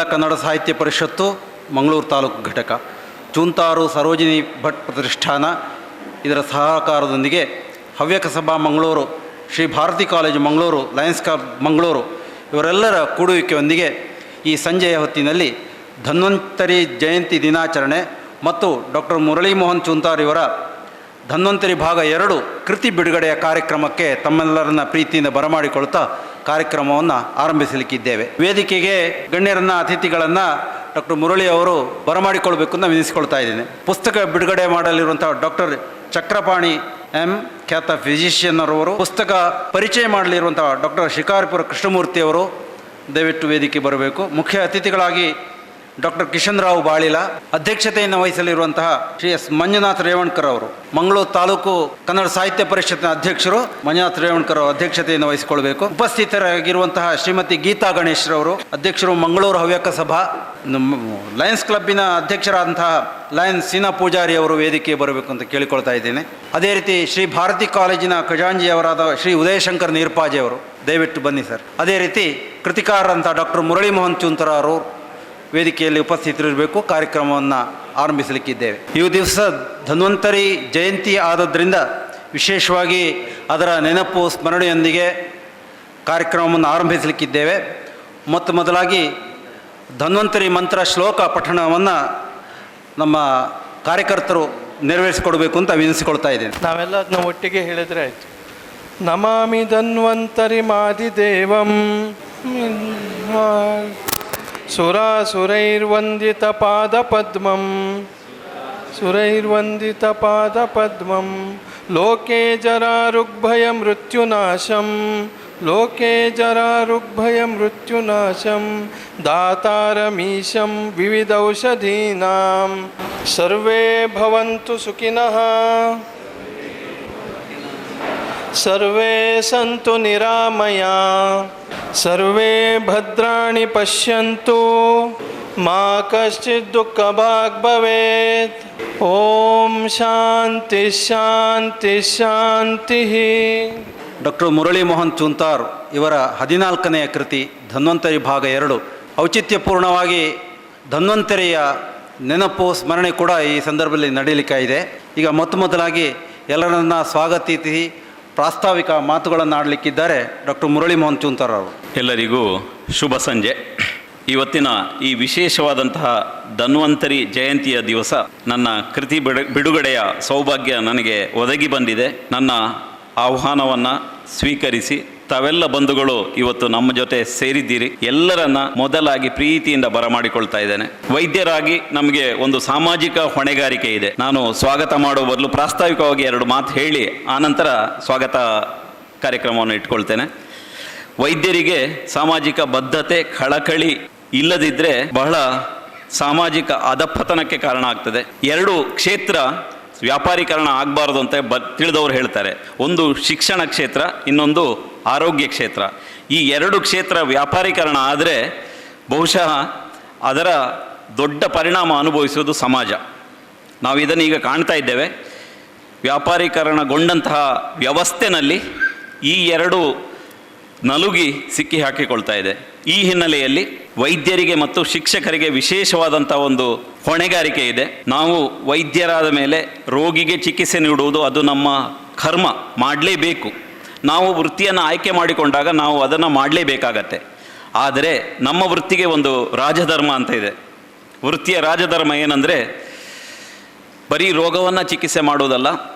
ಜಿಲ್ಲಾ ಕನ್ನಡ ಸಾಹಿತ್ಯ ಪರಿಷತ್ತು ಮಂಗಳೂರು ತಾಲೂಕು ಘಟಕ, ಚೂಂತಾರು ಸರೋಜಿನಿ ಭಟ್ ಪ್ರತಿಷ್ಠಾನ ಇದರ ಸಹಕಾರದೊಂದಿಗೆ Havyaka Sabha Mangaluru, Shri Bharati college Mangaluru, Lions Club Mangaluru ಇವರೆಲ್ಲರ ಕೂಡುವಿಕೆಯೊಂದಿಗೆ ಈ ಸಂಜೆಯ ಹೊತ್ತಿನಲ್ಲಿ ಧನ್ವಂತರಿ ಜಯಂತಿ ದಿನಾಚರಣೆ ಮತ್ತು ಡಾಕ್ಟರ್ ಮುರಳಿ ಮೋಹನ್ ಚೂಂತಾರ್ ಇವರ ಧನ್ವಂತರಿ ಭಾಗ 2 ಕೃತಿ ಬಿಡುಗಡೆಯ ಕಾರ್ಯಕ್ರಮಕ್ಕೆ ತಮ್ಮೆಲ್ಲರನ್ನ ಪ್ರೀತಿಯಿಂದ ಬರಮಾಡಿಕೊಳ್ತಾ ಕಾರ್ಯಕ್ರಮವನ್ನು ಆರಂಭಿಸಲಿಕ್ಕಿದ್ದೇವೆ. ವೇದಿಕೆಗೆ ಗಣ್ಯರನ್ನು, ಅತಿಥಿಗಳನ್ನು ಡಾಕ್ಟರ್ ಮುರಳಿ ಅವರು ಬರಮಾಡಿಕೊಳ್ಬೇಕು ಅಂತ ವಿನಿಸಿಕೊಳ್ತಾ ಇದ್ದೇನೆ. ಪುಸ್ತಕ ಬಿಡುಗಡೆ ಮಾಡಲಿರುವಂಥ ಡಾಕ್ಟರ್ ಚಕ್ರಪಾಣಿ ಎಂ, ಖ್ಯಾತ ಫಿಸಿಷಿಯನ್ ಅವರು, ಪುಸ್ತಕ ಪರಿಚಯ ಮಾಡಲಿರುವಂಥ ಡಾಕ್ಟರ್ ಶಿಕಾರಿಪುರ ಕೃಷ್ಣಮೂರ್ತಿ ಅವರು ದಯವಿಟ್ಟು ವೇದಿಕೆ ಬರಬೇಕು. ಮುಖ್ಯ ಅತಿಥಿಗಳಾಗಿ ಡಾಕ್ಟರ್ ಕಿಶನ್ ರಾವ್ ಬಾಳಿಲ, ಅಧ್ಯಕ್ಷತೆಯನ್ನು ವಹಿಸಲಿರುವಂತಹ ಶ್ರೀ ಎಸ್ ಮಂಜುನಾಥ್ ರೇವಣ್ಕರ್ ಅವರು, ಮಂಗಳೂರು ತಾಲೂಕು ಕನ್ನಡ ಸಾಹಿತ್ಯ ಪರಿಷತ್ನ ಅಧ್ಯಕ್ಷರು ಮಂಜುನಾಥ್ ರೇವಣ್ಕರ್ ಅವರು ಅಧ್ಯಕ್ಷತೆಯನ್ನು ವಹಿಸಿಕೊಳ್ಬೇಕು. ಉಪಸ್ಥಿತರಾಗಿರುವಂತಹ ಶ್ರೀಮತಿ ಗೀತಾ ಗಣೇಶ್ ರವರು, ಅಧ್ಯಕ್ಷರು ಮಂಗಳೂರು ಹವ್ಯಕ ಸಭಾ, ಲಯನ್ಸ್ ಕ್ಲಬ್ಬಿನ ಅಧ್ಯಕ್ಷರಾದಂತಹ ಲಯನ್ಸ್ ಸೀನಾ ಪೂಜಾರಿ ಅವರು ವೇದಿಕೆ ಬರಬೇಕು ಅಂತ ಕೇಳಿಕೊಳ್ತಾ ಇದ್ದೇನೆ. ಅದೇ ರೀತಿ ಶ್ರೀ ಭಾರತಿ ಕಾಲೇಜಿನ ಖಜಾಂಜಿಯವರಾದ ಶ್ರೀ ಉದಯಶಂಕರ್ ನೀರ್ಪಾಜಿ ಅವರು ದಯವಿಟ್ಟು ಬನ್ನಿ ಸರ್. ಅದೇ ರೀತಿ ಕೃತಿಕಾರರಂಥ ಡಾಕ್ಟರ್ ಮುರಳಿ ಮೋಹನ್ ಚೂಂತಾರ್ ಅವರು ವೇದಿಕೆಯಲ್ಲಿ ಉಪಸ್ಥಿತರಿರಬೇಕು. ಕಾರ್ಯಕ್ರಮವನ್ನು ಆರಂಭಿಸಲಿಕ್ಕಿದ್ದೇವೆ. ಈ ದಿವಸ ಧನ್ವಂತರಿ ಜಯಂತಿ ಆದದ್ರಿಂದ ವಿಶೇಷವಾಗಿ ಅದರ ನೆನಪು ಸ್ಮರಣೆಯೊಂದಿಗೆ ಕಾರ್ಯಕ್ರಮವನ್ನು ಆರಂಭಿಸಲಿಕ್ಕಿದ್ದೇವೆ. ಮೊದಲಾಗಿ ಧನ್ವಂತರಿ ಮಂತ್ರ ಶ್ಲೋಕ ಪಠಣವನ್ನು ನಮ್ಮ ಕಾರ್ಯಕರ್ತರು ನೆರವೇರಿಸಿಕೊಡ್ಬೇಕು ಅಂತ ವಿನಿಸಿಕೊಳ್ತಾ ಇದ್ದೇನೆ. ನಾವೆಲ್ಲ ಅದನ್ನ ಒಟ್ಟಿಗೆ ಹೇಳಿದರೆ ಆಯಿತು. ನಮಾಮಿ ಧನ್ವಂತರಿ ಮಾದಿದೇವಂ ಸುರೈರ್ವಂದಿತಪಾದಪದ್ಮಂ ಲೋಕೆ ಜರಾರುಗ್ಭಯಮೃತ್ಯುನಾಶಂ ದಾತಾರಮೀಶಂ ವಿವಿಧೌಷಧೀನಾಂ ಸರ್ವೇ ಭವಂತು ಸುಖಿನಃ ಸರ್ವೇ ಸಂತು ನಿರಾಮಯಾ ಸರ್ವೇ ಭದ್ರಾಣಿ ಪಶ್ಯಂತು ಮಾ ಕಶ್ಚಿತ್ ದುಃಖಭಾಗ್ ಭವೇತ್. ಓಂ ಶಾಂತಿ ಶಾಂತಿ ಶಾಂತಿ. ಡಾಕ್ಟರ್ ಮುರಳಿ ಮೋಹನ್ ಚೂಂತಾರ್ ಇವರ 14ನೇ ಕೃತಿ ಧನ್ವಂತರಿ ಭಾಗ 2 ಔಚಿತ್ಯಪೂರ್ಣವಾಗಿ ಧನ್ವಂತರಿಯ ನೆನಪು ಸ್ಮರಣೆ ಕೂಡ ಈ ಸಂದರ್ಭದಲ್ಲಿ ನಡೆಯಲಿಕ್ಕಾಗಿದೆ. ಈಗ ಮೊದಲಾಗಿ ಎಲ್ಲರನ್ನ ಸ್ವಾಗತಿಸಿ ಪ್ರಾಸ್ತಾವಿಕ ಮಾತುಗಳನ್ನು ಆಡಲಿಕ್ಕಿದ್ದಾರೆ ಡಾಕ್ಟರ್ ಮುರಳಿ ಮೋಹನ್ ಚೂಂತಾರ್ ಅವರು. ಎಲ್ಲರಿಗೂ ಶುಭ ಸಂಜೆ. ಇವತ್ತಿನ ಈ ವಿಶೇಷವಾದಂತಹ ಧನ್ವಂತರಿ ಜಯಂತಿಯ ದಿವಸ ನನ್ನ ಕೃತಿ ಬಿಡುಗಡೆಯ ಸೌಭಾಗ್ಯ ನನಗೆ ಒದಗಿ ಬಂದಿದೆ. ನನ್ನ ಆಹ್ವಾನವನ್ನು ಸ್ವೀಕರಿಸಿ ತಾವೆಲ್ಲ ಬಂಧುಗಳು ಇವತ್ತು ನಮ್ಮ ಜೊತೆ ಸೇರಿದ್ದೀರಿ. ಎಲ್ಲರನ್ನ ಮೊದಲಾಗಿ ಪ್ರೀತಿಯಿಂದ ಬರಮಾಡಿಕೊಳ್ತಾ ಇದ್ದೇನೆ. ವೈದ್ಯರಾಗಿ ನಮಗೆ ಒಂದು ಸಾಮಾಜಿಕ ಹೊಣೆಗಾರಿಕೆ ಇದೆ. ನಾನು ಸ್ವಾಗತ ಮಾಡುವ ಬದಲು ಪ್ರಾಸ್ತಾವಿಕವಾಗಿ 2 ಮಾತು ಹೇಳಿ ಆನಂತರ ಸ್ವಾಗತ ಕಾರ್ಯಕ್ರಮವನ್ನು ಇಟ್ಕೊಳ್ತೇನೆ. ವೈದ್ಯರಿಗೆ ಸಾಮಾಜಿಕ ಬದ್ಧತೆ, ಕಳಕಳಿ ಇಲ್ಲದಿದ್ದರೆ ಬಹಳ ಸಾಮಾಜಿಕ ಅಧಪತನಕ್ಕೆ ಕಾರಣ ಆಗ್ತದೆ. 2 ಕ್ಷೇತ್ರ ವ್ಯಾಪಾರೀಕರಣ ಆಗಬಾರ್ದು ಅಂತ ತಿಳಿದವರು ಹೇಳ್ತಾರೆ. ಒಂದು ಶಿಕ್ಷಣ ಕ್ಷೇತ್ರ, ಇನ್ನೊಂದು ಆರೋಗ್ಯ ಕ್ಷೇತ್ರ. ಈ 2 ಕ್ಷೇತ್ರ ವ್ಯಾಪಾರೀಕರಣ ಆದರೆ ಬಹುಶಃ ಅದರ ದೊಡ್ಡ ಪರಿಣಾಮ ಅನುಭವಿಸುವುದು ಸಮಾಜ. ನಾವು ಇದನ್ನು ಈಗ ಕಾಣ್ತಾ ಇದ್ದೇವೆ. ವ್ಯಾಪಾರೀಕರಣಗೊಂಡಂತಹ ವ್ಯವಸ್ಥೆನಲ್ಲಿ ಈ 2 ನಲುಗಿ ಸಿಕ್ಕಿ ಹಾಕಿಕೊಳ್ತಾ ಇದೆ. ಈ ಹಿನ್ನೆಲೆಯಲ್ಲಿ ವೈದ್ಯರಿಗೆ ಮತ್ತು ಶಿಕ್ಷಕರಿಗೆ ವಿಶೇಷವಾದಂಥ ಒಂದು ಹೊಣೆಗಾರಿಕೆ ಇದೆ. ನಾವು ವೈದ್ಯರಾದ ಮೇಲೆ ರೋಗಿಗೆ ಚಿಕಿತ್ಸೆ ನೀಡುವುದು ಅದು ನಮ್ಮ ಕರ್ಮ, ಮಾಡಲೇಬೇಕು. ನಾವು ವೃತ್ತಿಯನ್ನು ಆಯ್ಕೆ ಮಾಡಿಕೊಂಡಾಗ ನಾವು ಅದನ್ನು ಮಾಡಲೇಬೇಕಾಗತ್ತೆ. ಆದರೆ ನಮ್ಮ ವೃತ್ತಿಗೆ ಒಂದು ರಾಜಧರ್ಮ ಅಂತ ಇದೆ. ವೃತ್ತಿಯ ರಾಜಧರ್ಮ ಏನಂದರೆ ಬರೀ ರೋಗವನ್ನು ಚಿಕಿತ್ಸೆ ಮಾಡುವುದಲ್ಲ,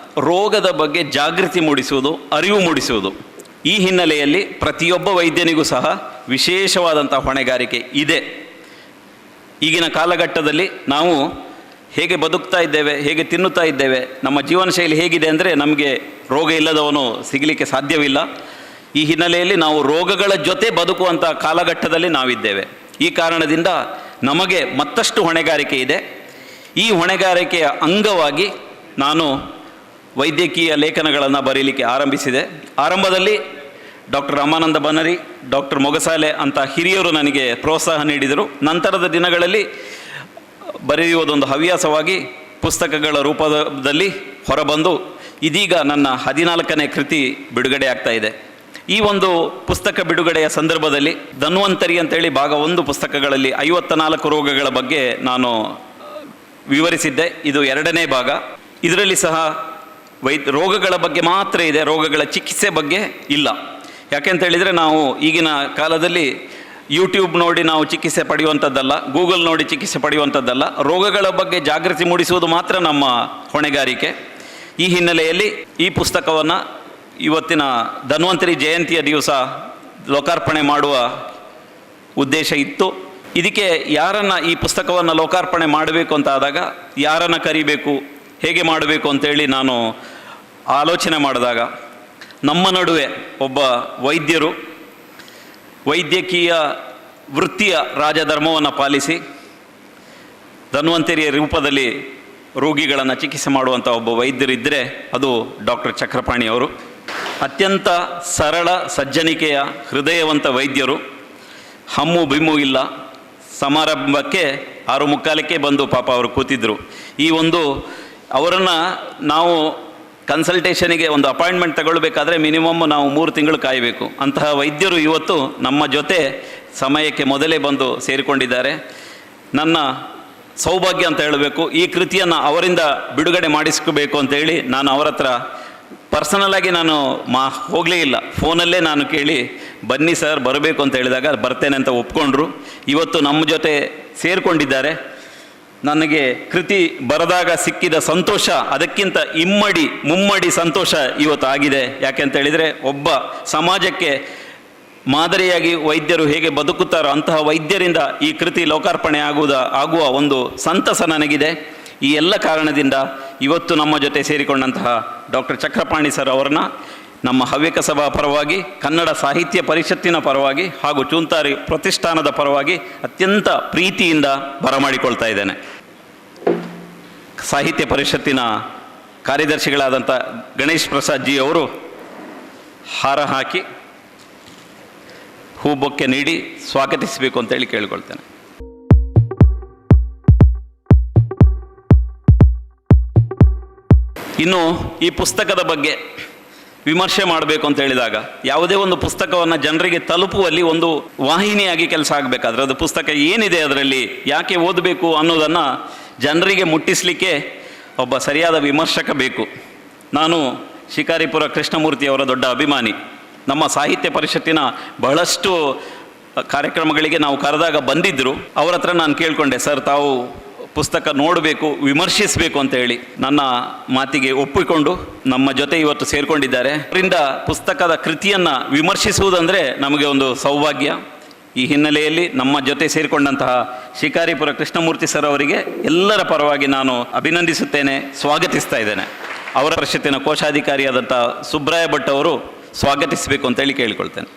ರೋಗದ ಬಗ್ಗೆ ಜಾಗೃತಿ ಮೂಡಿಸುವುದು, ಅರಿವು ಮೂಡಿಸುವುದು. ಈ ಹಿನ್ನೆಲೆಯಲ್ಲಿ ಪ್ರತಿಯೊಬ್ಬ ವೈದ್ಯನಿಗೂ ಸಹ ವಿಶೇಷವಾದಂಥ ಹೊಣೆಗಾರಿಕೆ ಇದೆ. ಈಗಿನ ಕಾಲಘಟ್ಟದಲ್ಲಿ ನಾವು ಹೇಗೆ ಬದುಕ್ತಾ ಇದ್ದೇವೆ, ಹೇಗೆ ತಿನ್ನುತ್ತಾ ಇದ್ದೇವೆ, ನಮ್ಮ ಜೀವನ ಶೈಲಿ ಹೇಗಿದೆ ಅಂದರೆ ನಮಗೆ ರೋಗ ಇಲ್ಲದವನು ಸಿಗಲಿಕ್ಕೆ ಸಾಧ್ಯವಿಲ್ಲ. ಈ ಹಿನ್ನೆಲೆಯಲ್ಲಿ ನಾವು ರೋಗಗಳ ಜೊತೆ ಬದುಕುವಂಥ ಕಾಲಘಟ್ಟದಲ್ಲಿ ನಾವಿದ್ದೇವೆ. ಈ ಕಾರಣದಿಂದ ನಮಗೆ ಮತ್ತಷ್ಟು ಹೊಣೆಗಾರಿಕೆ ಇದೆ. ಈ ಹೊಣೆಗಾರಿಕೆಯ ಅಂಗವಾಗಿ ನಾನು ವೈದ್ಯಕೀಯ ಲೇಖನಗಳನ್ನು ಬರೀಲಿಕ್ಕೆ ಆರಂಭಿಸಿದೆ. ಆರಂಭದಲ್ಲಿ ಡಾಕ್ಟರ್ ರಾಮಾನಂದ ಬನ್ನರಿ, ಡಾಕ್ಟರ್ ಮೊಗಸಾಲೆ ಅಂತ ಹಿರಿಯರು ನನಗೆ ಪ್ರೋತ್ಸಾಹ ನೀಡಿದರು. ನಂತರದ ದಿನಗಳಲ್ಲಿ ಬರೆಯುವುದೊಂದು ಹವ್ಯಾಸವಾಗಿ ಪುಸ್ತಕಗಳ ರೂಪದಲ್ಲಿ ಹೊರಬಂದು ಇದೀಗ ನನ್ನ 14ನೇ ಕೃತಿ ಬಿಡುಗಡೆ ಆಗ್ತಾ ಇದೆ. ಈ ಒಂದು ಪುಸ್ತಕ ಬಿಡುಗಡೆಯ ಸಂದರ್ಭದಲ್ಲಿ ಧನ್ವಂತರಿ ಅಂತೇಳಿ ಭಾಗ 1 ಪುಸ್ತಕಗಳಲ್ಲಿ 54 ರೋಗಗಳ ಬಗ್ಗೆ ನಾನು ವಿವರಿಸಿದ್ದೆ. ಇದು 2ನೇ ಭಾಗ. ಇದರಲ್ಲಿ ಸಹ ರೋಗಗಳ ಬಗ್ಗೆ ಮಾತ್ರ ಇದೆ, ರೋಗಗಳ ಚಿಕಿತ್ಸೆ ಬಗ್ಗೆ ಇಲ್ಲ. ಯಾಕೆಂತೇಳಿದರೆ ನಾವು ಈಗಿನ ಕಾಲದಲ್ಲಿ ಯೂಟ್ಯೂಬ್ ನೋಡಿ ನಾವು ಚಿಕಿತ್ಸೆ ಪಡೆಯುವಂಥದ್ದಲ್ಲ, ಗೂಗಲ್ ನೋಡಿ ಚಿಕಿತ್ಸೆ ಪಡೆಯುವಂಥದ್ದಲ್ಲ, ರೋಗಗಳ ಬಗ್ಗೆ ಜಾಗೃತಿ ಮೂಡಿಸುವುದು ಮಾತ್ರ ನಮ್ಮ ಹೊಣೆಗಾರಿಕೆ. ಈ ಹಿನ್ನೆಲೆಯಲ್ಲಿ ಈ ಪುಸ್ತಕವನ್ನು ಇವತ್ತಿನ ಧನ್ವಂತರಿ ಜಯಂತಿಯ ದಿವಸ ಲೋಕಾರ್ಪಣೆ ಮಾಡುವ ಉದ್ದೇಶ ಇತ್ತು. ಇದಕ್ಕೆ ಯಾರನ್ನು ಈ ಪುಸ್ತಕವನ್ನು ಲೋಕಾರ್ಪಣೆ ಮಾಡಬೇಕು ಅಂತ ಆದಾಗ ಯಾರನ್ನು ಕರಿಬೇಕು, ಹೇಗೆ ಮಾಡಬೇಕು ಅಂತೇಳಿ ನಾನು ಆಲೋಚನೆ ಮಾಡಿದಾಗ ನಮ್ಮ ನಡುವೆ ಒಬ್ಬ ವೈದ್ಯರು ವೈದ್ಯಕೀಯ ವೃತ್ತಿಯ ರಾಜಧರ್ಮವನ್ನು ಪಾಲಿಸಿ ಧನ್ವಂತರಿಯ ರೂಪದಲ್ಲಿ ರೋಗಿಗಳನ್ನು ಚಿಕಿತ್ಸೆ ಮಾಡುವಂಥ ಒಬ್ಬ ವೈದ್ಯರಿದ್ದರೆ ಅದು ಡಾಕ್ಟರ್ ಚಕ್ರಪಾಣಿ ಅವರು. ಅತ್ಯಂತ ಸರಳ ಸಜ್ಜನಿಕೆಯ ಹೃದಯವಂತ ವೈದ್ಯರು. ಹಮ್ಮು ಬಿಮ್ಮು ಇಲ್ಲ. ಸಮಾರಂಭಕ್ಕೆ 6:45 ಬಂದು ಪಾಪ ಅವರು ಕೂತಿದ್ದರು. ಈ ಒಂದು ಅವರನ್ನು ನಾವು ಕನ್ಸಲ್ಟೇಷನಿಗೆ ಒಂದು ಅಪಾಯಿಂಟ್ಮೆಂಟ್ ತಗೊಳ್ಬೇಕಾದ್ರೆ ಮಿನಿಮಮ್ ನಾವು 3 ತಿಂಗಳು ಕಾಯಬೇಕು. ಅಂತಹ ವೈದ್ಯರು ಇವತ್ತು ನಮ್ಮ ಜೊತೆ ಸಮಯಕ್ಕೆ ಮೊದಲೇ ಬಂದು ಸೇರಿಕೊಂಡಿದ್ದಾರೆ. ನನ್ನ ಸೌಭಾಗ್ಯ ಅಂತ ಹೇಳಬೇಕು. ಈ ಕೃತಿಯನ್ನು ಅವರಿಂದ ಬಿಡುಗಡೆ ಮಾಡಿಸ್ಕೋಬೇಕು ಅಂತೇಳಿ ನಾನು ಅವರ ಹತ್ರ ಪರ್ಸನಲಾಗಿ ನಾನು ಹೋಗಲೇ ಇಲ್ಲ, ಫೋನಲ್ಲೇ ನಾನು ಕೇಳಿ ಬನ್ನಿ ಸರ್ ಬರಬೇಕು ಅಂತ ಹೇಳಿದಾಗ ಬರ್ತೇನೆ ಅಂತ ಒಪ್ಕೊಂಡ್ರು. ಇವತ್ತು ನಮ್ಮ ಜೊತೆ ಸೇರಿಕೊಂಡಿದ್ದಾರೆ. ನನಗೆ ಕೃತಿ ಬರೆದಾಗ ಸಿಕ್ಕಿದ ಸಂತೋಷ ಅದಕ್ಕಿಂತ ಮುಮ್ಮಡಿ ಸಂತೋಷ ಇವತ್ತು ಆಗಿದೆ. ಯಾಕೆಂತ ಹೇಳಿದರೆ ಒಬ್ಬ ಸಮಾಜಕ್ಕೆ ಮಾದರಿಯಾಗಿ ವೈದ್ಯರು ಹೇಗೆ ಬದುಕುತ್ತಾರೋ ಅಂತಹ ವೈದ್ಯರಿಂದ ಈ ಕೃತಿ ಲೋಕಾರ್ಪಣೆ ಆಗುವ ಒಂದು ಸಂತಸ ನನಗಿದೆ. ಈ ಎಲ್ಲ ಕಾರಣದಿಂದ ಇವತ್ತು ನಮ್ಮ ಜೊತೆ ಸೇರಿಕೊಂಡಂತಹ ಡಾಕ್ಟರ್ ಚಕ್ರಪಾಣಿ ಸರ್ ಅವರನ್ನ ನಮ್ಮ ಹವ್ಯಕ ಸಭಾ ಪರವಾಗಿ, ಕನ್ನಡ ಸಾಹಿತ್ಯ ಪರಿಷತ್ತಿನ ಪರವಾಗಿ ಹಾಗೂ ಚೂಂತಾರಿ ಪ್ರತಿಷ್ಠಾನದ ಪರವಾಗಿ ಅತ್ಯಂತ ಪ್ರೀತಿಯಿಂದ ಬರಮಾಡಿಕೊಳ್ತಾ ಇದ್ದೇನೆ. ಸಾಹಿತ್ಯ ಪರಿಷತ್ತಿನ ಕಾರ್ಯದರ್ಶಿಗಳಾದಂಥ ಗಣೇಶ್ ಪ್ರಸಾದ್ ಜಿ ಅವರು ಹಾರ ಹಾಕಿ ಹೂಬೊಕ್ಕೆ ನೀಡಿ ಸ್ವಾಗತಿಸಬೇಕು ಅಂತೇಳಿ ಕೇಳಿಕೊಳ್ತೇನೆ. ಇನ್ನು ಈ ಪುಸ್ತಕದ ಬಗ್ಗೆ ವಿಮರ್ಶೆ ಮಾಡಬೇಕು ಅಂತ ಹೇಳಿದಾಗ ಯಾವುದೇ ಒಂದು ಪುಸ್ತಕವನ್ನು ಜನರಿಗೆ ತಲುಪುವಲ್ಲಿ ಒಂದು ವಾಹಿನಿಯಾಗಿ ಕೆಲಸ ಆಗಬೇಕಾದ್ರೆ ಅದು ಪುಸ್ತಕ ಏನಿದೆ ಅದರಲ್ಲಿ ಯಾಕೆ ಓದಬೇಕು ಅನ್ನೋದನ್ನು ಜನರಿಗೆ ಮುಟ್ಟಿಸಲಿಕ್ಕೆ ಒಬ್ಬ ಸರಿಯಾದ ವಿಮರ್ಶಕ ಬೇಕು. ನಾನು ಶಿಕಾರಿಪುರ ಕೃಷ್ಣಮೂರ್ತಿಯವರ ದೊಡ್ಡ ಅಭಿಮಾನಿ. ನಮ್ಮ ಸಾಹಿತ್ಯ ಪರಿಷತ್ತಿನ ಬಹಳಷ್ಟು ಕಾರ್ಯಕ್ರಮಗಳಿಗೆ ನಾವು ಕರೆದಾಗ ಬಂದಿದ್ದರು. ಅವರ ಹತ್ರ ನಾನು ಕೇಳಿಕೊಂಡೆ, ಸರ್ ತಾವು ಪುಸ್ತಕ ನೋಡಬೇಕು, ವಿಮರ್ಶಿಸಬೇಕು ಅಂತ ಹೇಳಿ. ನನ್ನ ಮಾತಿಗೆ ಒಪ್ಪಿಕೊಂಡು ನಮ್ಮ ಜೊತೆ ಇವತ್ತು ಸೇರಿಕೊಂಡಿದ್ದಾರೆ. ಅವರಿಂದ ಪುಸ್ತಕದ ಕೃತಿಯನ್ನು ವಿಮರ್ಶಿಸುವುದಂದರೆ ನಮಗೆ ಒಂದು ಸೌಭಾಗ್ಯ. ಈ ಹಿನ್ನೆಲೆಯಲ್ಲಿ ನಮ್ಮ ಜೊತೆ ಸೇರಿಕೊಂಡಂತಹ ಶಿಕಾರಿಪುರ ಕೃಷ್ಣಮೂರ್ತಿ ಸರ್ ಅವರಿಗೆ ಎಲ್ಲರ ಪರವಾಗಿ ನಾನು ಅಭಿನಂದಿಸುತ್ತೇನೆ, ಸ್ವಾಗತಿಸ್ತಾ ಇದ್ದೇನೆ. ಅವರ ಪರಿಷತ್ತಿನ ಕೋಶಾಧಿಕಾರಿಯಾದಂಥ ಸುಬ್ರಾಯ ಭಟ್ ಅವರು ಸ್ವಾಗತಿಸಬೇಕು ಅಂತೇಳಿ ಕೇಳಿಕೊಳ್ತೇನೆ.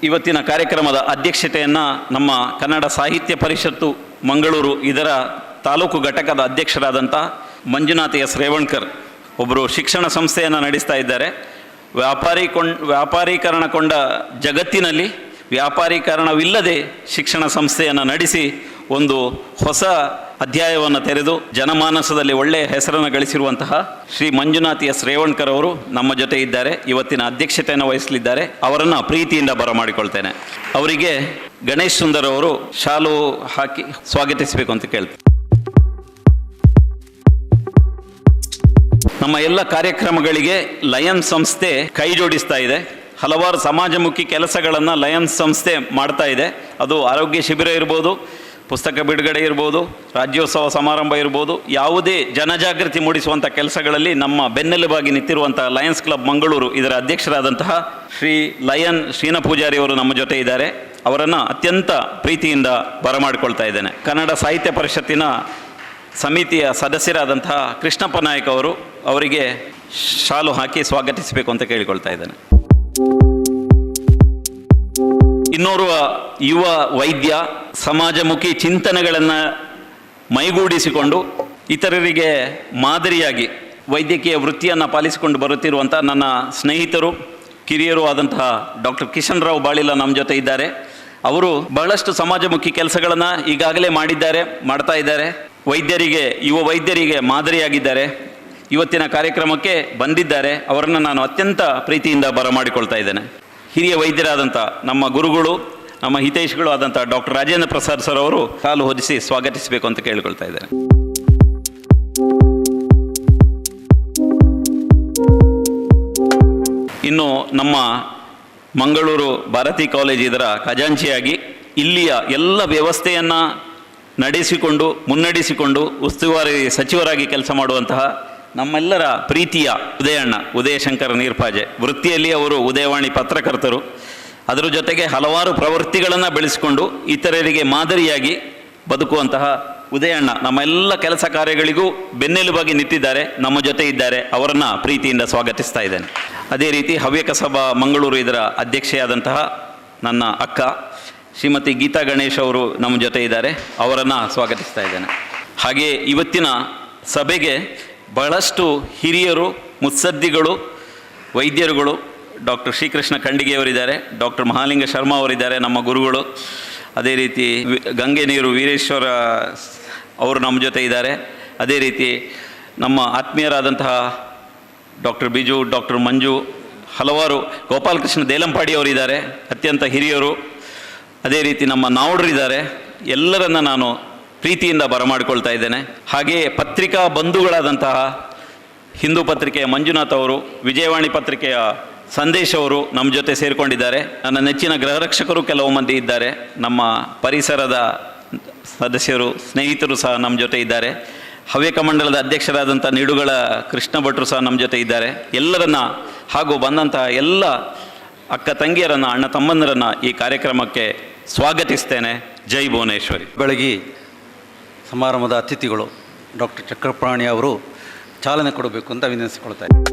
ಇವತ್ತಿನ ಕಾರ್ಯಕ್ರಮದ ಅಧ್ಯಕ್ಷತೆಯನ್ನು ನಮ್ಮ ಕನ್ನಡ ಸಾಹಿತ್ಯ ಪರಿಷತ್ತು ಮಂಗಳೂರು ಇದರ ತಾಲೂಕು ಘಟಕದ ಅಧ್ಯಕ್ಷರಾದಂಥ ಮಂಜುನಾಥ್ ಎಸ್ ರೇವಣ್ಕರ್ ಒಬ್ಬರು ಶಿಕ್ಷಣ ಸಂಸ್ಥೆಯನ್ನು ನಡೆಸ್ತಾ ಇದ್ದಾರೆ. ವ್ಯಾಪಾರೀಕರಣಗೊಂಡ ಜಗತ್ತಿನಲ್ಲಿ ವ್ಯಾಪಾರೀಕರಣವಿಲ್ಲದೆ ಶಿಕ್ಷಣ ಸಂಸ್ಥೆಯನ್ನು ನಡೆಸಿ ಒಂದು ಹೊಸ ಅಧ್ಯಾಯವನ್ನು ತೆರೆದು ಜನಮಾನಸದಲ್ಲಿ ಒಳ್ಳೆಯ ಹೆಸರನ್ನು ಗಳಿಸಿರುವಂತಹ ಶ್ರೀ ಮಂಜುನಾಥ್ ಎಸ್ ರೇವಣ್ಕರ್ ಅವರು ನಮ್ಮ ಜೊತೆ ಇದ್ದಾರೆ. ಇವತ್ತಿನ ಅಧ್ಯಕ್ಷತೆಯನ್ನು ವಹಿಸಲಿದ್ದಾರೆ. ಅವರನ್ನು ಪ್ರೀತಿಯಿಂದ ಬರಮಾಡಿಕೊಳ್ತೇನೆ. ಅವರಿಗೆ ಗಣೇಶ್ ಸುಂದರ್ ಅವರು ಶಾಲು ಹಾಕಿ ಸ್ವಾಗತಿಸಬೇಕು ಅಂತ ಕೇಳ್ತೇನೆ. ನಮ್ಮ ಎಲ್ಲ ಕಾರ್ಯಕ್ರಮಗಳಿಗೆ ಲಯನ್ಸ್ ಸಂಸ್ಥೆ ಕೈ ಜೋಡಿಸ್ತಾ ಇದೆ. ಹಲವಾರು ಸಮಾಜಮುಖಿ ಕೆಲಸಗಳನ್ನು ಲಯನ್ಸ್ ಸಂಸ್ಥೆ ಮಾಡ್ತಾ ಇದೆ. ಅದು ಆರೋಗ್ಯ ಶಿಬಿರ ಇರ್ಬೋದು, ಪುಸ್ತಕ ಬಿಡುಗಡೆ ಇರ್ಬೋದು, ರಾಜ್ಯೋತ್ಸವ ಸಮಾರಂಭ ಇರ್ಬೋದು, ಯಾವುದೇ ಜನಜಾಗೃತಿ ಮೂಡಿಸುವಂಥ ಕೆಲಸಗಳಲ್ಲಿ ನಮ್ಮ ಬೆನ್ನೆಲುಬಾಗಿ ನಿಂತಿರುವಂತಹ ಲಯನ್ಸ್ ಕ್ಲಬ್ ಮಂಗಳೂರು ಇದರ ಅಧ್ಯಕ್ಷರಾದಂತಹ ಶ್ರೀ ಲಯನ್ ಶ್ರೀನ ಪೂಜಾರಿ ಅವರು ನಮ್ಮ ಜೊತೆ ಇದ್ದಾರೆ. ಅವರನ್ನು ಅತ್ಯಂತ ಪ್ರೀತಿಯಿಂದ ಬರಮಾಡಿಕೊಳ್ತಾ ಇದ್ದೇನೆ. ಕನ್ನಡ ಸಾಹಿತ್ಯ ಪರಿಷತ್ತಿನ ಸಮಿತಿಯ ಸದಸ್ಯರಾದಂತಹ ಕೃಷ್ಣಪ್ಪ ನಾಯಕ್ ಅವರು ಅವರಿಗೆ ಶಾಲು ಹಾಕಿ ಸ್ವಾಗತಿಸಬೇಕು ಅಂತ ಕೇಳಿಕೊಳ್ತಾ ಇದ್ದೇನೆ. ಇನ್ನೋರ್ವ ಯುವ ವೈದ್ಯ ಸಮಾಜಮುಖಿ ಚಿಂತನೆಗಳನ್ನು ಮೈಗೂಡಿಸಿಕೊಂಡು ಇತರರಿಗೆ ಮಾದರಿಯಾಗಿ ವೈದ್ಯಕೀಯ ವೃತ್ತಿಯನ್ನು ಪಾಲಿಸಿಕೊಂಡು ಬರುತ್ತಿರುವಂಥ ನನ್ನ ಸ್ನೇಹಿತರು ಕಿರಿಯರು ಆದಂತಹ ಡಾಕ್ಟರ್ ಕಿಶನ್ ರಾವ್ ಬಾಳಿಲ ನಮ್ಮ ಜೊತೆ ಇದ್ದಾರೆ. ಅವರು ಬಹಳಷ್ಟು ಸಮಾಜಮುಖಿ ಕೆಲಸಗಳನ್ನು ಈಗಾಗಲೇ ಮಾಡ್ತಾ ಇದ್ದಾರೆ. ಯುವ ವೈದ್ಯರಿಗೆ ಮಾದರಿಯಾಗಿದ್ದಾರೆ. ಇವತ್ತಿನ ಕಾರ್ಯಕ್ರಮಕ್ಕೆ ಬಂದಿದ್ದಾರೆ. ಅವರನ್ನು ನಾನು ಅತ್ಯಂತ ಪ್ರೀತಿಯಿಂದ ಬರಮಾಡಿಕೊಳ್ತಾ ಇದ್ದೇನೆ. ಹಿರಿಯ ವೈದ್ಯರಾದಂಥ ನಮ್ಮ ಗುರುಗಳು, ನಮ್ಮ ಹಿತೈಷಿಗಳು ಆದಂಥ ಡಾಕ್ಟರ್ ರಾಜೇಂದ್ರ ಪ್ರಸಾದ್ ಸರ್ ಅವರು ಕಾಲು ಹೊದಿಸಿ ಸ್ವಾಗತಿಸಬೇಕು ಅಂತ ಕೇಳಿಕೊಳ್ತಾ ಇದ್ದೇನೆ. ಇನ್ನು ನಮ್ಮ ಮಂಗಳೂರು ಭಾರತಿ ಕಾಲೇಜ್ ಇದರ ಖಜಾಂಚಿಯಾಗಿ ಇಲ್ಲಿಯ ಎಲ್ಲ ವ್ಯವಸ್ಥೆಯನ್ನು ಮುನ್ನಡೆಸಿಕೊಂಡು ಉಸ್ತುವಾರಿ ಸಚಿವರಾಗಿ ಕೆಲಸ ಮಾಡುವಂತಹ ನಮ್ಮೆಲ್ಲರ ಪ್ರೀತಿಯ ಉದಯಶಂಕರ ನೀರ್ಪಾಜೆ. ವೃತ್ತಿಯಲ್ಲಿ ಅವರು ಉದಯವಾಣಿ ಪತ್ರಕರ್ತರು. ಅದರ ಜೊತೆಗೆ ಹಲವಾರು ಪ್ರವೃತ್ತಿಗಳನ್ನು ಬೆಳೆಸಿಕೊಂಡು ಇತರರಿಗೆ ಮಾದರಿಯಾಗಿ ಬದುಕುವಂತಹ ಉದಯಣ್ಣ ನಮ್ಮ ಎಲ್ಲ ಕೆಲಸ ಕಾರ್ಯಗಳಿಗೂ ಬೆನ್ನೆಲುಬಾಗಿ ನಿಂತಿದ್ದಾರೆ, ನಮ್ಮ ಜೊತೆ ಇದ್ದಾರೆ. ಅವರನ್ನು ಪ್ರೀತಿಯಿಂದ ಸ್ವಾಗತಿಸ್ತಾ ಇದ್ದೇನೆ. ಅದೇ ರೀತಿ ಹವ್ಯಕ ಸಭಾ ಮಂಗಳೂರು ಇದರ ಅಧ್ಯಕ್ಷೆಯಾದಂತಹ ನನ್ನ ಅಕ್ಕ ಶ್ರೀಮತಿ ಗೀತಾ ಗಣೇಶ್ ಅವರು ನಮ್ಮ ಜೊತೆ ಇದ್ದಾರೆ, ಅವರನ್ನು ಸ್ವಾಗತಿಸ್ತಾ ಇದ್ದೇನೆ. ಹಾಗೆಯೇ ಇವತ್ತಿನ ಸಭೆಗೆ ಬಹಳಷ್ಟು ಹಿರಿಯರು, ಮುತ್ಸದ್ದಿಗಳು, ವೈದ್ಯರುಗಳು, ಡಾಕ್ಟರ್ ಶ್ರೀಕೃಷ್ಣ ಖಂಡಿಗೆಯವರಿದ್ದಾರೆ, ಡಾಕ್ಟರ್ ಮಹಾಲಿಂಗ ಶರ್ಮಾ ಅವರಿದ್ದಾರೆ, ನಮ್ಮ ಗುರುಗಳು. ಅದೇ ರೀತಿ ಗಂಗೆ ನೀರು ವೀರೇಶ್ವರ ಅವರು ನಮ್ಮ ಜೊತೆ ಇದ್ದಾರೆ. ಅದೇ ರೀತಿ ನಮ್ಮ ಆತ್ಮೀಯರಾದಂತಹ ಡಾಕ್ಟರ್ ಬಿಜು, ಡಾಕ್ಟರ್ ಮಂಜು, ಹಲವಾರು ಗೋಪಾಲಕೃಷ್ಣ ದೇಲಂಪಾಡಿ ಅವರಿದ್ದಾರೆ, ಅತ್ಯಂತ ಹಿರಿಯರು. ಅದೇ ರೀತಿ ನಮ್ಮ ನಾವುಡರಿದ್ದಾರೆ. ಎಲ್ಲರನ್ನ ನಾನು ಪ್ರೀತಿಯಿಂದ ಬರಮಾಡಿಕೊಳ್ತಾ ಇದ್ದೇನೆ. ಹಾಗೆಯೇ ಪತ್ರಿಕಾ ಬಂಧುಗಳಾದಂತಹ ಹಿಂದೂ ಪತ್ರಿಕೆಯ ಮಂಜುನಾಥ್ ಅವರು, ವಿಜಯವಾಣಿ ಪತ್ರಿಕೆಯ ಸಂದೇಶ್ ಅವರು ನಮ್ಮ ಜೊತೆ ಸೇರಿಕೊಂಡಿದ್ದಾರೆ. ನನ್ನ ನೆಚ್ಚಿನ ಗೃಹರಕ್ಷಕರು ಕೆಲವು ಮಂದಿ ಇದ್ದಾರೆ. ನಮ್ಮ ಪರಿಸರದ ಸದಸ್ಯರು, ಸ್ನೇಹಿತರು ಸಹ ನಮ್ಮ ಜೊತೆ ಇದ್ದಾರೆ. ಹವ್ಯಕ ಮಂಡಲದ ಅಧ್ಯಕ್ಷರಾದಂಥ ನಿಡುಗಳ ಕೃಷ್ಣ ಭಟ್ರು ಸಹ ನಮ್ಮ ಜೊತೆ ಇದ್ದಾರೆ. ಎಲ್ಲರನ್ನ ಹಾಗೂ ಬಂದಂತಹ ಎಲ್ಲ ಅಕ್ಕ ತಂಗಿಯರನ್ನು, ಅಣ್ಣ ತಮ್ಮಂದರನ್ನು ಈ ಕಾರ್ಯಕ್ರಮಕ್ಕೆ ಸ್ವಾಗತಿಸ್ತೇನೆ. ಜೈ ಭುವನೇಶ್ವರಿ. ಬೆಳಗ್ಗೆ ಸಮಾರಂಭದ ಅತಿಥಿಗಳು ಡಾಕ್ಟರ್ ಚಕ್ರಪಾಣಿ ಅವರು ಚಾಲನೆ ಕೊಡಬೇಕು ಅಂತ ವಿನಂತಿಸಿಕೊಳ್ತಾ ಇದ್ದಾರೆ.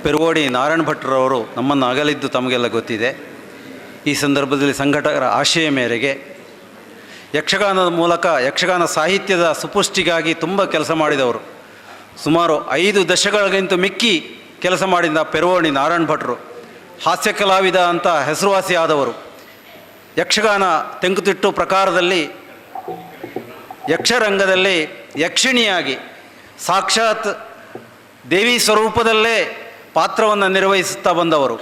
ಪೆರುವೋಡಿ ನಾರಾಯಣ ಭಟ್ರವರು ನಮ್ಮನ್ನು ಅಗಲಿದ್ದು ತಮಗೆಲ್ಲ ಗೊತ್ತಿದೆ. ಈ ಸಂದರ್ಭದಲ್ಲಿ ಸಂಘಟಕರ ಆಶಯ ಮೇರೆಗೆ ಯಕ್ಷಗಾನದ ಮೂಲಕ ಯಕ್ಷಗಾನ ಸಾಹಿತ್ಯದ ಸುಪುಷ್ಟಿಗಾಗಿ ತುಂಬ ಕೆಲಸ ಮಾಡಿದವರು. ಸುಮಾರು 5 ದಶಕಗಳಿಗಿಂತ ಮಿಕ್ಕಿ ಕೆಲಸ ಮಾಡಿದ ಪೆರುವೋಡಿ ನಾರಾಯಣ ಭಟ್ರು ಹಾಸ್ಯ ಕಲಾವಿದ ಅಂತ ಹೆಸರುವಾಸಿಯಾದವರು. ಯಕ್ಷಗಾನ ತೆಂಕುತಿಟ್ಟು ಪ್ರಕಾರದಲ್ಲಿ ಯಕ್ಷರಂಗದಲ್ಲಿ ಯಕ್ಷಿಣಿಯಾಗಿ ಸಾಕ್ಷಾತ್ ದೇವಿ ಸ್ವರೂಪದಲ್ಲೇ ಪಾತ್ರವನ್ನು ನಿರ್ವಹಿಸುತ್ತಾ ಬಂದವರು.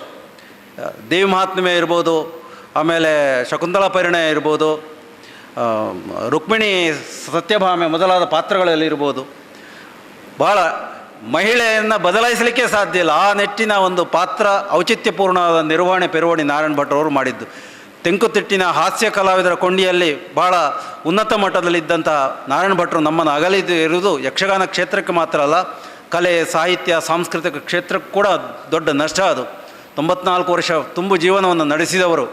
ದೇವಿ ಮಹಾತ್ಮೆ ಇರ್ಬೋದು, ಆಮೇಲೆ ಶಕುಂತಲಾ ಪರಿಣಯ ಇರ್ಬೋದು, ರುಕ್ಮಿಣಿ ಸತ್ಯಭಾಮೆ ಮೊದಲಾದ ಪಾತ್ರಗಳಲ್ಲಿ ಇರ್ಬೋದು. ಭಾಳ ಮಹಿಳೆಯನ್ನು ಬದಲಾಯಿಸಲಿಕ್ಕೆ ಸಾಧ್ಯ ಇಲ್ಲ, ಆ ನಿಟ್ಟಿನ ಒಂದು ಪಾತ್ರ ಔಚಿತ್ಯಪೂರ್ಣವಾದ ನಿರ್ವಹಣೆ ಪೆರುವೋಡಿ ನಾರಾಯಣ ಭಟ್ರವರು ಮಾಡಿದ್ದು. ತೆಂಕುತಿಟ್ಟಿನ ಹಾಸ್ಯ ಕಲಾವಿದರ ಕೊಂಡಿಯಲ್ಲಿ ಭಾಳ ಉನ್ನತ ಮಟ್ಟದಲ್ಲಿದ್ದಂಥ ನಾರಾಯಣ ಭಟ್ರು ನಮ್ಮನ್ನು ಅಗಲಿದ್ದು ಇರುವುದು ಯಕ್ಷಗಾನ ಕ್ಷೇತ್ರಕ್ಕೆ ಮಾತ್ರ ಅಲ್ಲ, ಕಲೆ, ಸಾಹಿತ್ಯ, ಸಾಂಸ್ಕೃತಿಕ ಕ್ಷೇತ್ರಕ್ಕೆ ಕೂಡ ದೊಡ್ಡ ನಷ್ಟ. ಅದು 94 ವರ್ಷ ತುಂಬು ಜೀವನವನ್ನು ನಡೆಸಿದವರು.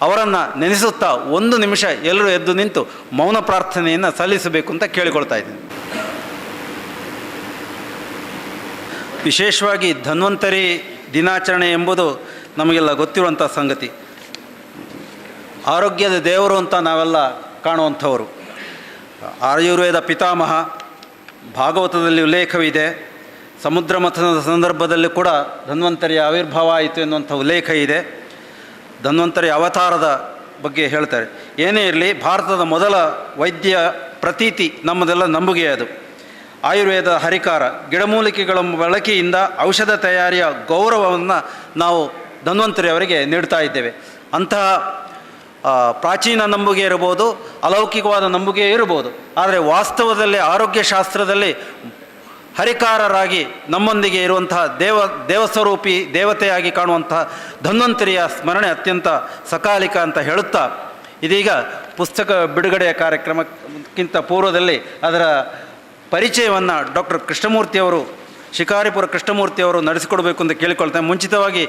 ಅವರನ್ನು ನೆನೆಸುತ್ತಾ 1 ನಿಮಿಷ ಎಲ್ಲರೂ ಎದ್ದು ನಿಂತು ಮೌನ ಪ್ರಾರ್ಥನೆಯನ್ನು ಸಲ್ಲಿಸಬೇಕು ಅಂತ ಕೇಳಿಕೊಳ್ತಾ ಇದ್ದೀನಿ. ವಿಶೇಷವಾಗಿ ಧನ್ವಂತರಿ ದಿನಾಚರಣೆ ಎಂಬುದು ನಮಗೆಲ್ಲ ಗೊತ್ತಿರುವಂಥ ಸಂಗತಿ. ಆರೋಗ್ಯದ ದೇವರು ಅಂತ ನಾವೆಲ್ಲ ಕಾಣುವಂಥವರು. ಆಯುರ್ವೇದ ಪಿತಾಮಹ, ಭಾಗವತದಲ್ಲಿ ಉಲ್ಲೇಖವಿದೆ. ಸಮುದ್ರ ಮಥನದ ಸಂದರ್ಭದಲ್ಲಿ ಕೂಡ ಧನ್ವಂತರಿಯ ಆವಿರ್ಭಾವ ಆಯಿತು ಎನ್ನುವಂಥ ಉಲ್ಲೇಖ ಇದೆ. ಧನ್ವಂತರಿ ಅವತಾರದ ಬಗ್ಗೆ ಹೇಳ್ತಾರೆ. ಏನೇ ಇರಲಿ, ಭಾರತದ ಮೊದಲ ವೈದ್ಯ ಪ್ರತೀತಿ ನಮ್ಮದೆಲ್ಲ ನಂಬುಗೆ ಅದು. ಆಯುರ್ವೇದ ಹರಿಕಾರ, ಗಿಡಮೂಲಿಕೆಗಳ ಬಳಕೆಯಿಂದ ಔಷಧ ತಯಾರಿಯ ಗೌರವವನ್ನು ನಾವು ಧನ್ವಂತರಿ ಅವರಿಗೆ ನೀಡ್ತಾ ಇದ್ದೇವೆ. ಅಂತಹ ಪ್ರಾಚೀನ ನಂಬುಗೆ ಇರ್ಬೋದು, ಅಲೌಕಿಕವಾದ ನಂಬುಗೆ ಇರ್ಬೋದು, ಆದರೆ ವಾಸ್ತವದಲ್ಲಿ ಆರೋಗ್ಯಶಾಸ್ತ್ರದಲ್ಲಿ ಹರಿಕಾರರಾಗಿ ನಮ್ಮೊಂದಿಗೆ ಇರುವಂತಹ ದೇವಸ್ವರೂಪಿ ದೇವತೆಯಾಗಿ ಕಾಣುವಂತಹ ಧನ್ವಂತರಿಯ ಸ್ಮರಣೆ ಅತ್ಯಂತ ಸಕಾಲಿಕ ಅಂತ ಹೇಳುತ್ತಾ, ಇದೀಗ ಪುಸ್ತಕ ಬಿಡುಗಡೆಯ ಕಾರ್ಯಕ್ರಮಕ್ಕಿಂತ ಪೂರ್ವದಲ್ಲಿ ಅದರ ಪರಿಚಯವನ್ನು ಡಾಕ್ಟರ್ ಕೃಷ್ಣಮೂರ್ತಿಯವರು, ಶಿಕಾರಿಪುರ ಕೃಷ್ಣಮೂರ್ತಿಯವರು ನಡೆಸಿಕೊಡಬೇಕು ಅಂತ ಕೇಳಿಕೊಳ್ತೇನೆ. ಮುಂಚಿತವಾಗಿ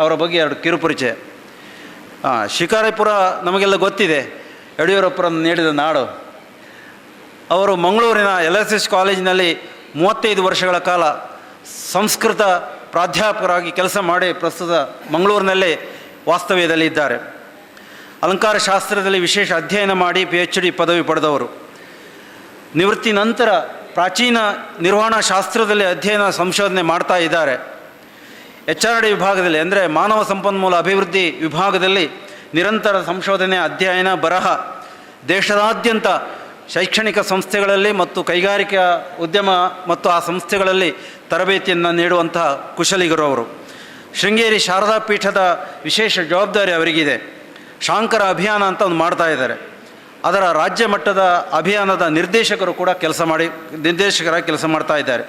ಅವರ ಬಗ್ಗೆ ಎರಡು ಕಿರುಪರಿಚಯ. ಶಿಕಾರಿಪುರ ನಮಗೆಲ್ಲ ಗೊತ್ತಿದೆ, ಯಡಿಯೂರಪ್ಪರನ್ನು ನೀಡಿದ ನಾಡು. ಅವರು ಮಂಗಳೂರಿನ LSS ಕಾಲೇಜಿನಲ್ಲಿ 35 ವರ್ಷಗಳ ಕಾಲ ಸಂಸ್ಕೃತ ಪ್ರಾಧ್ಯಾಪಕರಾಗಿ ಕೆಲಸ ಮಾಡಿ ಪ್ರಸ್ತುತ ಮಂಗಳೂರಿನಲ್ಲೇ ವಾಸ್ತವ್ಯದಲ್ಲಿ ಇದ್ದಾರೆ. ಅಲಂಕಾರ ಶಾಸ್ತ್ರದಲ್ಲಿ ವಿಶೇಷ ಅಧ್ಯಯನ ಮಾಡಿ PhD ಪದವಿ ಪಡೆದವರು. ನಿವೃತ್ತಿ ನಂತರ ಪ್ರಾಚೀನ ನಿರ್ವಹಣಾ ಶಾಸ್ತ್ರದಲ್ಲಿ ಅಧ್ಯಯನ ಸಂಶೋಧನೆ ಮಾಡ್ತಾ ಇದ್ದಾರೆ. HRD ವಿಭಾಗದಲ್ಲಿ ಅಂದರೆ ಮಾನವ ಸಂಪನ್ಮೂಲ ಅಭಿವೃದ್ಧಿ ವಿಭಾಗದಲ್ಲಿ ನಿರಂತರ ಸಂಶೋಧನೆ, ಅಧ್ಯಯನ, ಬರಹ, ದೇಶದಾದ್ಯಂತ ಶೈಕ್ಷಣಿಕ ಸಂಸ್ಥೆಗಳಲ್ಲಿ ಮತ್ತು ಕೈಗಾರಿಕಾ ಉದ್ಯಮ ಮತ್ತು ಆ ಸಂಸ್ಥೆಗಳಲ್ಲಿ ತರಬೇತಿಯನ್ನು ನೀಡುವಂತಹ ಕುಶಲಿಗರು ಅವರು. ಶೃಂಗೇರಿ ಶಾರದಾ ಪೀಠದ ವಿಶೇಷ ಜವಾಬ್ದಾರಿ ಅವರಿಗಿದೆ. ಶಾಂಕರ ಅಭಿಯಾನ ಅಂತ ಒಂದು ಮಾಡ್ತಾ ಇದ್ದಾರೆ. ಅದರ ರಾಜ್ಯ ಮಟ್ಟದ ಅಭಿಯಾನದ ನಿರ್ದೇಶಕರಾಗಿ ಕೆಲಸ ಮಾಡ್ತಾ ಇದ್ದಾರೆ.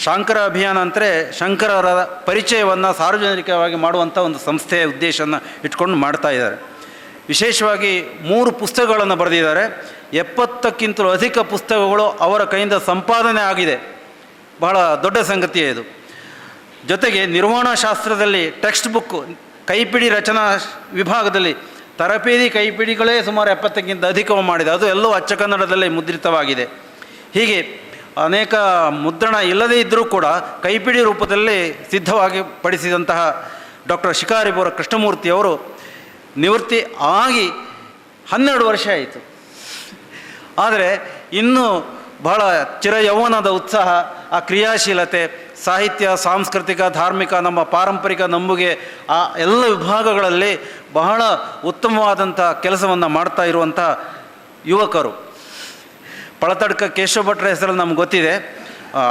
ಶಾಂಕರ ಅಭಿಯಾನ ಅಂದರೆ ಶಂಕರರ ಪರಿಚಯವನ್ನು ಸಾರ್ವಜನಿಕವಾಗಿ ಮಾಡುವಂಥ ಒಂದು ಸಂಸ್ಥೆಯ ಉದ್ದೇಶವನ್ನು ಇಟ್ಕೊಂಡು ಮಾಡ್ತಾ ಇದ್ದಾರೆ. ವಿಶೇಷವಾಗಿ 3 ಪುಸ್ತಕಗಳನ್ನು ಬರೆದಿದ್ದಾರೆ. 70ಕ್ಕಿಂತಲೂ ಅಧಿಕ ಪುಸ್ತಕಗಳು ಅವರ ಕೈಯಿಂದ ಸಂಪಾದನೆ ಆಗಿದೆ. ಬಹಳ ದೊಡ್ಡ ಸಂಗತಿಯೇ ಇದು. ಜೊತೆಗೆ ನಿರ್ವಹಣಾ ಶಾಸ್ತ್ರದಲ್ಲಿ ಟೆಕ್ಸ್ಟ್ ಬುಕ್, ಕೈಪಿಡಿ ರಚನಾ ವಿಭಾಗದಲ್ಲಿ ತರಬೇತಿ ಕೈಪಿಡಿಗಳೇ ಸುಮಾರು 70ಕ್ಕಿಂತ ಅಧಿಕವು ಮಾಡಿದೆ. ಅದು ಎಲ್ಲವೂ ಅಚ್ಚ ಕನ್ನಡದಲ್ಲೇ ಮುದ್ರಿತವಾಗಿದೆ. ಹೀಗೆ ಅನೇಕ ಮುದ್ರಣ ಇಲ್ಲದೇ ಇದ್ದರೂ ಕೂಡ ಕೈಪಿಡಿ ರೂಪದಲ್ಲಿ ಸಿದ್ಧವಾಗಿ ಪಡಿಸಿದಂತಹ ಡಾಕ್ಟರ್ ಶಿಕಾರಿಪುರ ಕೃಷ್ಣಮೂರ್ತಿಯವರು ನಿವೃತ್ತಿ ಆಗಿ 12 ವರ್ಷ ಆಯಿತು. ಆದರೆ ಇನ್ನೂ ಬಹಳ ಚಿರಯೌವನದ ಉತ್ಸಾಹ, ಆ ಕ್ರಿಯಾಶೀಲತೆ, ಸಾಹಿತ್ಯ, ಸಾಂಸ್ಕೃತಿಕ, ಧಾರ್ಮಿಕ, ನಮ್ಮ ಪಾರಂಪರಿಕ ನಂಬುಗೆ, ಆ ಎಲ್ಲ ವಿಭಾಗಗಳಲ್ಲಿ ಬಹಳ ಉತ್ತಮವಾದಂಥ ಕೆಲಸವನ್ನು ಮಾಡ್ತಾ ಇರುವಂಥ ಯುವಕರು. ಪಳತಡ್ಕ ಕೇಶವ ಭಟ್ರ ಹೆಸರಲ್ಲಿ ನಮ್ಗೆ ಗೊತ್ತಿದೆ.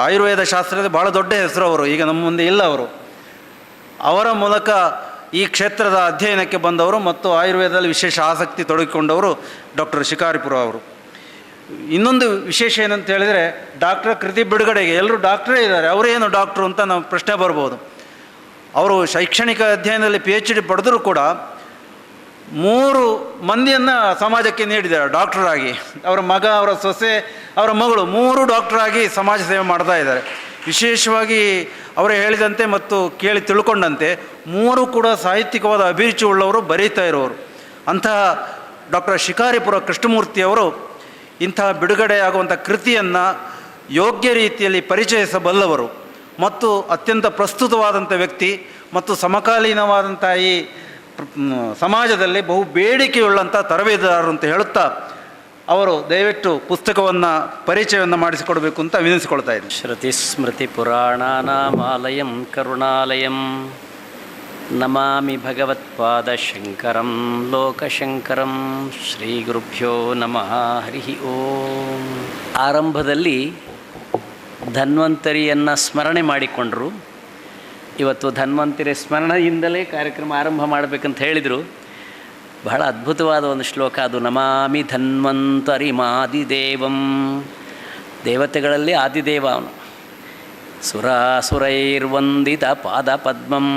ಆಯುರ್ವೇದ ಶಾಸ್ತ್ರದ ಭಾಳ ದೊಡ್ಡ ಹೆಸರು ಅವರು. ಈಗ ನಮ್ಮ ಮುಂದೆ ಇಲ್ಲ ಅವರು. ಅವರ ಮೂಲಕ ಈ ಕ್ಷೇತ್ರದ ಅಧ್ಯಯನಕ್ಕೆ ಬಂದವರು ಮತ್ತು ಆಯುರ್ವೇದದಲ್ಲಿ ವಿಶೇಷ ಆಸಕ್ತಿ ತೊಡಗಿಕೊಂಡವರು ಡಾಕ್ಟರ್ ಶಿಕಾರಿಪುರ ಅವರು. ಇನ್ನೊಂದು ವಿಶೇಷ ಏನಂತ ಹೇಳಿದರೆ, ಡಾಕ್ಟರ್ ಕೃತಿ ಬಿಡುಗಡೆಗೆ ಎಲ್ಲರೂ ಡಾಕ್ಟ್ರೇ ಇದ್ದಾರೆ, ಅವರೇನು ಡಾಕ್ಟ್ರು ಅಂತ ನಾವು ಪ್ರಶ್ನೆ ಬರ್ಬೋದು. ಅವರು ಶೈಕ್ಷಣಿಕ ಅಧ್ಯಯನದಲ್ಲಿ PhD ಪಡೆದರೂ ಕೂಡ 3 ಮಂದಿಯನ್ನು ಸಮಾಜಕ್ಕೆ ನೀಡಿದ್ದಾರೆ ಡಾಕ್ಟರಾಗಿ. ಅವರ ಮಗ, ಅವರ ಸೊಸೆ, ಅವರ ಮಗಳು 3 ಡಾಕ್ಟರಾಗಿ ಸಮಾಜ ಸೇವೆ ಮಾಡ್ತಾ ಇದ್ದಾರೆ. ವಿಶೇಷವಾಗಿ ಅವರೇ ಹೇಳಿದಂತೆ ಮತ್ತು ಕೇಳಿ ತಿಳ್ಕೊಂಡಂತೆ 3 ಕೂಡ ಸಾಹಿತ್ಯಿಕವಾದ ಅಭಿರುಚಿ ಉಳ್ಳವರು, ಬರೀತಾ ಇರೋರು. ಅಂತಹ ಡಾಕ್ಟರ್ ಶಿಕಾರಿಪುರ ಕೃಷ್ಣಮೂರ್ತಿಯವರು ಇಂತಹ ಬಿಡುಗಡೆಯಾಗುವಂಥ ಕೃತಿಯನ್ನು ಯೋಗ್ಯ ರೀತಿಯಲ್ಲಿ ಪರಿಚಯಿಸಬಲ್ಲವರು ಮತ್ತು ಅತ್ಯಂತ ಪ್ರಸ್ತುತವಾದಂಥ ವ್ಯಕ್ತಿ ಮತ್ತು ಸಮಕಾಲೀನವಾದಂಥ ಈ ಸಮಾಜದಲ್ಲಿ ಬಹು ಬೇಡಿಕೆಯುಳ್ಳಂಥ ತರಬೇತುದಾರರು ಅಂತ ಹೇಳುತ್ತಾ ಅವರು ದಯವಿಟ್ಟು ಪುಸ್ತಕವನ್ನು ಪರಿಚಯವನ್ನು ಮಾಡಿಸಿಕೊಡಬೇಕು ಅಂತ ವಿನಂತಿಸಿಕೊಳ್ತಾ ಇದ್ದೀನಿ. ಶ್ರುತಿಸ್ಮೃತಿ ಪುರಾಣಾನಾಮಾಲಯಂ ಕರುಣಾಲಯಂ ನಮಾಮಿ ಭಗವತ್ಪಾದ ಶಂಕರಂ ಲೋಕಶಂಕರಂ. ಶ್ರೀ ಗುರುಭ್ಯೋ ನಮಃ. ಹರಿ ಓಂ. ಆರಂಭದಲ್ಲಿ ಧನ್ವಂತರಿಯನ್ನು ಸ್ಮರಣೆ ಮಾಡಿಕೊಂಡರು. ಇವತ್ತು ಧನ್ವಂತರಿ ಸ್ಮರಣೆಯಿಂದಲೇ ಕಾರ್ಯಕ್ರಮ ಆರಂಭ ಮಾಡಬೇಕಂತ ಹೇಳಿದರು. ಬಹಳ ಅದ್ಭುತವಾದ ಒಂದು ಶ್ಲೋಕ ಅದು. ನಮಾಮಿ ಧನ್ವಂತರಿ ಮಾದಿದೇವಂ. ದೇವತೆಗಳಲ್ಲಿ ಆದಿದೇವ ಅವನು. ಸುರಾಸುರೈರ್ವಂದಿತ ಪಾದ ಪದ್ಮಂ.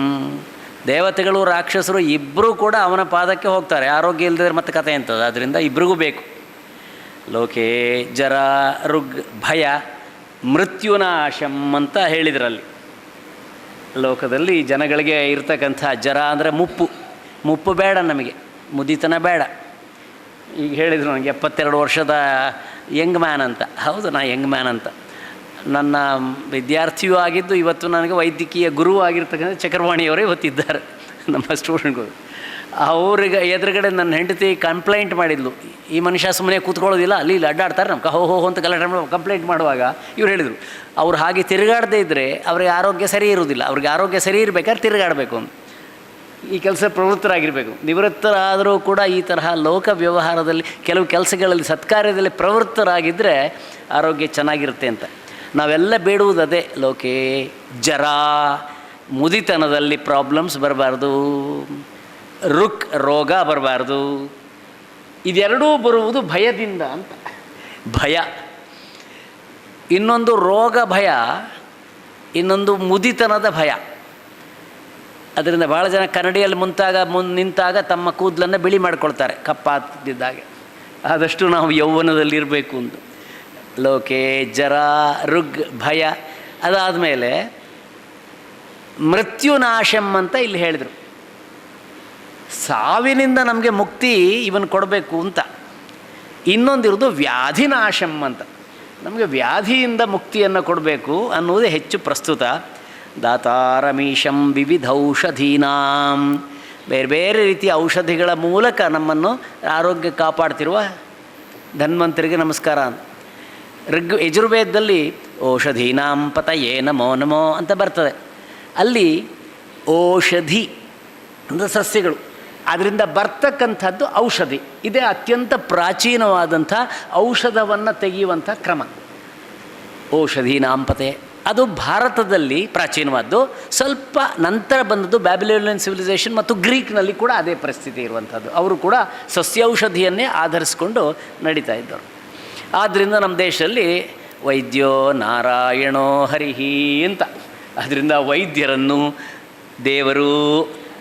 ದೇವತೆಗಳು ರಾಕ್ಷಸರು ಇಬ್ಬರೂ ಕೂಡ ಅವನ ಪಾದಕ್ಕೆ ಹೋಗ್ತಾರೆ. ಆರೋಗ್ಯ ಇಲ್ಲದಿದ್ರೆ ಮತ್ತೆ ಕಥೆ ಎಂಥದ್ದು. ಆದ್ದರಿಂದ ಇಬ್ಬರಿಗೂ ಬೇಕು. ಲೋಕೆ ಜರ ಋಗ್ ಭಯ ಮೃತ್ಯುನಾಶಂ ಅಂತ ಹೇಳಿದ್ರಲ್ಲಿ. ಲೋಕದಲ್ಲಿ ಜನಗಳಿಗೆ ಇರ್ತಕ್ಕಂಥ ಜರ ಅಂದರೆ ಮುಪ್ಪು ಬೇಡ, ನಮಗೆ ಮುದಿತನ ಬೇಡ. ಈಗ ಹೇಳಿದರು ನನಗೆ 72 ವರ್ಷದ ಯಂಗ್ ಮ್ಯಾನ್ ಅಂತ. ಹೌದು, ನಾ ಯಂಗ್ ಮ್ಯಾನ್ ಅಂತ. ನನ್ನ ವಿದ್ಯಾರ್ಥಿಯೂ ಆಗಿದ್ದು, ಇವತ್ತು ನನಗೆ ವೈದ್ಯಕೀಯ ಗುರು ಆಗಿರ್ತಕ್ಕಂಥ ಚಕ್ರವಾಣಿಯವರೇ ಇವತ್ತಿದ್ದಾರೆ ನಮ್ಮ ಸ್ಟೂಡೆಂಟ್ಗಳು. ಅವ್ರಿಗೆ ಎದುರುಗಡೆ ನನ್ನ ಹೆಂಡತಿ ಕಂಪ್ಲೇಂಟ್ ಮಾಡಿದ್ಲು, ಈ ಮನುಷ್ಯ ಸುಮ್ಮನೆ ಕೂತ್ಕೊಳ್ಳೋದಿಲ್ಲ, ಅಲ್ಲಿ ಇಲ್ಲಿ ಅಡ್ಡಾಡ್ತಾರೆ, ನಮ್ಗೆ ಹೋ ಅಂತ ಕಂಪ್ಲೇಂಟ್ ಮಾಡುವಾಗ ಇವ್ರು ಹೇಳಿದರು, ಅವ್ರು ಹಾಗೆ ತಿರುಗಾಡದೇ ಇದ್ದರೆ ಅವ್ರಿಗೆ ಆರೋಗ್ಯ ಸರಿ ಇರುವುದಿಲ್ಲ. ಅವ್ರಿಗೆ ಆರೋಗ್ಯ ಸರಿ ಇರಬೇಕಾದ್ರೆ ತಿರುಗಾಡಬೇಕು ಅಂತ, ಈ ಕೆಲಸ ಪ್ರವೃತ್ತರಾಗಿರಬೇಕು. ನಿವೃತ್ತರಾದರೂ ಕೂಡ ಈ ತರಹ ಲೋಕ ವ್ಯವಹಾರದಲ್ಲಿ ಕೆಲವು ಕೆಲಸಗಳಲ್ಲಿ ಸತ್ಕಾರ್ಯದಲ್ಲಿ ಪ್ರವೃತ್ತರಾಗಿದ್ದರೆ ಆರೋಗ್ಯ ಚೆನ್ನಾಗಿರುತ್ತೆ ಅಂತ. ನಾವೆಲ್ಲ ಬೇಡುವುದು ಅದೇ. ಲೋಕೆ ಜರ, ಮುದಿತನದಲ್ಲಿ ಪ್ರಾಬ್ಲಮ್ಸ್ ಬರಬಾರ್ದು, ರೋಗ ಬರಬಾರ್ದು. ಇದೆರಡೂ ಬರುವುದು ಭಯದಿಂದ ಅಂತ. ಭಯ, ಇನ್ನೊಂದು ರೋಗ ಭಯ, ಇನ್ನೊಂದು ಮುದಿತನದ ಭಯ. ಅದರಿಂದ ಭಾಳ ಜನ ಕನ್ನಡಿಯಲ್ಲಿ ನಿಂತಾಗ ತಮ್ಮ ಕೂದಲನ್ನು ಬಿಳಿ ಮಾಡ್ಕೊಳ್ತಾರೆ ಕಪ್ಪಾತಿದ್ದಾಗೆ. ಆದಷ್ಟು ನಾವು ಯೌವನದಲ್ಲಿರಬೇಕು ಅಂತ. ಲೋಕೆ ಜರ ಋಗ್ ಭಯ. ಅದಾದಮೇಲೆ ಮೃತ್ಯುನಾಶಂ ಅಂತ ಇಲ್ಲಿ ಹೇಳಿದರು. ಸಾವಿನಿಂದ ನಮಗೆ ಮುಕ್ತಿ ಇವನು ಕೊಡಬೇಕು ಅಂತ. ಇನ್ನೊಂದಿರೋದು ವ್ಯಾಧಿನಾಶಂ ಅಂತ. ನಮಗೆ ವ್ಯಾಧಿಯಿಂದ ಮುಕ್ತಿಯನ್ನು ಕೊಡಬೇಕು ಅನ್ನುವುದೇ ಹೆಚ್ಚು ಪ್ರಸ್ತುತ. ದಾತಾರಮೀಶಂ ವಿವಿಧೌಷಧೀನಾಂ, ಬೇರೆ ಬೇರೆ ರೀತಿಯ ಔಷಧಿಗಳ ಮೂಲಕ ನಮ್ಮನ್ನು ಆರೋಗ್ಯ ಕಾಪಾಡ್ತಿರುವ ಧನ್ವಂತರಿಗೆ ನಮಸ್ಕಾರ. ಯಜುರ್ವೇದದಲ್ಲಿ ಓಷಧೀನಾಂ ಪತಯೇ ನಮೋ ನಮೋ ಅಂತ ಬರ್ತದೆ. ಅಲ್ಲಿ ಓಷಧಿ ಅಂದರೆ ಸಸ್ಯಗಳು, ಅದರಿಂದ ಬರ್ತಕ್ಕಂಥದ್ದು ಔಷಧಿ. ಇದೇ ಅತ್ಯಂತ ಪ್ರಾಚೀನವಾದಂಥ ಔಷಧವನ್ನು ತೆಗೆಯುವಂಥ ಕ್ರಮ. ಓಷಧೀನಾಂ ಪತೆ ಅದು ಭಾರತದಲ್ಲಿ ಪ್ರಾಚೀನವಾದ್ದು. ಸ್ವಲ್ಪ ನಂತರ ಬಂದದ್ದು ಬ್ಯಾಬಿಲೋನಿಯನ್ ಸಿವಿಲೈಸೇಷನ್ ಮತ್ತು ಗ್ರೀಕ್ನಲ್ಲಿ ಕೂಡ ಅದೇ ಪರಿಸ್ಥಿತಿ ಇರುವಂಥದ್ದು. ಅವರು ಕೂಡ ಸಸ್ಯೌಷಧಿಯನ್ನೇ ಆಧರಿಸಿಕೊಂಡು ನಡೀತಾ ಇದ್ದರು. ಆದ್ದರಿಂದ ನಮ್ಮ ದೇಶದಲ್ಲಿ ವೈದ್ಯೋ ನಾರಾಯಣೋ ಹರಿಹಿ ಅಂತ, ಅದರಿಂದ ವೈದ್ಯರನ್ನು ದೇವರು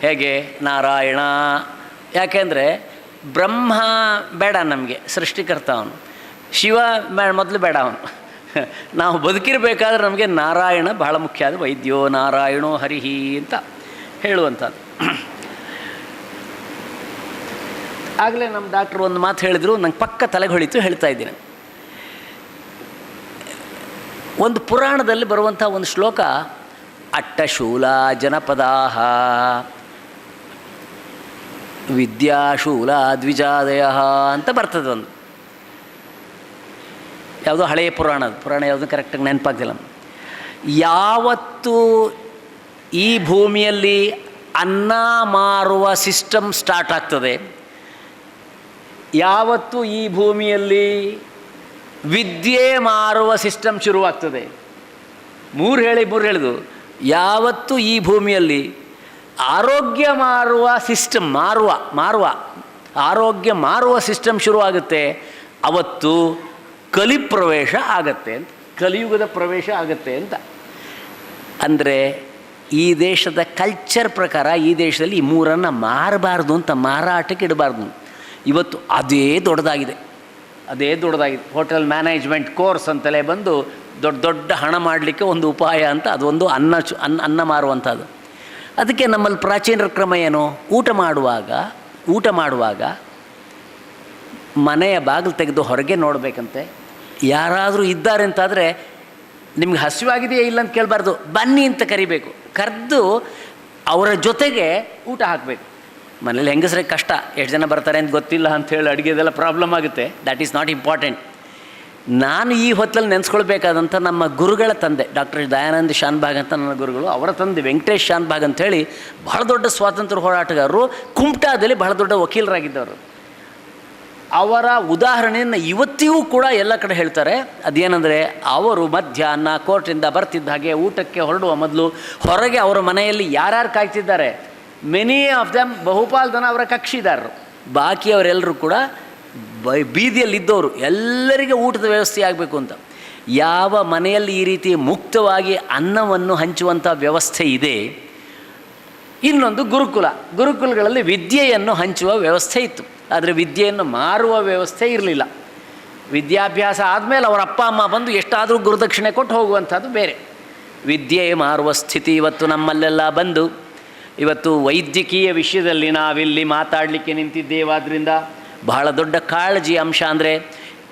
ಹೇಗೆ ನಾರಾಯಣ. ಯಾಕೆಂದರೆ ಬ್ರಹ್ಮ ಬೇಡ ನಮಗೆ, ಸೃಷ್ಟಿಕರ್ತ ಅವನು. ಶಿವ ಮೊದಲು ಬೇಡ ಅವನು. ನಾವು ಬದುಕಿರಬೇಕಾದ್ರೆ ನಮಗೆ ನಾರಾಯಣ ಬಹಳ ಮುಖ್ಯ. ಅದು ವೈದ್ಯೋ ನಾರಾಯಣೋ ಹರಿಹಿ ಅಂತ ಹೇಳುವಂಥದ್ದು. ಆಗಲೇ ನಮ್ಮ ಡಾಕ್ಟ್ರು ಒಂದು ಮಾತು ಹೇಳಿದರು, ನಂಗೆ ಪಕ್ಕ ತಲೆಗೆ ಹೊಳಿತು, ಹೇಳ್ತಾ ಇದ್ದೀನಿ. ಒಂದು ಪುರಾಣದಲ್ಲಿ ಬರುವಂಥ ಒಂದು ಶ್ಲೋಕ, ಅಟ್ಟಶೂಲ ಜನಪದಾಹ ವಿದ್ಯಾಶೂಲ ದ್ವಿಜಾದಯ ಅಂತ ಬರ್ತದೆ. ಒಂದು ಯಾವುದೋ ಹಳೆಯ ಪುರಾಣ ಯಾವುದೂ ಕರೆಕ್ಟಾಗಿ ನೆನಪಾಗ್ತಿಲ್ಲ. ಯಾವತ್ತು ಈ ಭೂಮಿಯಲ್ಲಿ ಅನ್ನ ಮಾರುವ ಸಿಸ್ಟಮ್ ಸ್ಟಾರ್ಟ್ ಆಗ್ತದೆ, ಯಾವತ್ತು ಈ ಭೂಮಿಯಲ್ಲಿ ವಿದ್ಯೆ ಮಾರುವ ಸಿಸ್ಟಮ್ ಶುರುವಾಗ್ತದೆ, ಮೂರು ಹೇಳಿದು, ಯಾವತ್ತು ಈ ಭೂಮಿಯಲ್ಲಿ ಆರೋಗ್ಯ ಮಾರುವ ಸಿಸ್ಟಮ್ ಆರೋಗ್ಯ ಮಾರುವ ಸಿಸ್ಟಮ್ ಶುರುವಾಗುತ್ತೆ, ಅವತ್ತು ಕಲಿಪ್ರವೇಶ ಆಗತ್ತೆ ಅಂತ, ಕಲಿಯುಗದ ಪ್ರವೇಶ ಆಗತ್ತೆ ಅಂತ. ಅಂದರೆ ಈ ದೇಶದ ಕಲ್ಚರ್ ಪ್ರಕಾರ ಈ ದೇಶದಲ್ಲಿ ಈ ಮೂರನ್ನು ಮಾರಬಾರ್ದು ಅಂತ, ಮಾರಾಟಕ್ಕೆ ಇಡಬಾರ್ದು. ಇವತ್ತು ಅದೇ ದೊಡ್ಡದಾಗಿದೆ. ಹೋಟೆಲ್ ಮ್ಯಾನೇಜ್ಮೆಂಟ್ ಕೋರ್ಸ್ ಅಂತಲೇ ಬಂದು ದೊಡ್ಡ ಹಣ ಮಾಡಲಿಕ್ಕೆ ಒಂದು ಉಪಾಯ ಅಂತ, ಅದೊಂದು ಅನ್ನ ಮಾರುವಂಥದ್ದು. ಅದಕ್ಕೆ ನಮ್ಮಲ್ಲಿ ಪ್ರಾಚೀನರ ಕ್ರಮ ಏನು, ಊಟ ಮಾಡುವಾಗ ಮನೆಯ ಬಾಗಿಲು ತೆಗೆದು ಹೊರಗೆ ನೋಡಬೇಕಂತೆ. ಯಾರಾದರೂ ಇದ್ದಾರೆ ಅಂತಾದರೆ ನಿಮ್ಗೆ ಹಸಿವಾಗಿದೆಯೇ ಇಲ್ಲ ಅಂತ ಕೇಳಬಾರ್ದು, ಬನ್ನಿ ಅಂತ ಕರಿಬೇಕು. ಕರೆದು ಅವರ ಜೊತೆಗೆ ಊಟ ಹಾಕಬೇಕು. ಮನೇಲಿ ಹೆಂಗಸರಿಗೆ ಕಷ್ಟ, ಎಷ್ಟು ಜನ ಬರ್ತಾರೆ ಅಂತ ಗೊತ್ತಿಲ್ಲ ಅಂಥೇಳಿ ಅಡುಗೆದೆಲ್ಲ ಪ್ರಾಬ್ಲಮ್ ಆಗುತ್ತೆ. That is not important. ನಾನು ಈ ಹೊತ್ತಲ್ಲಿ ನೆನೆಸ್ಕೊಳ್ಬೇಕಾದಂಥ ನಮ್ಮ ಗುರುಗಳ ತಂದೆ ಡಾಕ್ಟರ್ ದಯಾನಂದ ಶಾನ್ಭಾಗ್ ಅಂತ ನನ್ನ ಗುರುಗಳು, ಅವರ ತಂದೆ ವೆಂಕಟೇಶ್ ಶಾನ್ಭಾಗ್ ಅಂಥೇಳಿ ಬಹಳ ದೊಡ್ಡ ಸ್ವಾತಂತ್ರ್ಯ ಹೋರಾಟಗಾರರು, ಕುಮಟಾದಲ್ಲಿ ಬಹಳ ದೊಡ್ಡ ವಕೀಲರಾಗಿದ್ದವರು. ಅವರ ಉದಾಹರಣೆಯನ್ನು ಇವತ್ತಿಗೂ ಕೂಡ ಎಲ್ಲ ಕಡೆ ಹೇಳ್ತಾರೆ. ಅದೇನೆಂದರೆ, ಅವರು ಮಧ್ಯಾಹ್ನ ಕೋರ್ಟಿಂದ ಬರ್ತಿದ್ದ ಹಾಗೆ ಊಟಕ್ಕೆ ಹೊರಡುವ ಮೊದಲು ಹೊರಗೆ ಅವರ ಮನೆಯಲ್ಲಿ ಯಾರ್ಯಾರು ಕಾಯ್ತಿದ್ದಾರೆ, ಮೆನಿ ಆಫ್ ದೆಮ್, ಬಹುಪಾಲು ಜನ ಅವರ ಕಕ್ಷಿದಾರರು, ಬಾಕಿಯವರೆಲ್ಲರೂ ಕೂಡ ಬೀದಿಯಲ್ಲಿದ್ದವರು, ಎಲ್ಲರಿಗೆ ಊಟದ ವ್ಯವಸ್ಥೆ ಆಗಬೇಕು ಅಂತ. ಯಾವ ಮನೆಯಲ್ಲಿ ಈ ರೀತಿ ಮುಕ್ತವಾಗಿ ಅನ್ನವನ್ನು ಹಂಚುವಂಥ ವ್ಯವಸ್ಥೆ ಇದೆ. ಇನ್ನೊಂದು ಗುರುಕುಲಗಳಲ್ಲಿ ವಿದ್ಯೆಯನ್ನು ಹಂಚುವ ವ್ಯವಸ್ಥೆ ಇತ್ತು, ಆದರೆ ವಿದ್ಯೆಯನ್ನು ಮಾರುವ ವ್ಯವಸ್ಥೆ ಇರಲಿಲ್ಲ. ವಿದ್ಯಾಭ್ಯಾಸ ಆದಮೇಲೆ ಅವರ ಅಪ್ಪ ಅಮ್ಮ ಬಂದು ಎಷ್ಟಾದರೂ ಗುರುದಕ್ಷಿಣೆ ಕೊಟ್ಟು ಹೋಗುವಂಥದ್ದು ಬೇರೆ. ವಿದ್ಯೆ ಮಾರುವ ಸ್ಥಿತಿ ಇವತ್ತು ನಮ್ಮಲ್ಲೆಲ್ಲ ಬಂದು, ಇವತ್ತು ವೈದ್ಯಕೀಯ ವಿಷಯದಲ್ಲಿ ನಾವಿಲ್ಲಿ ಮಾತಾಡಲಿಕ್ಕೆ ನಿಂತಿದ್ದೇವಾದ್ದರಿಂದ ಬಹಳ ದೊಡ್ಡ ಕಾಳಜಿ ಅಂಶ. ಅಂದರೆ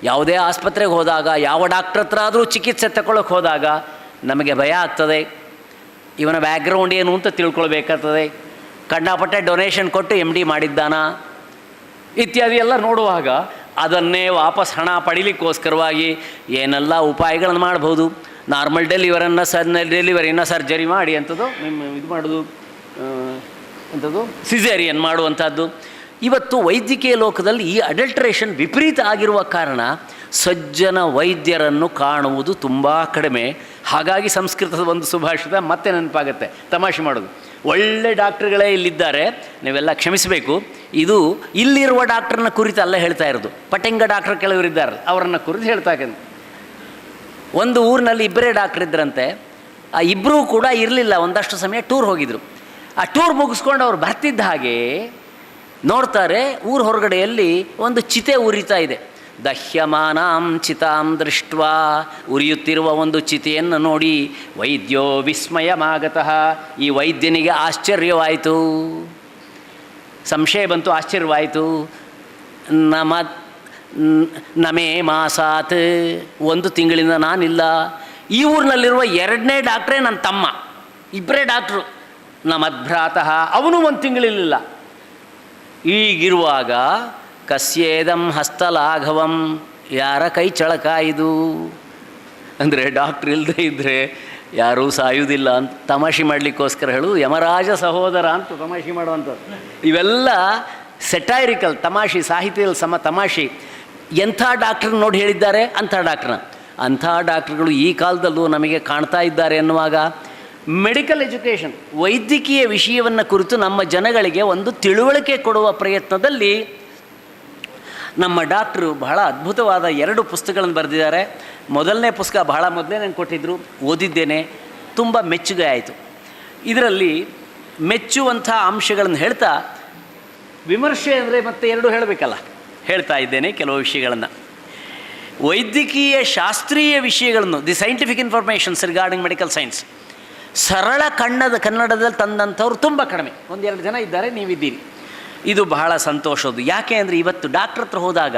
ಯಾವುದೇ ಆಸ್ಪತ್ರೆಗೆ ಹೋದಾಗ, ಯಾವ ಡಾಕ್ಟ್ರ್ ಹತ್ರ ಆದರೂ ಚಿಕಿತ್ಸೆ ತಗೊಳ್ಳೋಕೆ ಹೋದಾಗ ನಮಗೆ ಭಯ ಆಗ್ತದೆ. ಇವನ ಬ್ಯಾಕ್ಗ್ರೌಂಡ್ ಏನು ಅಂತ ತಿಳ್ಕೊಳ್ಬೇಕಾಗ್ತದೆ. ಕಂಡಾಪಟ್ಟೆ ಡೊನೇಷನ್ ಕೊಟ್ಟು MD ಮಾಡಿದ್ದಾನ ಇತ್ಯಾದಿ ಎಲ್ಲ ನೋಡುವಾಗ ಅದನ್ನೇ ವಾಪಸ್ ಹಣ ಪಡೀಲಿಕ್ಕೋಸ್ಕರವಾಗಿ ಏನೆಲ್ಲ ಉಪಾಯಗಳನ್ನು ಮಾಡ್ಬೋದು. ನಾರ್ಮಲ್ ಡೆಲಿವರಿನ ಸರ್ಜರಿ ಮಾಡಿ ಅಂಥದ್ದು, ಇದು ಮಾಡೋದು ಅಂಥದ್ದು ಸಿಸೇರಿಯನ್ ಮಾಡುವಂಥದ್ದು. ಇವತ್ತು ವೈದ್ಯಕೀಯ ಲೋಕದಲ್ಲಿ ಈ ಅಡಲ್ಟ್ರೇಷನ್ ವಿಪರೀತ ಆಗಿರುವ ಕಾರಣ ಸಜ್ಜನ ವೈದ್ಯರನ್ನು ಕಾಣುವುದು ತುಂಬ ಕಡಿಮೆ. ಹಾಗಾಗಿ ಸಂಸ್ಕೃತದ ಒಂದು ಸುಭಾಷಿತ ಮತ್ತೆ ನೆನಪಾಗುತ್ತೆ, ತಮಾಷೆ ಮಾಡೋದು. ಒಳ್ಳೆ ಡಾಕ್ಟ್ರುಗಳೇ ಇಲ್ಲಿದ್ದಾರೆ, ನೀವೆಲ್ಲ ಕ್ಷಮಿಸಬೇಕು. ಇದು ಇಲ್ಲಿರುವ ಡಾಕ್ಟ್ರನ್ನ ಕುರಿತು ಅಲ್ಲ ಹೇಳ್ತಾ ಇರೋದು, ಪಟಂಗ ಡಾಕ್ಟ್ರ್ ಕೆಲವರಿದ್ದಾರೆ, ಅವರನ್ನು ಕುರಿತು ಹೇಳ್ತಾ ಇದ್ದೀನಿ. ಒಂದು ಊರಿನಲ್ಲಿ ಇಬ್ಬರೇ ಡಾಕ್ಟ್ರ್ ಇದ್ದರಂತೆ. ಆ ಇಬ್ಬರೂ ಕೂಡ ಇರಲಿಲ್ಲ, ಒಂದಷ್ಟು ಸಮಯ ಟೂರ್ ಹೋಗಿದ್ರು. ಆ ಟೂರ್ ಮುಗಿಸ್ಕೊಂಡು ಅವ್ರು ಬರ್ತಿದ್ದ ಹಾಗೆ ನೋಡ್ತಾರೆ, ಊರ ಹೊರಗಡೆಯಲ್ಲಿ ಒಂದು ಚಿತೆ ಉರಿತಾ ಇದೆ. ದಹ್ಯಮಾನಾಂ ಚಿತಾಂ ದೃಷ್ಟ್ವಾ, ಉರಿಯುತ್ತಿರುವ ಒಂದು ಚಿತೆಯನ್ನು ನೋಡಿ ವೈದ್ಯೋ ವಿಸ್ಮಯಮಾಗತಃ, ಈ ವೈದ್ಯನಿಗೆ ಆಶ್ಚರ್ಯವಾಯಿತು, ಸಂಶಯ ಬಂತು, ಆಶ್ಚರ್ಯವಾಯಿತು. ನಮೇ ಮಾಸಾತ್, 1 ತಿಂಗಳಿಂದ ನಾನಿಲ್ಲ. ಈ ಊರಿನಲ್ಲಿರುವ 2ನೇ ಡಾಕ್ಟ್ರೇ ನನ್ನ ತಮ್ಮ, ಇಬ್ಬರೇ ಡಾಕ್ಟ್ರು. ನಮದ್ಭ್ರಾತಃ, ಅವನು 1 ತಿಂಗಳಿರಲಿಲ್ಲ. ಈಗಿರುವಾಗ ಕಸ್ಯೇದಂ ಹಸ್ತಲಾಘವಂ, ಯಾರ ಕೈ ಚಳಕ ಇದು ಅಂದರೆ ಡಾಕ್ಟ್ರ್ ಇಲ್ಲದೆ ಇದ್ದರೆ ಯಾರೂ ಸಾಯುವುದಿಲ್ಲ ಅಂತ ತಮಾಷೆ ಮಾಡಲಿಕ್ಕೋಸ್ಕರ ಹೇಳೋದು ಯಮರಾಜ ಸಹೋದರ ಅಂತ ತಮಾಷೆ ಮಾಡುವಂಥದ್ದು. ಇವೆಲ್ಲ ಸೆಟೈರಿಕಲ್ ತಮಾಷೆ, ಸಾಹಿತ್ಯದಲ್ಲಿ ತಮಾಷೆ. ಎಂಥ ಡಾಕ್ಟ್ರ್ ನೋಡಿ ಹೇಳಿದ್ದಾರೆ ಅಂಥ ಡಾಕ್ಟ್ರುಗಳು ಈ ಕಾಲದಲ್ಲೂ ನಮಗೆ ಕಾಣ್ತಾ ಇದ್ದಾರೆ ಎನ್ನುವಾಗ ಮೆಡಿಕಲ್ ಎಜುಕೇಷನ್, ವೈದ್ಯಕೀಯ ವಿಷಯವನ್ನು ಕುರಿತು ನಮ್ಮ ಜನಗಳಿಗೆ ಒಂದು ತಿಳುವಳಿಕೆ ಕೊಡುವ ಪ್ರಯತ್ನದಲ್ಲಿ ನಮ್ಮ ಡಾಕ್ಟ್ರು ಬಹಳ ಅದ್ಭುತವಾದ 2 ಪುಸ್ತಕಗಳನ್ನು ಬರೆದಿದ್ದಾರೆ. ಮೊದಲನೇ ಪುಸ್ತಕ ಬಹಳ ಮೊದಲೇ ನನಗೆ ಕೊಟ್ಟಿದ್ದರು, ಓದಿದ್ದೇನೆ, ತುಂಬ ಮೆಚ್ಚುಗೆ ಆಯಿತು. ಇದರಲ್ಲಿ ಮೆಚ್ಚುವಂಥ ಅಂಶಗಳನ್ನು ಹೇಳ್ತಾ, ವಿಮರ್ಶೆ ಅಂದರೆ ಮತ್ತೆ 2 ಹೇಳಬೇಕಲ್ಲ, ಹೇಳ್ತಾ ಇದ್ದೇನೆ ಕೆಲವು ವಿಷಯಗಳನ್ನು. ವೈದ್ಯಕೀಯ ಶಾಸ್ತ್ರೀಯ ವಿಷಯಗಳನ್ನು, the scientific informations regarding medical science, ಸರಳ ಕನ್ನಡದಲ್ಲಿ ತಂದಂಥವ್ರು ತುಂಬ ಕಡಿಮೆ, 1-2 ಜನ ಇದ್ದಾರೆ, ನೀವಿದ್ದೀರಿ. ಇದು ಬಹಳ ಸಂತೋಷದ್ದು. ಯಾಕೆ ಅಂದರೆ ಇವತ್ತು ಡಾಕ್ಟ್ರ್ ಹತ್ರ ಹೋದಾಗ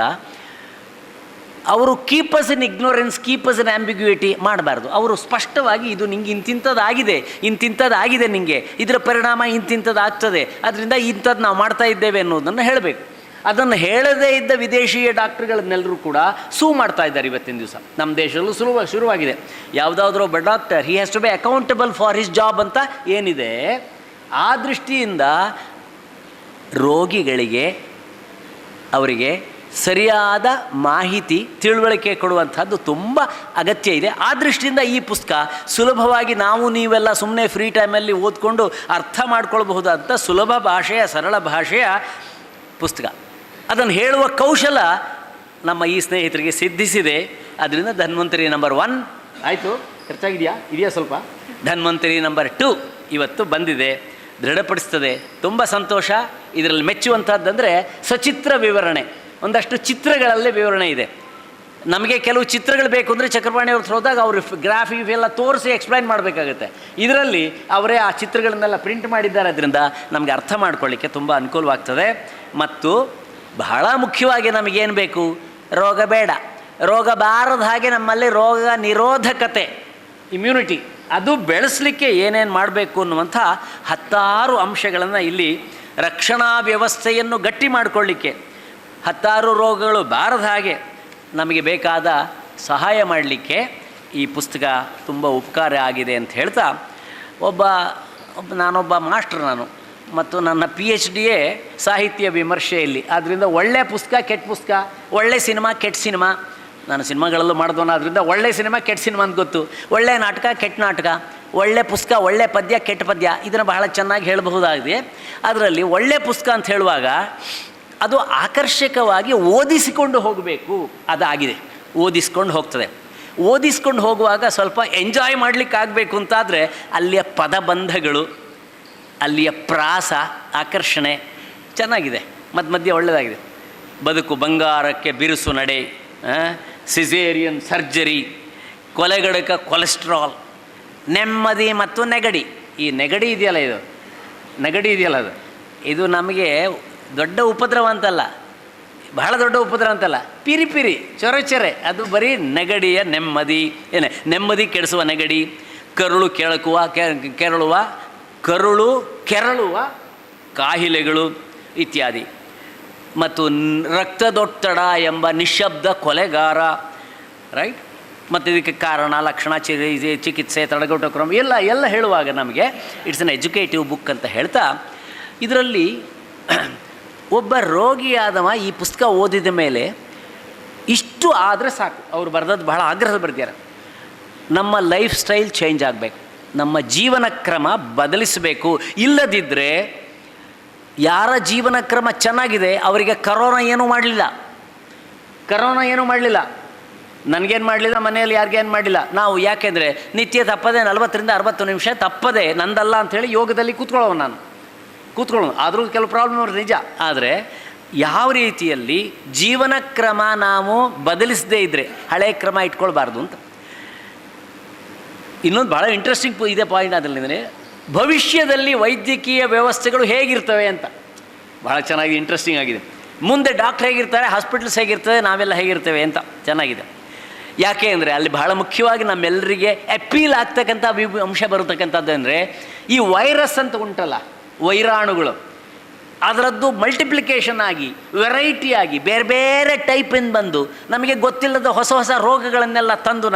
ಅವರು ಕೀಪಸ್ ಇನ್ ಇಗ್ನೋರೆನ್ಸ್, ಕೀಪಸ್ ಇನ್ ಆಂಬಿಗ್ಯೂಟಿ ಮಾಡಬಾರ್ದು. ಅವರು ಸ್ಪಷ್ಟವಾಗಿ ಇದು ನಿಂಗೆ ಇಂತಿಂಥದ್ದಾಗಿದೆ ನಿಮಗೆ, ಇದರ ಪರಿಣಾಮ ಇಂತಿಂಥದ್ದಾಗ್ತದೆ, ಅದರಿಂದ ಇಂಥದ್ದು ನಾವು ಮಾಡ್ತಾ ಇದ್ದೇವೆ ಅನ್ನೋದನ್ನು ಹೇಳಬೇಕು. ಅದನ್ನು ಹೇಳದೇ ಇದ್ದ ವಿದೇಶೀಯ ಡಾಕ್ಟ್ರುಗಳನ್ನೆಲ್ಲರೂ ಕೂಡ ಸೂ ಮಾಡ್ತಾ ಇದ್ದಾರೆ ಇವತ್ತಿನ ದಿವಸ. ನಮ್ಮ ದೇಶದಲ್ಲೂ ಶುರುವಾಗಿದೆ. ಯಾವುದಾದ್ರೂ ಒಬ್ಬ doctor he has to be accountable for his job ಅಂತ ಏನಿದೆ, ಆ ದೃಷ್ಟಿಯಿಂದ ರೋಗಿಗಳಿಗೆ ಅವರಿಗೆ ಸರಿಯಾದ ಮಾಹಿತಿ ತಿಳುವಳಿಕೆ ಕೊಡುವಂಥದ್ದು ತುಂಬ ಅಗತ್ಯ ಇದೆ. ಆ ದೃಷ್ಟಿಯಿಂದ ಈ ಪುಸ್ತಕ ಸುಲಭವಾಗಿ ನಾವು ನೀವೆಲ್ಲ ಸುಮ್ಮನೆ ಫ್ರೀ ಟೈಮಲ್ಲಿ ಓದ್ಕೊಂಡು ಅರ್ಥ ಮಾಡ್ಕೊಳ್ಬಹುದಾದಂಥ ಸುಲಭ ಭಾಷೆಯ, ಸರಳ ಭಾಷೆಯ ಪುಸ್ತಕ. ಅದನ್ನು ಹೇಳುವ ಕೌಶಲ ನಮ್ಮ ಈ ಸ್ನೇಹಿತರಿಗೆ ಸಿದ್ಧಿಸಿದೆ. ಅದರಿಂದ ಧನ್ವಂತರಿ ನಂಬರ್ 1 ಆಯಿತು, ಇದೆಯಾ ಸ್ವಲ್ಪ. ಧನ್ವಂತರಿ ನಂಬರ್ 2 ಇವತ್ತು ಬಂದಿದೆ, ದೃಢಪಡಿಸ್ತದೆ. ತುಂಬ ಸಂತೋಷ. ಇದರಲ್ಲಿ ಮೆಚ್ಚುವಂಥದ್ದಂದರೆ ಸಚಿತ್ರ ವಿವರಣೆ, ಒಂದಷ್ಟು ಚಿತ್ರಗಳಲ್ಲೇ ವಿವರಣೆ ಇದೆ. ನಮಗೆ ಕೆಲವು ಚಿತ್ರಗಳು ಬೇಕು ಅಂದರೆ ಚಕ್ರಪಾಣಿ ಅವ್ರ ಹೋದಾಗ ಅವರು ಗ್ರಾಫಿಕ್ ಎಲ್ಲ ತೋರಿಸಿ ಎಕ್ಸ್ಪ್ಲೈನ್ ಮಾಡಬೇಕಾಗುತ್ತೆ. ಇದರಲ್ಲಿ ಅವರೇ ಆ ಚಿತ್ರಗಳನ್ನೆಲ್ಲ ಪ್ರಿಂಟ್ ಮಾಡಿದ್ದಾರೆ. ಅದರಿಂದ ನಮಗೆ ಅರ್ಥ ಮಾಡ್ಕೊಳ್ಳಿಕ್ಕೆ ತುಂಬ ಅನುಕೂಲವಾಗ್ತದೆ. ಮತ್ತು ಬಹಳ ಮುಖ್ಯವಾಗಿ ನಮಗೇನು ಬೇಕು, ರೋಗ ಬೇಡ, ರೋಗ ಬಾರದ ಹಾಗೆ ನಮ್ಮಲ್ಲಿ ರೋಗ ನಿರೋಧಕತೆ, ಇಮ್ಯುನಿಟಿ ಅದು ಬೆಳೆಸಲಿಕ್ಕೆ ಏನೇನು ಮಾಡಬೇಕು ಅನ್ನುವಂಥ 10 ಅಂಶಗಳನ್ನು ಇಲ್ಲಿ, ರಕ್ಷಣಾ ವ್ಯವಸ್ಥೆಯನ್ನು ಗಟ್ಟಿ ಮಾಡಿಕೊಳ್ಳಿಕ್ಕೆ, 10 ರೋಗಗಳು ಬಾರದ ಹಾಗೆ ನಮಗೆ ಬೇಕಾದ ಸಹಾಯ ಮಾಡಲಿಕ್ಕೆ ಈ ಪುಸ್ತಕ ತುಂಬ ಉಪಕಾರ ಆಗಿದೆ ಅಂತ ಹೇಳ್ತಾ, ನಾನೊಬ್ಬ ಮಾಸ್ಟರ್ ಮತ್ತು ನನ್ನ PhD ಸಾಹಿತ್ಯ ವಿಮರ್ಶೆಯಲ್ಲಿ. ಆದ್ದರಿಂದ ಒಳ್ಳೆಯ ಪುಸ್ತಕ, ಕೆಟ್ಟ ಪುಸ್ತಕ, ಒಳ್ಳೆಯ ಸಿನಿಮಾ, ಕೆಟ್ಟ ಸಿನಿಮಾ, ನಾನು ಸಿನಿಮಾಗಳಲ್ಲೂ ಮಾಡಿದವನು, ಆದ್ದರಿಂದ ಒಳ್ಳೆಯ ಸಿನಿಮಾ, ಕೆಟ್ಟ ಸಿನಿಮಾ ಅಂತ ಗೊತ್ತು. ಒಳ್ಳೆಯ ನಾಟಕ, ಕೆಟ್ಟ ನಾಟಕ, ಒಳ್ಳೆಯ ಪುಸ್ತಕ, ಒಳ್ಳೆಯ ಪದ್ಯ, ಕೆಟ್ಟ ಪದ್ಯ, ಇದನ್ನು ಬಹಳ ಚೆನ್ನಾಗಿ ಹೇಳಬಹುದಾಗಿದೆ. ಅದರಲ್ಲಿ ಒಳ್ಳೆಯ ಪುಸ್ತಕ ಅಂತ ಹೇಳುವಾಗ ಅದು ಆಕರ್ಷಕವಾಗಿ ಓದಿಸಿಕೊಂಡು ಹೋಗಬೇಕು, ಅದಾಗಿದೆ. ಓದಿಸ್ಕೊಂಡು ಹೋಗ್ತದೆ. ಓದಿಸ್ಕೊಂಡು ಹೋಗುವಾಗ ಸ್ವಲ್ಪ ಎಂಜಾಯ್ ಮಾಡಲಿಕ್ಕಾಗಬೇಕು ಅಂತಾದರೆ ಅಲ್ಲಿಯ ಪದಬಂಧಗಳು, ಅಲ್ಲಿಯ ಪ್ರಾಸ, ಆಕರ್ಷಣೆ ಚೆನ್ನಾಗಿದೆ, ಮಧ್ಯೆ ಒಳ್ಳೆಯದಾಗಿದೆ. ಬದುಕು ಬಂಗಾರಕ್ಕೆ ಬಿರುಸು ನಡೆ, ಸಿಸೇರಿಯನ್ ಸರ್ಜರಿ, ಕೊಲೆಗಡಕ ಕೊಲೆಸ್ಟ್ರಾಲ್, ನೆಮ್ಮದಿ ಮತ್ತು ನೆಗಡಿ. ಈ ನೆಗಡಿ ಇದೆಯಲ್ಲ ಇದು ನಮಗೆ ದೊಡ್ಡ ಉಪದ್ರವ ಅಂತಲ್ಲ, ಬಹಳ ದೊಡ್ಡ ಉಪದ್ರವ ಅಂತಲ್ಲ, ಪಿರಿ ಚೊರೆ, ಅದು ಬರೀ ನೆಗಡಿಯ ನೆಮ್ಮದಿ ಕೆಡಿಸುವ ನೆಗಡಿ, ಕರುಳು ಕೆರಳುವ ಕಾಯಿಲೆಗಳು ಇತ್ಯಾದಿ. ಮತ್ತು ರಕ್ತದೊತ್ತಡ ಎಂಬ ನಿಶ್ಶಬ್ದ ಕೊಲೆಗಾರ, ರೈಟ್. ಮತ್ತು ಇದಕ್ಕೆ ಕಾರಣ, ಲಕ್ಷಣ, ಚಿಕಿತ್ಸೆ, ತಡೆಗಟ್ಟುವ ಕ್ರಮ ಎಲ್ಲ ಹೇಳುವಾಗ ನಮಗೆ ಇಟ್ಸ್ ಅನ್ ಎಜುಕೇಟಿವ್ ಬುಕ್ ಅಂತ ಹೇಳ್ತಾ, ಇದರಲ್ಲಿ ಒಬ್ಬ ರೋಗಿಯಾದವ ಈ ಪುಸ್ತಕ ಓದಿದ ಮೇಲೆ ಇಷ್ಟು ಆದರೆ ಸಾಕು. ಅವರು ಬರೆದದ್ದು ಬಹಳ ಆಗ್ರಹ ಬರೆದಿದ್ದಾರೆ. ನಮ್ಮ ಲೈಫ್ ಸ್ಟೈಲ್ ಚೇಂಜ್ ಆಗಬೇಕು, ನಮ್ಮ ಜೀವನ ಕ್ರಮ ಬದಲಿಸಬೇಕು. ಇಲ್ಲದಿದ್ದರೆ ಯಾರ ಜೀವನ ಕ್ರಮ ಚೆನ್ನಾಗಿದೆ ಅವರಿಗೆ ಕರೋನಾ ಏನೂ ಮಾಡಲಿಲ್ಲ, ನನಗೇನು ಮಾಡಲಿಲ್ಲ, ಮನೆಯಲ್ಲಿ ಯಾರಿಗೇನು ಮಾಡಲಿಲ್ಲ. ನಾವು ಯಾಕೆಂದರೆ ನಿತ್ಯ ತಪ್ಪದೆ 40 ರಿಂದ 60 ನಿಮಿಷ ತಪ್ಪದೆ ನಂದಲ್ಲ ಅಂಥೇಳಿ ಯೋಗದಲ್ಲಿ ಕೂತ್ಕೊಳ್ಳೋನು. ಆದರೂ ಕೆಲವು ಪ್ರಾಬ್ಲಮ್ ಅವ್ರದ್ದು ನಿಜ. ಆದರೆ ಯಾವ ರೀತಿಯಲ್ಲಿ ಜೀವನ ಕ್ರಮ ನಾವು ಬದಲಿಸದೇ ಇದ್ದರೆ ಹಳೆಯ ಕ್ರಮ ಇಟ್ಕೊಳ್ಬಾರ್ದು ಅಂತ. ಇನ್ನೊಂದು ಭಾಳ ಇಂಟ್ರೆಸ್ಟಿಂಗ್ ಇದೆ ಪಾಯಿಂಟ್ ಅದರಲ್ಲಿ, ಭವಿಷ್ಯದಲ್ಲಿ ವೈದ್ಯಕೀಯ ವ್ಯವಸ್ಥೆಗಳು ಹೇಗಿರ್ತವೆ ಅಂತ. ಭಾಳ ಚೆನ್ನಾಗಿ ಇಂಟ್ರೆಸ್ಟಿಂಗ್ ಆಗಿದೆ. ಮುಂದೆ ಡಾಕ್ಟ್ರ್ ಹೇಗಿರ್ತಾರೆ, ಹಾಸ್ಪಿಟಲ್ಸ್ ಹೇಗಿರ್ತದೆ, ನಾವೆಲ್ಲ ಹೇಗಿರ್ತೇವೆ ಅಂತ ಚೆನ್ನಾಗಿದೆ. ಯಾಕೆ ಅಂದರೆ ಅಲ್ಲಿ ಬಹಳ ಮುಖ್ಯವಾಗಿ ನಮ್ಮೆಲ್ಲರಿಗೆ ಅಪೀಲ್ ಆಗ್ತಕ್ಕಂಥ ಅಂಶ ಬರತಕ್ಕಂಥದ್ದು ಅಂದರೆ ಈ ವೈರಸ್ ಅಂತ ಉಂಟಲ್ಲ, ವೈರಾಣುಗಳು, ಅದರದ್ದು ಮಲ್ಟಿಪ್ಲಿಕೇಶನ್ ಆಗಿ ವೆರೈಟಿ ಆಗಿ ಬೇರೆ ಬೇರೆ ಟೈಪಿಂದ ಬಂದು ನಮಗೆ ಗೊತ್ತಿಲ್ಲದ ಹೊಸ ಹೊಸ ರೋಗಗಳನ್ನೆಲ್ಲ ತಂದು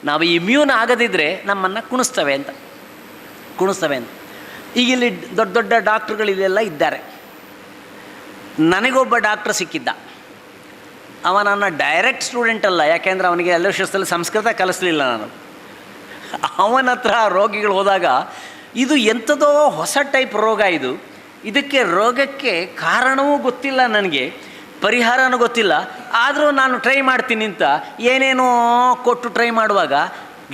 ನಾವು ಇಮ್ಯೂನ್ ಆಗದಿದ್ದರೆ ನಮ್ಮನ್ನು ಕುಣಿಸ್ತವೆ ಅಂತ. ಈಗ ಇಲ್ಲಿ ದೊಡ್ಡ ದೊಡ್ಡ ಡಾಕ್ಟ್ರುಗಳಿಲ್ಲೆಲ್ಲ ಇದ್ದಾರೆ. ನನಗೊಬ್ಬ ಡಾಕ್ಟ್ರ್ ಸಿಕ್ಕಿದ್ದ. ಅವ ನನ್ನ ಡೈರೆಕ್ಟ್ ಸ್ಟೂಡೆಂಟ್ ಅಲ್ಲ, ಯಾಕೆಂದರೆ ಅವನಿಗೆ ಎಲ್ವಿಷದಲ್ಲಿ ಸಂಸ್ಕೃತ ಕಲಿಸಲಿಲ್ಲ ನಾನು. ಅವನ ಹತ್ರ ರೋಗಿಗಳು ಹೋದಾಗ ಇದು ಎಂಥದೋ ಹೊಸ ಟೈಪ್ ರೋಗ, ಇದಕ್ಕೆ ರೋಗಕ್ಕೆ ಕಾರಣವೂ ಗೊತ್ತಿಲ್ಲ, ನನಗೆ ಪರಿಹಾರನೂ ಗೊತ್ತಿಲ್ಲ, ಆದರೂ ನಾನು ಟ್ರೈ ಮಾಡ್ತೀನಿ ಅಂತ ಏನೇನೋ ಕೊಟ್ಟು ಟ್ರೈ ಮಾಡುವಾಗ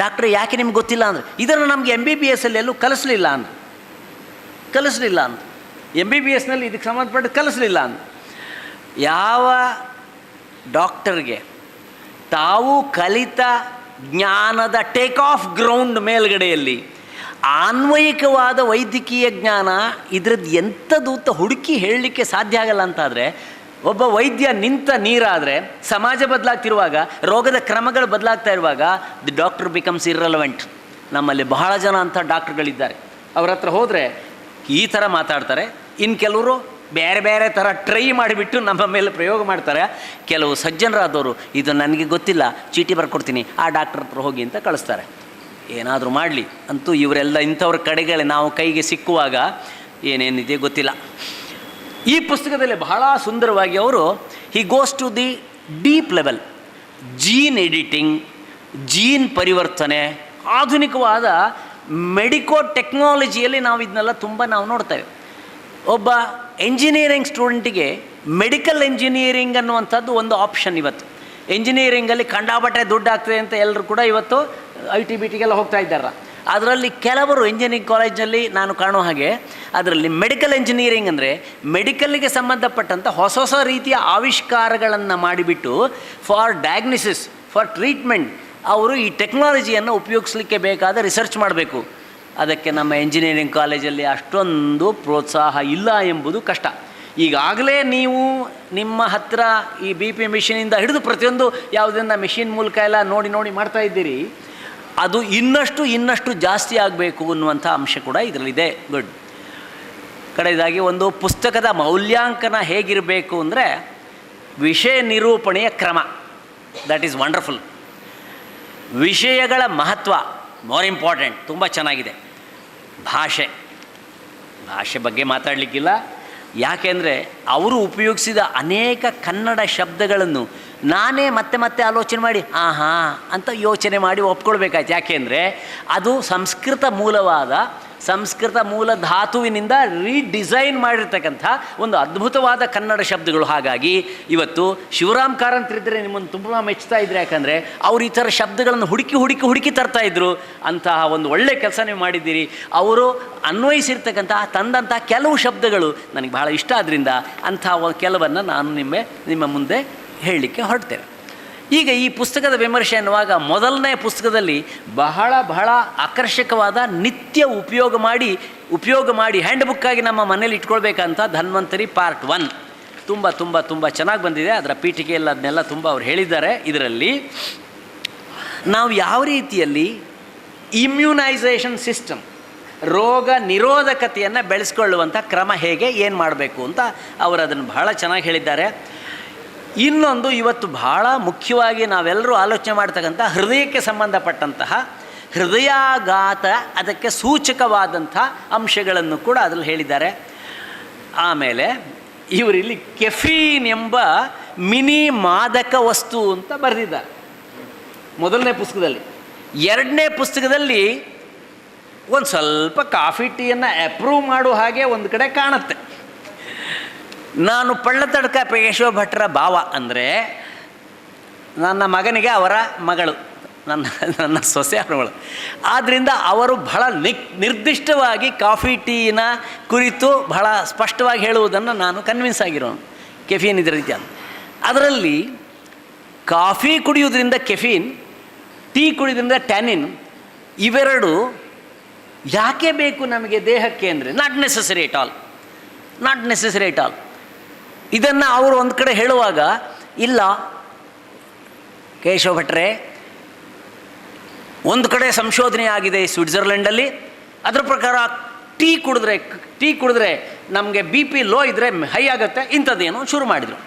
ಡಾಕ್ಟ್ರ್ ಯಾಕೆ ನಿಮ್ಗೆ ಗೊತ್ತಿಲ್ಲ ಅಂದರೆ ಇದನ್ನು ನಮಗೆ MBBS ಎಲ್ಲೂ ಕಲಿಸ್ಲಿಲ್ಲ ಅಂದರು. MBBS ಇದಕ್ಕೆ ಸಂಬಂಧಪಟ್ಟು ಕಲಿಸ್ಲಿಲ್ಲ ಅಂದರು. ಯಾವ ಡಾಕ್ಟರ್ಗೆ ತಾವು ಕಲಿತ ಜ್ಞಾನದ ಟೇಕ್ ಆಫ್ ಗ್ರೌಂಡ್ ಮೇಲ್ಗಡೆಯಲ್ಲಿ ಆನ್ವಯಿಕವಾದ ವೈದ್ಯಕೀಯ ಜ್ಞಾನ ಇದರದ್ದು ಎಂಥದ್ದು ಅಂತ ಹುಡುಕಿ ಹೇಳಲಿಕ್ಕೆ ಸಾಧ್ಯ ಆಗಲ್ಲ ಅಂತಾದರೆ, ಒಬ್ಬ ವೈದ್ಯ ನಿಂತ ನೀರಾದರೆ ಸಮಾಜ ಬದಲಾಗ್ತಿರುವಾಗ, ರೋಗದ ಕ್ರಮಗಳು ಬದಲಾಗ್ತಾ ಇರುವಾಗ ದಿ ಡಾಕ್ಟರ್ ಬಿಕಮ್ಸ್ ಇರ್ರೆಲವೆಂಟ್. ನಮ್ಮಲ್ಲಿ ಬಹಳ ಜನ ಅಂಥ ಡಾಕ್ಟ್ರುಗಳಿದ್ದಾರೆ. ಅವ್ರ ಹತ್ರ ಹೋದರೆ ಈ ಥರ ಮಾತಾಡ್ತಾರೆ, ಇನ್ನು ಕೆಲವರು ಬೇರೆ ಬೇರೆ ಥರ ಟ್ರೈ ಮಾಡಿಬಿಟ್ಟು ನಮ್ಮ ಮೇಲೆ ಪ್ರಯೋಗ ಮಾಡ್ತಾರೆ. ಕೆಲವು ಸಜ್ಜನರಾದವರು ಇದು ನನಗೆ ಗೊತ್ತಿಲ್ಲ, ಚೀಟಿ ಬರ್ಕೊಡ್ತೀನಿ, ಆ ಡಾಕ್ಟ್ರ್ ಹತ್ರ ಹೋಗಿ ಅಂತ ಕಳಿಸ್ತಾರೆ. ಏನಾದರೂ ಮಾಡಲಿ ಅಂತೂ ಇವರೆಲ್ಲ ಇಂಥವ್ರ ಕಡೆಗಳೇ ನಾವು ಕೈಗೆ ಸಿಕ್ಕುವಾಗ ಏನೇನಿದೆ ಗೊತ್ತಿಲ್ಲ. ಈ ಪುಸ್ತಕದಲ್ಲಿ ಬಹಳ ಸುಂದರವಾಗಿ ಅವರು he goes to the deep level, gene editing, gene ಪರಿವರ್ತನೆ, ಆಧುನಿಕವಾದ ಮೆಡಿಕೋ ಟೆಕ್ನಾಲಜಿಯಲ್ಲಿ ನಾವು ಇದನ್ನೆಲ್ಲ ತುಂಬ ನೋಡ್ತೇವೆ. ಒಬ್ಬ ಎಂಜಿನಿಯರಿಂಗ್ ಸ್ಟೂಡೆಂಟಿಗೆ ಮೆಡಿಕಲ್ ಎಂಜಿನಿಯರಿಂಗ್ ಅನ್ನುವಂಥದ್ದು ಒಂದು ಆಪ್ಷನ್. ಇವತ್ತು ಎಂಜಿನಿಯರಿಂಗಲ್ಲಿ ಕಂಡಾಪಟ್ಟೆ ದುಡ್ಡು ಆಗ್ತದೆ ಅಂತ ಎಲ್ಲರೂ ಕೂಡ ಇವತ್ತು ITBTಗೆಲ್ಲ ಹೋಗ್ತಾ ಇದ್ದಾರ. ಅದರಲ್ಲಿ ಕೆಲವರು ಇಂಜಿನಿಯರಿಂಗ್ ಕಾಲೇಜಲ್ಲಿ ನಾನು ಕಾಣೋ ಹಾಗೆ ಅದರಲ್ಲಿ ಮೆಡಿಕಲ್ ಎಂಜಿನಿಯರಿಂಗ್ ಅಂದರೆ ಮೆಡಿಕಲ್ಗೆ ಸಂಬಂಧಪಟ್ಟಂಥ ಹೊಸ ಹೊಸ ರೀತಿಯ ಆವಿಷ್ಕಾರಗಳನ್ನು ಮಾಡಿಬಿಟ್ಟು ಫಾರ್ ಡಯಾಗ್ನಿಸಿಸ್, ಫಾರ್ ಟ್ರೀಟ್ಮೆಂಟ್ ಅವರು ಈ ಟೆಕ್ನಾಲಜಿಯನ್ನು ಉಪಯೋಗಿಸಲಿಕ್ಕೆ ಬೇಕಾದ ರಿಸರ್ಚ್ ಮಾಡಬೇಕು. ಅದಕ್ಕೆ ನಮ್ಮ ಎಂಜಿನಿಯರಿಂಗ್ ಕಾಲೇಜಲ್ಲಿ ಅಷ್ಟೊಂದು ಪ್ರೋತ್ಸಾಹ ಇಲ್ಲ ಎಂಬುದು ಕಷ್ಟ. ಈಗಾಗಲೇ ನೀವು ನಿಮ್ಮ ಹತ್ತಿರ ಈ BP ಮಿಷಿನಿಂದ ಹಿಡಿದು ಪ್ರತಿಯೊಂದು ಯಾವುದನ್ನ ಮಿಷಿನ್ ಮೂಲಕ ಎಲ್ಲ ನೋಡಿ ಮಾಡ್ತಾ ಇದ್ದೀರಿ. ಅದು ಇನ್ನಷ್ಟು ಜಾಸ್ತಿ ಆಗಬೇಕು ಅನ್ನುವಂಥ ಅಂಶ ಕೂಡ ಇದರಲ್ಲಿದೆ. ಗುಡ್. ಕಡೆಯದಾಗಿ ಒಂದು ಪುಸ್ತಕದ ಮೌಲ್ಯಾಂಕನ ಹೇಗಿರಬೇಕು ಅಂದರೆ ವಿಷಯ ನಿರೂಪಣೆಯ ಕ್ರಮ, ದಟ್ ಈಸ್ ವಂಡರ್ಫುಲ್. ವಿಷಯಗಳ ಮಹತ್ವ ಮೋರ್ ಇಂಪಾರ್ಟೆಂಟ್, ತುಂಬ ಚೆನ್ನಾಗಿದೆ. ಭಾಷೆ ಬಗ್ಗೆ ಮಾತಾಡಲಿಕ್ಕಿಲ್ಲ. ಯಾಕೆಂದರೆ ಅವರು ಉಪಯೋಗಿಸಿದ ಅನೇಕ ಕನ್ನಡ ಶಬ್ದಗಳನ್ನು ನಾನೇ ಮತ್ತೆ ಆಲೋಚನೆ ಮಾಡಿ ಅಂತ ಯೋಚನೆ ಮಾಡಿ ಒಪ್ಕೊಳ್ಬೇಕಾಯ್ತು. ಯಾಕೆಂದರೆ ಅದು ಸಂಸ್ಕೃತ ಮೂಲ ಧಾತುವಿನಿಂದ ರೀಡಿಸೈನ್ ಮಾಡಿರ್ತಕ್ಕಂಥ ಒಂದು ಅದ್ಭುತವಾದ ಕನ್ನಡ ಶಬ್ದಗಳು. ಹಾಗಾಗಿ ಇವತ್ತು ಶಿವರಾಮ್ ಕಾರಂತರಿದ್ದರೆ ನಿಮ್ಮನ್ನು ತುಂಬ ಮೆಚ್ಚುತ್ತಾ ಇದ್ದರೆ, ಯಾಕಂದರೆ ಅವರು ಈ ಥರ ಶಬ್ದಗಳನ್ನು ಹುಡುಕಿ ತರ್ತಾಯಿದ್ರು. ಅಂತಹ ಒಂದು ಒಳ್ಳೆಯ ಕೆಲಸ ನೀವು ಮಾಡಿದ್ದೀರಿ. ಅವರು ಅನ್ವಯಿಸಿರ್ತಕ್ಕಂತಹ ತಂದಂಥ ಕೆಲವು ಶಬ್ದಗಳು ನನಗೆ ಬಹಳ ಇಷ್ಟ. ಆದ್ದರಿಂದ ಅಂಥ ಕೆಲವನ್ನು ನಾನು ನಿಮ್ಮ ಮುಂದೆ ಹೇಳಲಿಕ್ಕೆ ಹೊರಡ್ತೇನೆ. ಈಗ ಈ ಪುಸ್ತಕದ ವಿಮರ್ಶೆ ಅನ್ನುವಾಗ ಮೊದಲನೇ ಪುಸ್ತಕದಲ್ಲಿ ಬಹಳ ಆಕರ್ಷಕವಾದ ನಿತ್ಯ ಉಪಯೋಗ ಮಾಡಿ ಹ್ಯಾಂಡ್ ಬುಕ್ಕಾಗಿ ನಮ್ಮ ಮನೇಲಿ ಇಟ್ಕೊಳ್ಬೇಕಂತ ಧನ್ವಂತರಿ ಪಾರ್ಟ್ 1 ತುಂಬ ಚೆನ್ನಾಗಿ ಬಂದಿದೆ. ಅದರ ಪೀಠಿಕೆಯಲ್ಲಿ ಅದನ್ನೆಲ್ಲ ತುಂಬ ಅವ್ರು ಹೇಳಿದ್ದಾರೆ. ಇದರಲ್ಲಿ ನಾವು ಯಾವ ರೀತಿಯಲ್ಲಿ ಇಮ್ಯುನೈಸೇಷನ್ ಸಿಸ್ಟಮ್, ರೋಗ ನಿರೋಧಕತೆಯನ್ನು ಬೆಳೆಸ್ಕೊಳ್ಳುವಂಥ ಕ್ರಮ ಹೇಗೆ, ಏನು ಮಾಡಬೇಕು ಅಂತ ಅವರು ಅದನ್ನು ಬಹಳ ಚೆನ್ನಾಗಿ ಹೇಳಿದ್ದಾರೆ. ಇನ್ನೊಂದು ಇವತ್ತು ಬಹಳ ಮುಖ್ಯವಾಗಿ ನಾವೆಲ್ಲರೂ ಆಲೋಚನೆ ಮಾಡ್ತಕ್ಕಂಥ ಹೃದಯಕ್ಕೆ ಸಂಬಂಧಪಟ್ಟಂತಹ ಹೃದಯಾಘಾತ, ಅದಕ್ಕೆ ಸೂಚಕವಾದಂಥ ಅಂಶಗಳನ್ನು ಕೂಡ ಅದರಲ್ಲಿ ಹೇಳಿದ್ದಾರೆ. ಆಮೇಲೆ ಇವರಿಲ್ಲಿ ಕೆಫೀನ್ ಎಂಬ ಮಿನಿ ಮಾದಕ ವಸ್ತು ಅಂತ ಬರೆದಿದ್ದಾರೆ ಮೊದಲನೇ ಪುಸ್ತಕದಲ್ಲಿ. ಎರಡನೇ ಪುಸ್ತಕದಲ್ಲಿ ಒಂದು ಸ್ವಲ್ಪ ಕಾಫಿ ಟೀಯನ್ನು ಅಪ್ರೂವ್ ಮಾಡೋ ಹಾಗೆ ಒಂದು ಕಡೆ ಕಾಣುತ್ತೆ. ನಾನು ಪಳ್ಳತಡ್ಕ ಪೇಶವ ಭಟ್ರ ಭಾವ ಅಂದರೆ ನನ್ನ ಮಗನಿಗೆ ಅವರ ಮಗಳು, ನನ್ನ ಸೊಸೆ ಅವಳು. ಆದ್ದರಿಂದ ಅವರು ಬಹಳ ನಿರ್ದಿಷ್ಟವಾಗಿ ಕಾಫಿ ಟೀನ ಕುರಿತು ಬಹಳ ಸ್ಪಷ್ಟವಾಗಿ ಹೇಳುವುದನ್ನು ನಾನು ಕನ್ವಿನ್ಸ್ ಆಗಿರೋನು. ಕೆಫೀನ್ ಇದರ ರೀತಿ ಅಂತ. ಅದರಲ್ಲಿ ಕಾಫಿ ಕುಡಿಯೋದ್ರಿಂದ ಕೆಫೀನ್, ಟೀ ಕುಡಿಯೋದ್ರಿಂದ ಟ್ಯಾನಿನ್, ಇವೆರಡು ಯಾಕೆ ಬೇಕು ನಮಗೆ ದೇಹಕ್ಕೆ ಅಂದರೆ ನಾಟ್ ನೆಸೆಸರಿ ಎಟ್ ಆಲ್. ಇದನ್ನು ಅವರು ಒಂದು ಕಡೆ ಹೇಳುವಾಗ, ಇಲ್ಲ ಕೇಶವ ಭಟ್ರೆ, ಒಂದು ಕಡೆ ಸಂಶೋಧನೆ ಆಗಿದೆ ಸ್ವಿಟ್ಜರ್ಲೆಂಡಲ್ಲಿ, ಅದರ ಪ್ರಕಾರ ಟೀ ಕುಡಿದ್ರೆ ನಮಗೆ BP ಲೋ ಇದ್ದರೆ ಹೈ ಆಗುತ್ತೆ, ಇಂಥದ್ದೇನೋ ಶುರು ಮಾಡಿದರು.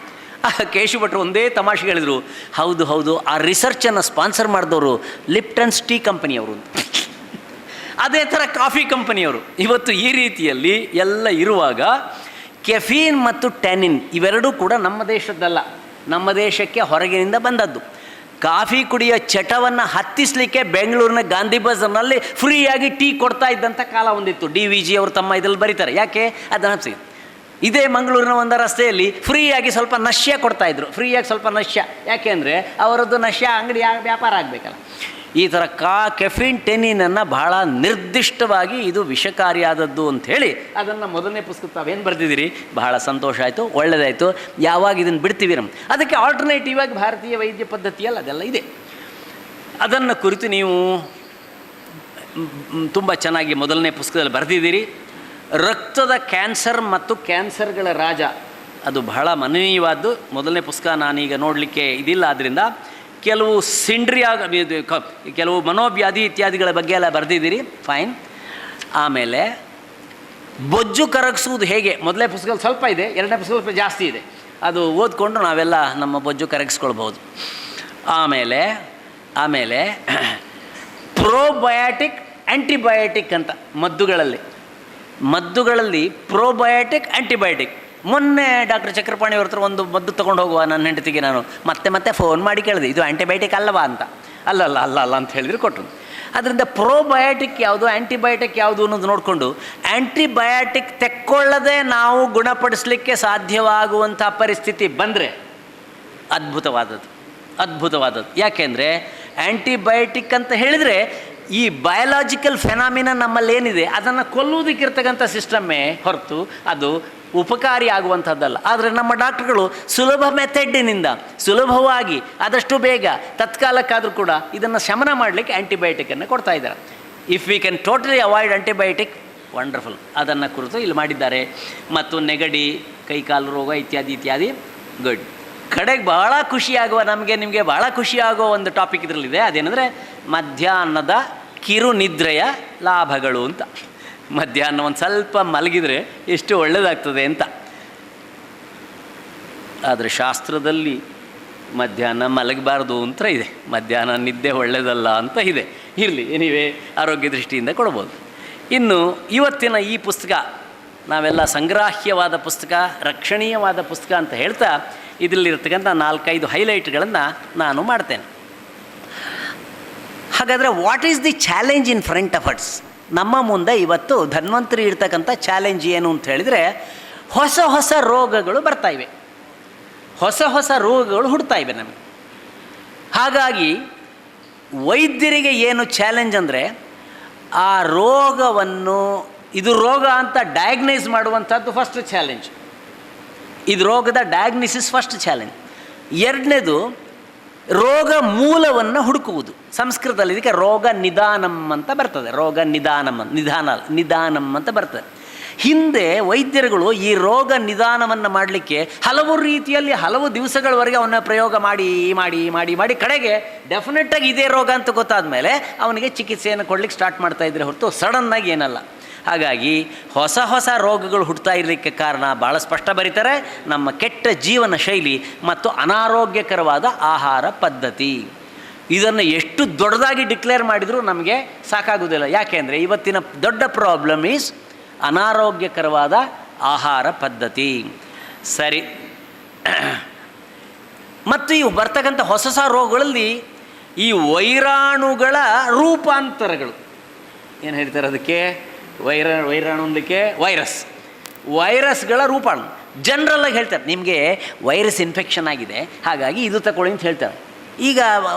ಕೇಶವ ಭಟ್ರು ಒಂದೇ ತಮಾಷೆಗೆ ಹೇಳಿದರು, ಹೌದು ಆ ರಿಸರ್ಚನ್ನು ಸ್ಪಾನ್ಸರ್ ಮಾಡಿದವರು ಲಿಪ್ಟನ್ಸ್ ಟೀ ಕಂಪನಿಯವರು ಅಂತ. ಅದೇ ಥರ ಕಾಫಿ ಕಂಪನಿಯವರು. ಇವತ್ತು ಈ ರೀತಿಯಲ್ಲಿ ಎಲ್ಲ ಇರುವಾಗ ಕೆಫೀನ್ ಮತ್ತು ಟ್ಯಾನಿನ್ ಇವೆರಡೂ ಕೂಡ ನಮ್ಮ ದೇಶದ್ದಲ್ಲ, ನಮ್ಮ ದೇಶಕ್ಕೆ ಹೊರಗಿನಿಂದ ಬಂದದ್ದು. ಕಾಫಿ ಕುಡಿಯೋ ಚಟವನ್ನು ಹತ್ತಿಸಲಿಕ್ಕೆ ಬೆಂಗಳೂರಿನ ಗಾಂಧಿ ಬಜಾರ್ನಲ್ಲಿ ಫ್ರೀಯಾಗಿ ಟೀ ಕೊಡ್ತಾ ಇದ್ದಂಥ ಕಾಲ ಒಂದಿತ್ತು. DVG ಅವರು ತಮ್ಮ ಇದರಲ್ಲಿ ಬರೀತಾರೆ. ಯಾಕೆ ಅದನ್ನು ಇದೇ ಮಂಗಳೂರಿನ ಒಂದು ರಸ್ತೆಯಲ್ಲಿ ಫ್ರೀಯಾಗಿ ಸ್ವಲ್ಪ ನಶ್ಯ ಕೊಡ್ತಾಯಿದ್ರು. ಫ್ರೀಯಾಗಿ ಸ್ವಲ್ಪ ನಶ್ಯ, ಯಾಕೆ ಅಂದರೆ ಅವರದ್ದು ನಶ್ಯ ಅಂಗಡಿ ವ್ಯಾಪಾರ ಆಗಬೇಕಲ್ಲ. ಈ ಥರ ಕೆಫಿನ್ ಟೆನಿನನ್ನು ಬಹಳ ನಿರ್ದಿಷ್ಟವಾಗಿ ಇದು ವಿಷಕಾರಿಯಾದದ್ದು ಅಂಥೇಳಿ ಅದನ್ನು ಮೊದಲನೇ ಪುಸ್ತಕ ತಾವೇನು ಬರೆದಿದ್ದೀರಿ, ಬಹಳ ಸಂತೋಷ ಆಯಿತು, ಒಳ್ಳೆಯದಾಯಿತು. ಯಾವಾಗ ಇದನ್ನು ಬಿಡ್ತೀವಿ ಅದಕ್ಕೆ ಆಲ್ಟರ್ನೇಟಿವ್ ಆಗಿ ಭಾರತೀಯ ವೈದ್ಯ ಪದ್ಧತಿಯಲ್ಲಿ ಅದೆಲ್ಲ ಇದೆ. ಅದನ್ನು ಕುರಿತು ನೀವು ತುಂಬ ಚೆನ್ನಾಗಿ ಮೊದಲನೇ ಪುಸ್ತಕದಲ್ಲಿ ಬರೆದಿದ್ದೀರಿ. ರಕ್ತದ ಕ್ಯಾನ್ಸರ್ ಮತ್ತು ಕ್ಯಾನ್ಸರ್ಗಳ ರಾಜ, ಅದು ಬಹಳ ಮನನೀಯವಾದ್ದು. ಮೊದಲನೇ ಪುಸ್ತಕ ನಾನೀಗ ನೋಡಲಿಕ್ಕೆ ಇದಿಲ್ಲ, ಆದ್ದರಿಂದ ಕೆಲವು ಕೆಲವು ಮನೋವ್ಯಾಧಿ ಇತ್ಯಾದಿಗಳ ಬಗ್ಗೆ ಎಲ್ಲ ಬರೆದಿದ್ದೀರಿ, ಫೈನ್. ಆಮೇಲೆ ಬೊಜ್ಜು ಕರಗಿಸುವುದು ಹೇಗೆ, ಮೊದಲನೇ ಪುಸ್ತಕದಲ್ಲಿ ಸ್ವಲ್ಪ ಇದೆ, ಎರಡನೇ ಪುಸ್ತಕದಲ್ಲಿ ಸ್ವಲ್ಪ ಜಾಸ್ತಿ ಇದೆ. ಅದು ಓದ್ಕೊಂಡು ನಾವೆಲ್ಲ ನಮ್ಮ ಬೊಜ್ಜು ಕರಗಿಸ್ಕೊಳ್ಬೋದು. ಆಮೇಲೆ ಪ್ರೋಬಯಾಟಿಕ್ ಆ್ಯಂಟಿಬಯೋಟಿಕ್ ಅಂತ ಮದ್ದುಗಳಲ್ಲಿ ಪ್ರೋಬಯೋಟಿಕ್ ಆ್ಯಂಟಿಬಯೋಟಿಕ್. ಮೊನ್ನೆ ಡಾಕ್ಟರ್ ಚಕ್ರಪಾಣಿ ಅವ್ರ ಹತ್ರ ಒಂದು ಮದ್ದು ತೊಗೊಂಡು ಹೋಗುವ ನನ್ನ ಹೆಂಡತಿಗೆ ನಾನು ಮತ್ತೆ ಫೋನ್ ಮಾಡಿ ಕೇಳಿದೆ, ಇದು ಆ್ಯಂಟಿಬಯೋಟಿಕ್ ಅಲ್ಲವಾ ಅಂತ. ಅಲ್ಲ ಅಂತ ಹೇಳಿದ್ರೆ ಕೊಟ್ಟರು. ಅದರಿಂದ ಪ್ರೋಬಯೋಟಿಕ್ ಯಾವುದು, ಆ್ಯಂಟಿಬಯೋಟಿಕ್ ಯಾವುದು ಅನ್ನೋದು ನೋಡಿಕೊಂಡು ಆ್ಯಂಟಿಬಯೋಟಿಕ್ ತೆಕ್ಕೊಳ್ಳದೆ ನಾವು ಗುಣಪಡಿಸಲಿಕ್ಕೆ ಸಾಧ್ಯವಾಗುವಂಥ ಪರಿಸ್ಥಿತಿ ಬಂದರೆ ಅದ್ಭುತವಾದದ್ದು. ಯಾಕೆಂದರೆ ಆ್ಯಂಟಿಬಯೋಟಿಕ್ ಅಂತ ಹೇಳಿದರೆ ಈ ಬಯಾಲಜಿಕಲ್ ಫೆನಾಮಿನ ನಮ್ಮಲ್ಲಿ ಏನಿದೆ ಅದನ್ನು ಕೊಲ್ಲುವುದಕ್ಕಿರ್ತಕ್ಕಂಥ ಸಿಸ್ಟಮ್ಮೇ ಹೊರತು ಅದು ಉಪಕಾರಿ ಆಗುವಂಥದ್ದಲ್ಲ. ಆದರೆ ನಮ್ಮ ಡಾಕ್ಟ್ರುಗಳು ಸುಲಭ ಮೆಥಡಿನಿಂದ ಸುಲಭವಾಗಿ ಆದಷ್ಟು ಬೇಗ ತತ್ಕಾಲಕ್ಕಾದರೂ ಕೂಡ ಇದನ್ನು ಶಮನ ಮಾಡಲಿಕ್ಕೆ ಆ್ಯಂಟಿಬಯೋಟಿಕನ್ನು ಕೊಡ್ತಾ ಇದ್ದಾರೆ. If we can totally avoid antibiotic, wonderful. ಅದನ್ನು ಕುರಿತು ಇಲ್ಲಿ ಮಾಡಿದ್ದಾರೆ. ಮತ್ತು ನೆಗಡಿ, ಕೈಕಾಲು ರೋಗ ಇತ್ಯಾದಿ ಗುಡ್. ಕಡೆಗೆ ಬಹಳ ಖುಷಿಯಾಗುವ ನಿಮಗೆ ಬಹಳ ಖುಷಿಯಾಗುವ ಒಂದು ಟಾಪಿಕ್ ಇದರಲ್ಲಿದೆ. ಅದೇನೆಂದರೆ ಮಧ್ಯಾಹ್ನದ ಕಿರುನಿದ್ರೆಯ ಲಾಭಗಳು ಅಂತ. ಮಧ್ಯಾಹ್ನ ಒಂದು ಸ್ವಲ್ಪ ಮಲಗಿದರೆ ಎಷ್ಟು ಒಳ್ಳೆಯದಾಗ್ತದೆ ಅಂತ. ಆದರೆ ಶಾಸ್ತ್ರದಲ್ಲಿ ಮಧ್ಯಾಹ್ನ ಮಲಗಬಾರ್ದು ಅಂತ ಇದೆ, ಮಧ್ಯಾಹ್ನ ನಿದ್ದೆ ಒಳ್ಳೆಯದಲ್ಲ ಅಂತ ಇದೆ. ಇರಲಿ, ಎನಿವೇ ಆರೋಗ್ಯ ದೃಷ್ಟಿಯಿಂದ ಕೊಡ್ಬೋದು. ಇನ್ನು ಇವತ್ತಿನ ಈ ಪುಸ್ತಕ ನಾವೆಲ್ಲ ಸಂಗ್ರಾಹ್ಯವಾದ ಪುಸ್ತಕ, ರಕ್ಷಣೀಯವಾದ ಪುಸ್ತಕ ಅಂತ ಹೇಳ್ತಾ ಇದರಲ್ಲಿರ್ತಕ್ಕಂಥ 4-5 ಹೈಲೈಟ್ಗಳನ್ನು ನಾನು ಮಾಡ್ತೇನೆ. ಹಾಗಾದರೆ what is the challenge in front of us? ನಮ್ಮ ಮುಂದೆ ಇವತ್ತು ಧನ್ವಂತರಿ ಇರ್ತಕ್ಕಂಥ ಚಾಲೆಂಜ್ ಏನು ಅಂತ ಹೇಳಿದರೆ, ಹೊಸ ರೋಗಗಳು ಬರ್ತಾ ಇವೆ, ಹೊಸ ರೋಗಗಳು ಹುಡ್ತಾ ಇವೆ ನಮಗೆ. ಹಾಗಾಗಿ ವೈದ್ಯರಿಗೆ ಏನು ಚಾಲೆಂಜ್ ಅಂದರೆ, ಆ ರೋಗವನ್ನು ಇದು ರೋಗ ಅಂತ ಡಯಾಗ್ನೈಸ್ ಮಾಡುವಂಥದ್ದು ಫಸ್ಟ್ ಚಾಲೆಂಜ್. ಇದು ರೋಗದ ಡಯಾಗ್ನಿಸಿಸ್ ಫಸ್ಟ್ ಚಾಲೆಂಜ್. ಎರಡನೇದು ರೋಗ ಮೂಲವನ್ನು ಹುಡುಕುವುದು. ಸಂಸ್ಕೃತದಲ್ಲಿ ಇದಕ್ಕೆ ರೋಗ ನಿದಾನಂ ಅಂತ ಬರ್ತದೆ. ನಿದಾನಂ ಅಂತ ಬರ್ತದೆ. ಹಿಂದೆ ವೈದ್ಯರುಗಳು ಈ ರೋಗ ನಿದಾನವನ್ನು ಮಾಡಲಿಕ್ಕೆ ಹಲವು ರೀತಿಯಲ್ಲಿ ಹಲವು ದಿವಸಗಳವರೆಗೆ ಅವನ್ನ ಪ್ರಯೋಗ ಮಾಡಿ ಕಡೆಗೆ ಡೆಫಿನೆಟ್ಟಾಗಿ ಇದೇ ರೋಗ ಅಂತ ಗೊತ್ತಾದ ಮೇಲೆ ಅವನಿಗೆ ಚಿಕಿತ್ಸೆಯನ್ನು ಕೊಡಲಿಕ್ಕೆ ಸ್ಟಾರ್ಟ್ ಮಾಡ್ತಾಯಿದ್ರೆ ಹೊರತು ಸಡನ್ನಾಗಿ ಏನಲ್ಲ. ಹಾಗಾಗಿ ಹೊಸ ರೋಗಗಳು ಹುಡ್ತಾ ಇರಲಿಕ್ಕೆ ಕಾರಣ ಭಾಳ ಸ್ಪಷ್ಟ ಬರೀತಾರೆ, ನಮ್ಮ ಕೆಟ್ಟ ಜೀವನ ಶೈಲಿ ಮತ್ತು ಅನಾರೋಗ್ಯಕರವಾದ ಆಹಾರ ಪದ್ಧತಿ. ಇದನ್ನು ಎಷ್ಟು ದೊಡ್ಡದಾಗಿ ಡಿಕ್ಲೇರ್ ಮಾಡಿದರೂ ನಮಗೆ ಸಾಕಾಗೋದಿಲ್ಲ. ಯಾಕೆಂದರೆ ಇವತ್ತಿನ ದೊಡ್ಡ ಪ್ರಾಬ್ಲಮ್ ಈಸ್ ಅನಾರೋಗ್ಯಕರವಾದ ಆಹಾರ ಪದ್ಧತಿ. ಸರಿ, ಮತ್ತು ಇವು ಬರ್ತಕ್ಕಂಥ ಹೊಸ ರೋಗಗಳಲ್ಲಿ ಈ ವೈರಾಣುಗಳ ರೂಪಾಂತರಗಳು ಏನು ಹೇಳ್ತಾರೆ ಅದಕ್ಕೆ? ವೈರಾಣು ಅಂದಕ್ಕೆ ವೈರಸ್ಗಳ ರೂಪಾಣು. ಜನರಲ್ಲಾಗಿ ಹೇಳ್ತಾರೆ, ನಿಮಗೆ ವೈರಸ್ ಇನ್ಫೆಕ್ಷನ್ ಆಗಿದೆ ಹಾಗಾಗಿ ಇದು ತಗೊಳ್ಳಿ ಅಂತ ಹೇಳ್ತಾರೆ. ಈಗ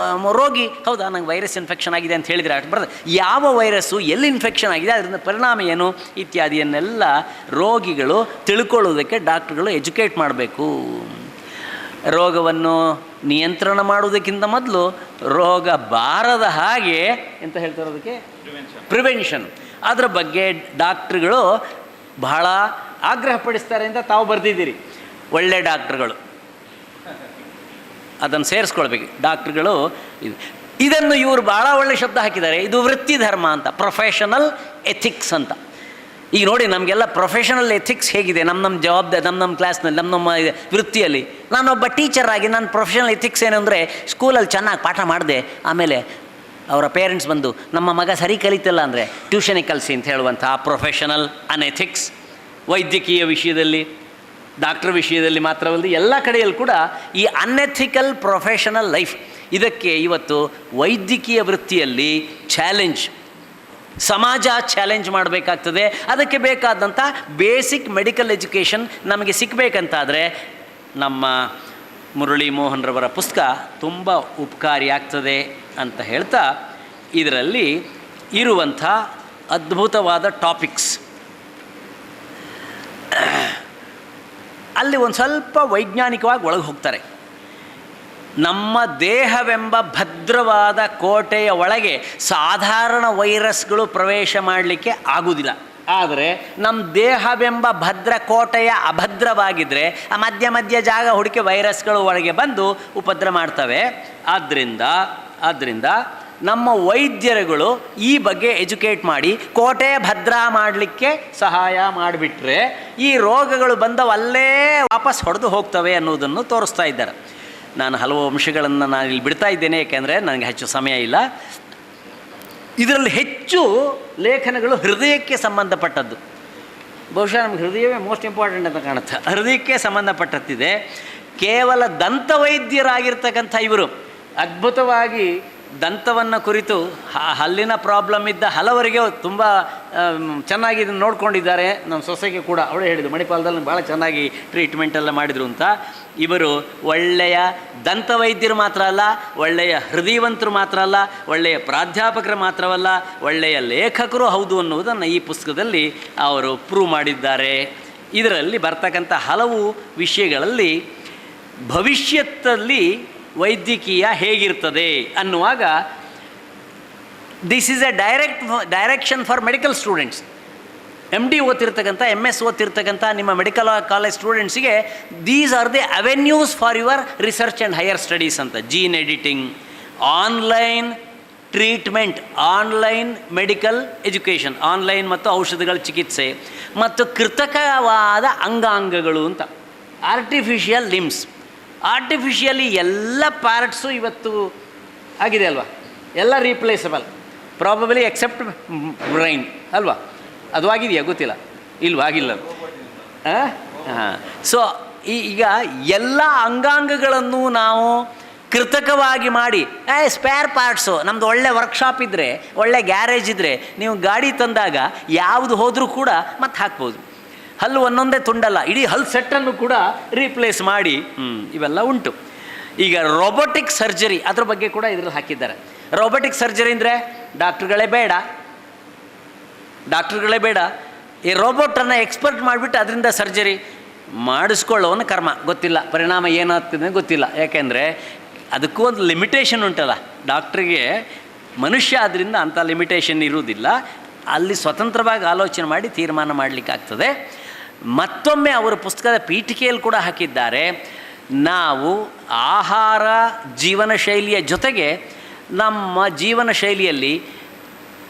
ರೋಗಿ ಹೌದಾ ನಂಗೆ ವೈರಸ್ ಇನ್ಫೆಕ್ಷನ್ ಆಗಿದೆ ಅಂತ ಹೇಳಿದರೆ ಅಷ್ಟು ಬರ್ತದೆ. ಯಾವ ವೈರಸ್ಸು ಎಲ್ಲಿ ಇನ್ಫೆಕ್ಷನ್ ಆಗಿದೆ, ಅದರಿಂದ ಪರಿಣಾಮ ಏನು ಇತ್ಯಾದಿಯನ್ನೆಲ್ಲ ರೋಗಿಗಳು ತಿಳ್ಕೊಳ್ಳೋದಕ್ಕೆ ಡಾಕ್ಟ್ರುಗಳು ಎಜುಕೇಟ್ ಮಾಡಬೇಕು. ರೋಗವನ್ನು ನಿಯಂತ್ರಣ ಮಾಡುವುದಕ್ಕಿಂತ ಮೊದಲು ರೋಗ ಬಾರದ ಹಾಗೆ ಎಂತ ಹೇಳ್ತಾರೆ ಅದಕ್ಕೆ, ಪ್ರಿವೆನ್ಷನ್. ಅದರ ಬಗ್ಗೆ ಡಾಕ್ಟ್ರುಗಳು ಬಹಳ ಆಗ್ರಹಪಡಿಸ್ತಾರೆ ಅಂತ ತಾವು ಬರೆದಿದ್ದೀರಿ. ಒಳ್ಳೆ ಡಾಕ್ಟ್ರುಗಳು, ಅದನ್ನು ಸೇರಿಸ್ಕೊಳ್ಬೇಕು. ಡಾಕ್ಟ್ರುಗಳು ಇದನ್ನು ಇವರು ಭಾಳ ಒಳ್ಳೆ ಶಬ್ದ ಹಾಕಿದ್ದಾರೆ, ಇದು ವೃತ್ತಿ ಧರ್ಮ ಅಂತ, ಪ್ರೊಫೆಷನಲ್ ಎಥಿಕ್ಸ್ ಅಂತ. ಈಗ ನೋಡಿ, ನಮಗೆಲ್ಲ ಪ್ರೊಫೆಷನಲ್ ಎಥಿಕ್ಸ್ ಹೇಗಿದೆ, ನಮ್ಮ ಜವಾಬ್ದಾರಿ, ನಮ್ಮ ಕ್ಲಾಸ್ನಲ್ಲಿ, ನಮ್ಮ ವೃತ್ತಿಯಲ್ಲಿ. ನಾನೊಬ್ಬ ಟೀಚರ್ ಆಗಿ ನನ್ನ ಪ್ರೊಫೆಷನಲ್ ಎಥಿಕ್ಸ್ ಏನು ಅಂದರೆ, ಸ್ಕೂಲಲ್ಲಿ ಚೆನ್ನಾಗಿ ಪಾಠ ಮಾಡಿದೆ, ಆಮೇಲೆ ಅವರ ಪೇರೆಂಟ್ಸ್ ಬಂದು ನಮ್ಮ ಮಗ ಸರಿ ಕಲಿತಿಲ್ಲ ಅಂದರೆ ಟ್ಯೂಷನಿಗೆ ಕಲಿಸಿ ಅಂತ ಹೇಳುವಂಥ ಆ ಪ್ರೊಫೆಷನಲ್ ಅನ್ಎಥಿಕ್ಸ್. ವೈದ್ಯಕೀಯ ವಿಷಯದಲ್ಲಿ, ಡಾಕ್ಟರ್ ವಿಷಯದಲ್ಲಿ ಮಾತ್ರವಲ್ಲದೆ ಎಲ್ಲ ಕಡೆಯಲ್ಲೂ ಕೂಡ ಈ ಅನ್ಎಥಿಕಲ್ ಪ್ರೊಫೆಷನಲ್ ಲೈಫ್, ಇದಕ್ಕೆ ಇವತ್ತು ವೈದ್ಯಕೀಯ ವೃತ್ತಿಯಲ್ಲಿ ಚಾಲೆಂಜ್, ಸಮಾಜ ಚಾಲೆಂಜ್ ಮಾಡಬೇಕಾಗ್ತದೆ. ಅದಕ್ಕೆ ಬೇಕಾದಂಥ ಬೇಸಿಕ್ ಮೆಡಿಕಲ್ ಎಜುಕೇಷನ್ ನಮಗೆ ಸಿಕ್ಕಬೇಕಂತಾದರೆ ನಮ್ಮ ಮುರಳಿ ಮೋಹನ್ರವರ ಪುಸ್ತಕ ತುಂಬ ಉಪಕಾರಿಯಾಗ್ತದೆ ಅಂತ ಹೇಳ್ತಾ, ಇದರಲ್ಲಿ ಇರುವಂಥ ಅದ್ಭುತವಾದ ಟಾಪಿಕ್ಸ್ ಅಲ್ಲಿ ಒಂದು ಸ್ವಲ್ಪ ವೈಜ್ಞಾನಿಕವಾಗಿ ಒಳಗೆ ಹೋಗ್ತಾರೆ. ನಮ್ಮ ದೇಹವೆಂಬ ಭದ್ರವಾದ ಕೋಟೆಯ ಒಳಗೆ ಸಾಧಾರಣ ವೈರಸ್ಗಳು ಪ್ರವೇಶ ಮಾಡಲಿಕ್ಕೆ ಆಗುವುದಿಲ್ಲ. ಆದರೆ ನಮ್ಮ ದೇಹವೆಂಬ ಭದ್ರ ಕೋಟೆಯ ಅಭದ್ರವಾಗಿದ್ದರೆ ಆ ಮಧ್ಯ ಮಧ್ಯ ಜಾಗ ಹುಡುಕಿ ವೈರಸ್ಗಳು ಒಳಗೆ ಬಂದು ಉಪದ್ರ ಮಾಡ್ತವೆ. ಆದ್ದರಿಂದ ನಮ್ಮ ವೈದ್ಯರುಗಳು ಈ ಬಗ್ಗೆ ಎಜುಕೇಟ್ ಮಾಡಿ ಕೋಟೆ ಭದ್ರ ಮಾಡಲಿಕ್ಕೆ ಸಹಾಯ ಮಾಡಿಬಿಟ್ರೆ ಈ ರೋಗಗಳು ಬಂದವಲ್ಲೇ ವಾಪಸ್ ಹೊಡೆದು ಹೋಗ್ತವೆ ಅನ್ನೋದನ್ನು ತೋರಿಸ್ತಾ ಇದ್ದಾರೆ. ನಾನು ಹಲವು ಅಂಶಗಳನ್ನು ನಾನು ಇಲ್ಲಿ ಬಿಡ್ತಾ ಇದ್ದೇನೆ, ಏಕೆಂದರೆ ನನಗೆ ಹೆಚ್ಚು ಸಮಯ ಇಲ್ಲ. ಇದರಲ್ಲಿ ಹೆಚ್ಚು ಲೇಖನಗಳು ಹೃದಯಕ್ಕೆ ಸಂಬಂಧಪಟ್ಟದ್ದು. ಬಹುಶಃ ನಮಗೆ ಹೃದಯವೇ ಮೋಸ್ಟ್ ಇಂಪಾರ್ಟೆಂಟ್ ಅಂತ ಕಾಣುತ್ತೆ. ಹೃದಯಕ್ಕೆ ಸಂಬಂಧಪಟ್ಟದ್ದಿದೆ. ಕೇವಲ ದಂತವೈದ್ಯರಾಗಿರ್ತಕ್ಕಂಥ ಇವರು ಅದ್ಭುತವಾಗಿ ದಂತವನ್ನು ಕುರಿತು ಹಲ್ಲಿನ ಪ್ರಾಬ್ಲಮ್ ಇದ್ದ ಹಲವರಿಗೆ ತುಂಬ ಚೆನ್ನಾಗಿ ಇದನ್ನು ನೋಡ್ಕೊಂಡಿದ್ದಾರೆ. ನಮ್ಮ ಸೊಸೆಗೆ ಕೂಡ ಅವಳೇ ಹೇಳಿದ್ದು, ಮಣಿಪಾಲದಲ್ಲಿ ಭಾಳ ಚೆನ್ನಾಗಿ ಟ್ರೀಟ್ಮೆಂಟ್ ಎಲ್ಲ ಮಾಡಿದರು ಅಂತ. ಇವರು ಒಳ್ಳೆಯ ದಂತವೈದ್ಯರು ಮಾತ್ರ ಅಲ್ಲ, ಒಳ್ಳೆಯ ಹೃದಯವಂತರು ಮಾತ್ರ ಅಲ್ಲ, ಒಳ್ಳೆಯ ಪ್ರಾಧ್ಯಾಪಕರು ಮಾತ್ರವಲ್ಲ, ಒಳ್ಳೆಯ ಲೇಖಕರು ಹೌದು ಅನ್ನುವುದನ್ನು ಈ ಪುಸ್ತಕದಲ್ಲಿ ಅವರು ಪ್ರೂವ್ ಮಾಡಿದ್ದಾರೆ. ಇದರಲ್ಲಿ ಬರ್ತಕ್ಕಂಥ ಹಲವು ವಿಷಯಗಳಲ್ಲಿ ಭವಿಷ್ಯದಲ್ಲಿ ವೈದ್ಯಕೀಯ ಹೇಗಿರ್ತದೆ ಅನ್ನುವಾಗ this is a direction for medical students. MD ಓದ್ತಿರ್ತಕ್ಕಂಥ, MS ಓದ್ತಿರ್ತಕ್ಕಂಥ ನಿಮ್ಮ ಮೆಡಿಕಲ್ ಕಾಲೇಜ್ ಸ್ಟೂಡೆಂಟ್ಸಿಗೆ these are the avenues for your research and higher studies ಅಂತ. Gene editing, online treatment, online medical education, online ಮತ್ತು ಔಷಧಿಗಳ ಚಿಕಿತ್ಸೆ, ಮತ್ತು ಕೃತಕವಾದ ಅಂಗಾಂಗಗಳು ಅಂತ, ಆರ್ಟಿಫಿಷಿಯಲ್ ಲಿಮ್ಸ್. ಆರ್ಟಿಫಿಷಿಯಲಿ ಎಲ್ಲ ಪಾರ್ಟ್ಸು ಇವತ್ತು ಆಗಿದೆ ಅಲ್ವಾ, ಎಲ್ಲ ರೀಪ್ಲೇಸಬಲ್, ಪ್ರಾಬಬಲಿ ಎಕ್ಸೆಪ್ಟ್ ಬ್ರೈನ್ ಅಲ್ವಾ. ಅದು ಆಗಿದೆಯಾ ಗೊತ್ತಿಲ್ಲ, ಇಲ್ವಾ, ಆಗಿಲ್ಲ. ಹಾಂ. ಸೊ ಈಗ ಎಲ್ಲ ಅಂಗಾಂಗಗಳನ್ನು ನಾವು ಕೃತಕವಾಗಿ ಮಾಡಿ, ಸ್ಪೇರ್ ಪಾರ್ಟ್ಸು, ನಮ್ಮದು ಒಳ್ಳೆ ವರ್ಕ್ಶಾಪ್ ಇದ್ದರೆ, ಒಳ್ಳೆ ಗ್ಯಾರೇಜ್ ಇದ್ದರೆ, ನೀವು ಗಾಡಿ ತಂದಾಗ ಯಾವುದು ಹೋದರೂ ಕೂಡ ಮತ್ತೆ ಹಾಕ್ಬೋದು. ಹಲ್ಲು ಒಂದೊಂದೇ ತುಂಡಲ್ಲ, ಇಡೀ ಹಲ್ಲು ಸೆಟ್ಟನ್ನು ಕೂಡ ರೀಪ್ಲೇಸ್ ಮಾಡಿ ಇವೆಲ್ಲ ಉಂಟು. ಈಗ ರೋಬೋಟಿಕ್ ಸರ್ಜರಿ ಅದ್ರ ಬಗ್ಗೆ ಕೂಡ ಇದ್ರಲ್ಲಿ ಹಾಕಿದ್ದಾರೆ. ರೋಬೋಟಿಕ್ ಸರ್ಜರಿ ಅಂದರೆ ಡಾಕ್ಟ್ರುಗಳೇ ಬೇಡ, ಈ ರೋಬೋಟನ್ನು ಎಕ್ಸ್ಪರ್ಟ್ ಮಾಡಿಬಿಟ್ಟು ಅದರಿಂದ ಸರ್ಜರಿ ಮಾಡಿಸ್ಕೊಳ್ಳೋನು ಕರ್ಮ, ಗೊತ್ತಿಲ್ಲ ಪರಿಣಾಮ ಏನಾಗ್ತದೆ ಗೊತ್ತಿಲ್ಲ. ಯಾಕೆಂದರೆ ಅದಕ್ಕೂ ಒಂದು ಲಿಮಿಟೇಷನ್ ಉಂಟಲ್ಲ, ಡಾಕ್ಟ್ರಿಗೆ ಮನುಷ್ಯ ಆದ್ದರಿಂದ ಅಂಥ ಲಿಮಿಟೇಷನ್ ಇರುವುದಿಲ್ಲ. ಅಲ್ಲಿ ಸ್ವತಂತ್ರವಾಗಿ ಆಲೋಚನೆ ಮಾಡಿ ತೀರ್ಮಾನ ಮಾಡಲಿಕ್ಕಾಗ್ತದೆ. ಮತ್ತೊಮ್ಮೆ ಅವರ ಪುಸ್ತಕದ ಪೀಠಿಕೆಯಲ್ಲಿ ಕೂಡ ಹಾಕಿದ್ದಾರೆ, ನಾವು ಆಹಾರ ಜೀವನ ಶೈಲಿಯ ಜೊತೆಗೆ ನಮ್ಮ ಜೀವನ ಶೈಲಿಯಲ್ಲಿ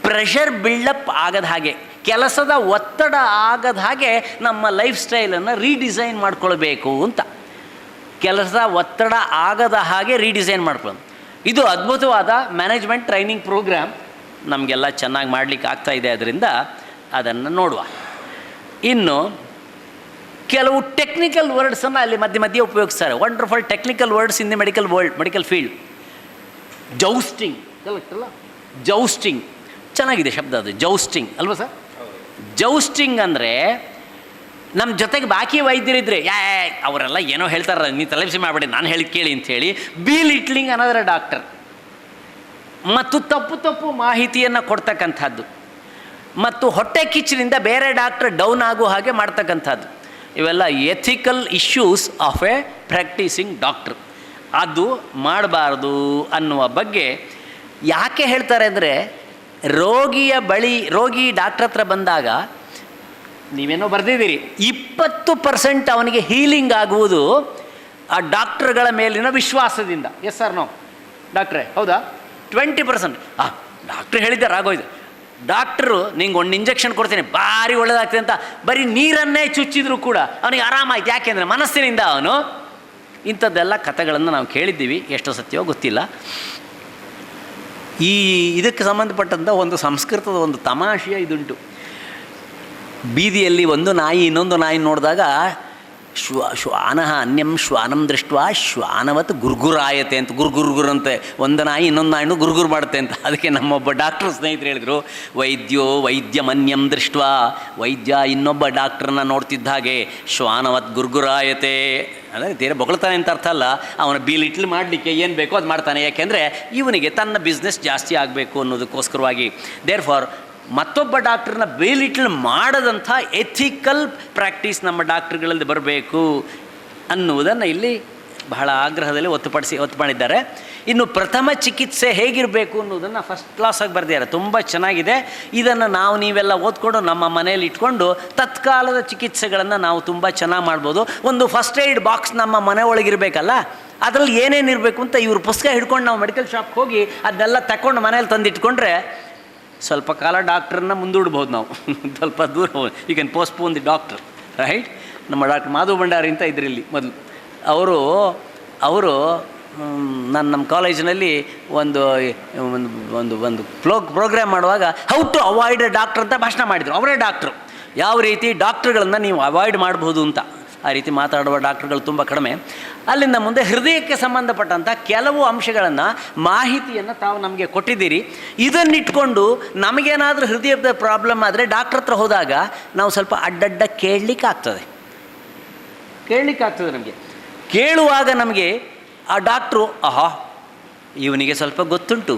ಪ್ರೆಷರ್ ಬಿಲ್ಡಪ್ ಆಗದ ಹಾಗೆ, ಕೆಲಸದ ಒತ್ತಡ ಆಗದ ಹಾಗೆ ನಮ್ಮ ಲೈಫ್ ಸ್ಟೈಲನ್ನು ರೀಡಿಸೈನ್ ಮಾಡ್ಕೊಳ್ಬೇಕು ಅಂತ. ಕೆಲಸ ಒತ್ತಡ ಆಗದ ಹಾಗೆ ರೀಡಿಸೈನ್ ಮಾಡ್ಕೊಳ್ಳೋದು, ಇದು ಅದ್ಭುತವಾದ ಮ್ಯಾನೇಜ್ಮೆಂಟ್ ಟ್ರೈನಿಂಗ್ ಪ್ರೋಗ್ರಾಮ್. ನಮಗೆಲ್ಲ ಚೆನ್ನಾಗಿ ಮಾಡಲಿಕ್ಕೆ ಆಗ್ತಾಯಿದೆ. ಅದರಿಂದ ಅದನ್ನು ನೋಡುವ. ಇನ್ನು ಕೆಲವು ಟೆಕ್ನಿಕಲ್ ವರ್ಡ್ಸನ್ನು ಅಲ್ಲಿ ಮಧ್ಯೆ ಉಪಯೋಗಿಸ್ತಾರೆ. Wonderful technical words in the medical field. Jousting, correct ಅಲ್ಲ? ಜೌಸ್ಟಿಂಗ್ ಚೆನ್ನಾಗಿದೆ ಶಬ್ದ, ಅದು ಜೌಸ್ಟಿಂಗ್ ಅಲ್ವಾ ಸರ್? ಜೌಸ್ಟಿಂಗ್ ಅಂದರೆ ನಮ್ಮ ಜೊತೆಗೆ ಬಾಕಿ ವೈದ್ಯರಿದ್ದರೆ ಅವರೆಲ್ಲ ಏನೋ ಹೇಳ್ತಾರೆ, ನೀವು ತಲೆಬಿಸಿ ಮಾಡಬೇಡಿ, ನಾನು ಹೇಳಿ ಕೇಳಿ ಅಂಥೇಳಿ ಲಿಟ್ಲಿಂಗ್ ಅನ್ನೋದರ ಡಾಕ್ಟರ್, ಮತ್ತು ತಪ್ಪು ಮಾಹಿತಿಯನ್ನು ಕೊಡ್ತಕ್ಕಂಥದ್ದು, ಮತ್ತು ಹೊಟ್ಟೆ ಕಿಚ್ಚಿನಿಂದ ಬೇರೆ ಡಾಕ್ಟರ್ ಡೌನ್ ಆಗೋ ಹಾಗೆ ಮಾಡ್ತಕ್ಕಂಥದ್ದು, ಇವೆಲ್ಲ ethical issues of A practising doctor. ಅದು ಮಾಡಬಾರ್ದು ಅನ್ನುವ ಬಗ್ಗೆ ಯಾಕೆ ಹೇಳ್ತಾರೆ ಅಂದರೆ, ರೋಗಿ ಡಾಕ್ಟ್ರ್ ಹತ್ರ ಬಂದಾಗ ನೀವೇನೋ ಬರೆದಿದ್ದೀರಿ. 20% ಅವನಿಗೆ ಹೀಲಿಂಗ್ ಆಗುವುದು ಆ ಡಾಕ್ಟ್ರುಗಳ ಮೇಲಿನ ವಿಶ್ವಾಸದಿಂದ. ಎಸ್ ಸರ್ ನೋ ಡಾಕ್ಟ್ರೇ, ಹೌದಾ? 20% ಡಾಕ್ಟ್ರು ಹೇಳಿದ್ದಾರೆ ಆಗೋಯ್ತು. ಡಾಕ್ಟ್ರು ನಿಂಗೆ ಒಂದು ಇಂಜೆಕ್ಷನ್ ಕೊಡ್ತೀನಿ ಭಾರಿ ಒಳ್ಳೆಯದಾಗ್ತದೆ ಅಂತ ಬರೀ ನೀರನ್ನೇ ಚುಚ್ಚಿದ್ರು ಕೂಡ ಅವನಿಗೆ ಆರಾಮಾಯ್ತು. ಯಾಕೆಂದರೆ ಮನಸ್ಸಿನಿಂದ ಅವನು ಇಂಥದ್ದೆಲ್ಲ ಕಥೆಗಳನ್ನು ನಾವು ಕೇಳಿದ್ದೀವಿ. ಎಷ್ಟು ಸತ್ಯವೋ ಗೊತ್ತಿಲ್ಲ. ಇದಕ್ಕೆ ಸಂಬಂಧಪಟ್ಟಂಥ ಒಂದು ಸಂಸ್ಕೃತದ ಒಂದು ತಮಾಷೆಯ ಇದುಂಟು. ಬೀದಿಯಲ್ಲಿ ಒಂದು ನಾಯಿ ಇನ್ನೊಂದು ನಾಯಿ ನೋಡಿದಾಗ ಶ್ವಾನಃ ಅನ್ಯಂ ಶ್ವಾನಂ ದೃಷ್ಟ ಶ್ವಾನವತ್ ಗುರ್ಗುರಾಯತೆ ಅಂತ, ಗುರ್ಗುರ್ಗುರಂತೆ ಒಂದು ನಾಯಿ ಇನ್ನೊಂದು ನಾಯಿನೂ ಗುರ್ಗುರು ಮಾಡುತ್ತೆ ಅಂತ. ಅದಕ್ಕೆ ನಮ್ಮೊಬ್ಬ ಡಾಕ್ಟ್ರ್ ಸ್ನೇಹಿತರು ಹೇಳಿದರು, ವೈದ್ಯೋ ವೈದ್ಯಮನ್ಯಂ ದೃಷ್ಟ, ವೈದ್ಯ ಇನ್ನೊಬ್ಬ ಡಾಕ್ಟ್ರನ್ನ ನೋಡ್ತಿದ್ದ ಹಾಗೆ ಶ್ವಾನವತ್ ಗುರ್ಗುರಾಯತೆ ಅಂದರೆ ತೀರ ಬೊಗಳ್ತಾನೆ ಅಂತ ಅರ್ಥ ಅಲ್ಲ, ಅವನ ಬೀಲಿಟ್ಲು ಮಾಡಲಿಕ್ಕೆ ಏನು ಬೇಕೋ ಅದು ಮಾಡ್ತಾನೆ. ಯಾಕೆಂದರೆ ಇವನಿಗೆ ತನ್ನ ಬಿಸ್ನೆಸ್ ಜಾಸ್ತಿ ಆಗಬೇಕು ಅನ್ನೋದಕ್ಕೋಸ್ಕರವಾಗಿ. ದೇರ್ ಫಾರ್ ಮತ್ತೊಬ್ಬ ಡಾಕ್ಟ್ರನ್ನ ಬೇಲಿಟ್ಲು ಮಾಡದಂಥ ಎಥಿಕಲ್ ಪ್ರಾಕ್ಟೀಸ್ ನಮ್ಮ ಡಾಕ್ಟ್ರುಗಳಲ್ಲಿ ಬರಬೇಕು ಅನ್ನುವುದನ್ನು ಇಲ್ಲಿ ಬಹಳ ಆಗ್ರಹದಲ್ಲಿ ಒತ್ತು ಮಾಡಿದ್ದಾರೆ. ಇನ್ನು ಪ್ರಥಮ ಚಿಕಿತ್ಸೆ ಹೇಗಿರಬೇಕು ಅನ್ನೋದನ್ನು ಫಸ್ಟ್ ಕ್ಲಾಸಾಗಿ ಬರೆದಿದ್ದಾರೆ, ತುಂಬ ಚೆನ್ನಾಗಿದೆ. ಇದನ್ನು ನೀವೆಲ್ಲ ಓದ್ಕೊಂಡು ನಮ್ಮ ಮನೆಯಲ್ಲಿ ಇಟ್ಕೊಂಡು ತತ್ಕಾಲದ ಚಿಕಿತ್ಸೆಗಳನ್ನು ನಾವು ತುಂಬ ಚೆನ್ನಾಗಿ ಮಾಡ್ಬೋದು. ಒಂದು ಫಸ್ಟ್ ಏಡ್ ಬಾಕ್ಸ್ ನಮ್ಮ ಮನೆ ಒಳಗಿರಬೇಕಲ್ಲ, ಅದರಲ್ಲಿ ಏನೇನಿರಬೇಕು ಅಂತ ಇವ್ರ ಪುಸ್ತಕ ಹಿಡ್ಕೊಂಡು ನಾವು ಮೆಡಿಕಲ್ ಶಾಪ್ಗೆ ಹೋಗಿ ಅದನ್ನೆಲ್ಲ ತಗೊಂಡು ಮನೇಲಿ ತಂದಿಟ್ಕೊಂಡ್ರೆ ಸ್ವಲ್ಪ ಕಾಲ ಡಾಕ್ಟ್ರನ್ನ ಮುಂದೂಡ್ಬೋದು ನಾವು. ಸ್ವಲ್ಪ ದೂರ you can postpone the doctor, right? ನಮ್ಮ ಡಾಕ್ಟರ್ ಮಾಧವ್ ಭಂಡಾರಿ ಅಂತ ಇದ್ರಲ್ಲಿ ಮೊದಲು ಅವರು ನಮ್ಮ ಕಾಲೇಜಿನಲ್ಲಿ ಒಂದು ಒಂದು ಒಂದು ಪ್ರೋಗ್ರಾಮ್ ಮಾಡುವಾಗ ಹೌ ಟು ಅವಾಯ್ಡ್ ಡಾಕ್ಟರ್ ಅಂತ ಭಾಷಣ ಮಾಡಿದರು. ಅವರೇ ಡಾಕ್ಟ್ರು, ಯಾವ ರೀತಿ ಡಾಕ್ಟ್ರುಗಳನ್ನು ನೀವು ಅವಾಯ್ಡ್ ಮಾಡ್ಬೋದು ಅಂತ. ಆ ರೀತಿ ಮಾತಾಡುವ ಡಾಕ್ಟ್ರುಗಳು ತುಂಬ ಕಡಿಮೆ. ಅಲ್ಲಿಂದ ಮುಂದೆ ಹೃದಯಕ್ಕೆ ಸಂಬಂಧಪಟ್ಟಂಥ ಕೆಲವು ಅಂಶಗಳನ್ನು, ಮಾಹಿತಿಯನ್ನು ತಾವು ನಮಗೆ ಕೊಟ್ಟಿದ್ದೀರಿ. ಇದನ್ನಿಟ್ಕೊಂಡು ನಮಗೇನಾದರೂ ಹೃದಯದ ಪ್ರಾಬ್ಲಮ್ ಆದರೆ ಡಾಕ್ಟ್ರ್ ಹತ್ರ ಹೋದಾಗ ನಾವು ಸ್ವಲ್ಪ ಅಡ್ಡಡ್ಡ ಕೇಳಲಿಕ್ಕಾಗ್ತದೆ ನಮಗೆ. ಕೇಳುವಾಗ ನಮಗೆ ಆ ಡಾಕ್ಟ್ರು ಇವನಿಗೆ ಸ್ವಲ್ಪ ಗೊತ್ತುಂಟು,